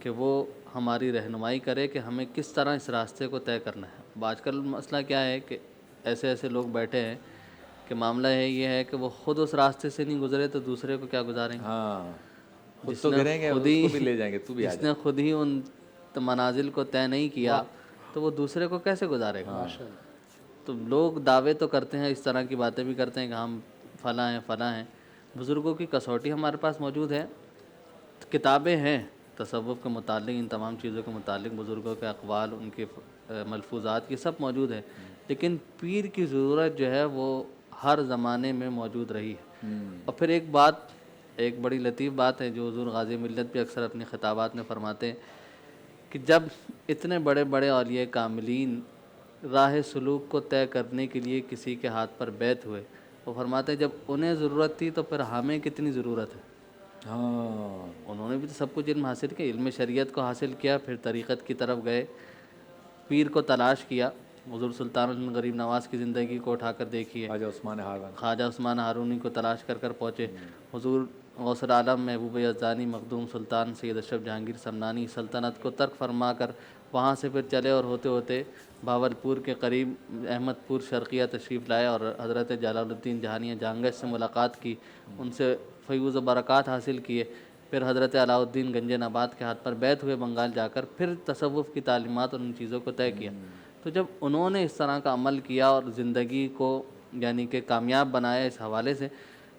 کہ وہ ہماری رہنمائی کرے کہ ہمیں کس طرح اس راستے کو طے کرنا ہے۔ اب آج کل مسئلہ کیا ہے کہ ایسے لوگ بیٹھے ہیں کہ معاملہ یہ ہے کہ وہ خود اس راستے سے نہیں گزرے تو دوسرے کو کیا گزاریں گے؟ ہاں خود تو گریں گے، اس کو بھی لے جائیں گے، تو بھی جس نے خود ہی ان منازل کو طے نہیں کیا تو وہ دوسرے کو کیسے گزارے گا؟ تو لوگ دعوے تو کرتے ہیں، اس طرح کی باتیں بھی کرتے ہیں کہ ہم فلاں ہیں۔ بزرگوں کی کسوٹی ہمارے پاس موجود ہے، کتابیں ہیں تصوف کے متعلق، ان تمام چیزوں کے متعلق بزرگوں کے اقوال، ان کے ملفوظات، یہ سب موجود ہے، لیکن پیر کی ضرورت جو ہے وہ ہر زمانے میں موجود رہی ہے۔ اور پھر ایک بڑی لطیف بات ہے جو حضور غازی ملت بھی اکثر اپنے خطابات میں فرماتے ہیں کہ جب اتنے بڑے بڑے اولیاء کاملین راہ سلوک کو طے کرنے کے لیے کسی کے ہاتھ پر بیعت ہوئے، وہ فرماتے ہیں جب انہیں ضرورت تھی تو پھر ہمیں کتنی ضرورت ہے۔ ہاں انہوں نے بھی تو سب کچھ علم حاصل کیا، علم شریعت کو حاصل کیا، پھر طریقت کی طرف گئے، پیر کو تلاش کیا۔ حضور سلطان الدین غریب نواز کی زندگی کو اٹھا کر دیکھیے، خواجہ عثمان ہارونی کو تلاش کر پہنچے، حضور غوث العالم محبوب یزدانی مخدوم سلطان سید اشرف جہانگیر سمنانی سلطنت کو ترک فرما کر وہاں سے پھر چلے اور ہوتے ہوتے بھاولپور کے قریب احمد پور شرقیہ تشریف لائے اور حضرت جلال الدین جہانیہ جہانگش سے ملاقات کی، ان سے فیوز و برکات حاصل کیے، پھر حضرت علاء الدین گنج نبات کے ہاتھ پر بیعت ہوئے بنگال جا کر، پھر تصوف کی تعلیمات اور ان چیزوں کو طے کیا۔ تو جب انہوں نے اس طرح کا عمل کیا اور زندگی کو یعنی کہ کامیاب بنایا اس حوالے سے،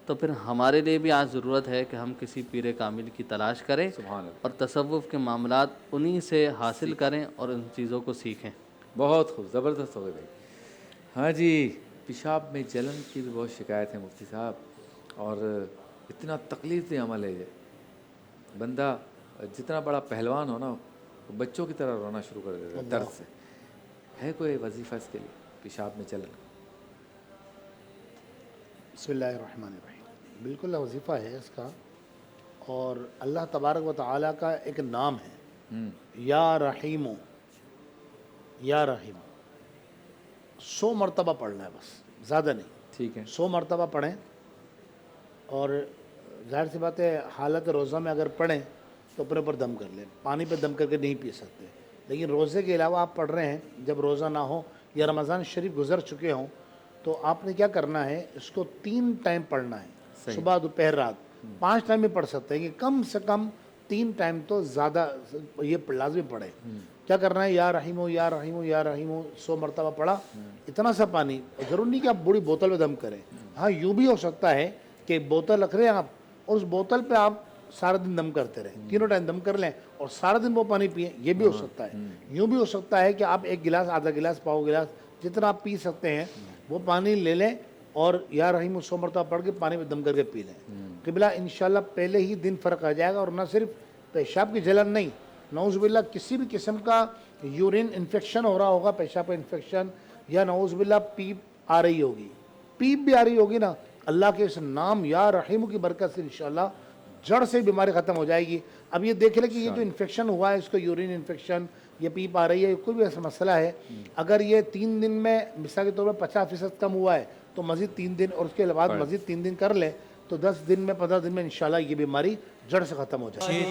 تو پھر ہمارے لیے بھی آج ضرورت ہے کہ ہم کسی پیر کامل کی تلاش کریں اور تصوف کے معاملات انہی سے حاصل کریں اور ان چیزوں کو سیکھیں۔ بہت خوب، زبردست ہو گئے بھائی۔ ہاں جی، پیشاب میں جلن کی بھی بہت شکایت ہے مفتی صاحب، اور اتنا تکلیف دہ عمل ہے یہ، بندہ جتنا بڑا پہلوان ہو نا وہ بچوں کی طرح رونا شروع کر دیتا ہے درد سے۔ ہے کوئی وظیفہ اس کے لیے پیشاب میں جلن؟ بسم اللہ الرحمن الرحیم، بالکل وظیفہ ہے اس کا، اور اللہ تبارک و تعالیٰ کا ایک نام ہے یا رحیمو، یا رحیم، 100 مرتبہ پڑھنا ہے بس، زیادہ نہیں، ٹھیک ہے، 100 مرتبہ پڑھیں، اور ظاہر سی بات ہے حالت روزہ میں اگر پڑھیں تو اپنے اوپر دم کر لیں، پانی پہ دم کر کے نہیں پی سکتے، لیکن روزے کے علاوہ آپ پڑھ رہے ہیں جب روزہ نہ ہو یا رمضان شریف گزر چکے ہوں تو آپ نے کیا کرنا ہے، اس کو 3 ٹائم پڑھنا ہے، صبح دوپہر رات، 5 ٹائم بھی پڑھ سکتے ہیں کہ کم سے کم 3 ٹائم تو زیادہ یہ لازمی پڑھے۔ کیا کرنا ہے، یا رحیمو یا رحیمو یا رحیمو 100 مرتبہ پڑھا، اتنا سا پانی، ضرور نہیں کہ آپ بڑی بوتل میں دم کریں، ہاں یوں بھی ہو سکتا ہے کہ بوتل رکھ رہے ہیں آپ اور اس بوتل پہ آپ سارا دن دم کرتے رہیں، 3 ٹائم دم کر لیں اور سارا دن وہ پانی پئیں، یہ بھی ہو سکتا ہے۔ یوں بھی ہو سکتا ہے کہ آپ 1 گلاس، آدھا گلاس، پاؤ گلاس، جتنا آپ پی سکتے ہیں وہ پانی لے لیں اور یا رحیم 100 مرتبہ پڑھ کے پانی میں دم کر کے پی لیں. قبلہ انشاءاللہ پہلے ہی دن فرق آ جائے گا. اور نہ صرف پیشاب کی جلن نہیں, نعوذ باللہ کسی بھی قسم کا یورین انفیکشن ہو رہا ہوگا, پیشاب کا انفیکشن, یا نعوذ باللہ پیپ آ رہی ہوگی, پیپ بھی آ رہی ہوگی نا, اللہ کے اس نام یا رحیم کی برکت سے انشاءاللہ جڑ سے بیماری ختم ہو جائے گی. اب یہ دیکھ لیں کہ یہ جو انفیکشن ہوا ہے, اس کو یورین انفیکشن, یہ پیپ آ رہی ہے, کوئی بھی ایسا مسئلہ ہے, اگر یہ 3 دن میں مثال کے طور پر 50% کم ہوا ہے تو مزید 3 دن, اور اس کے بعد مزید 3 دن کر لیں تو 10 دن میں 15 دن میں انشاءاللہ یہ بیماری جڑ سے ختم ہو جائے.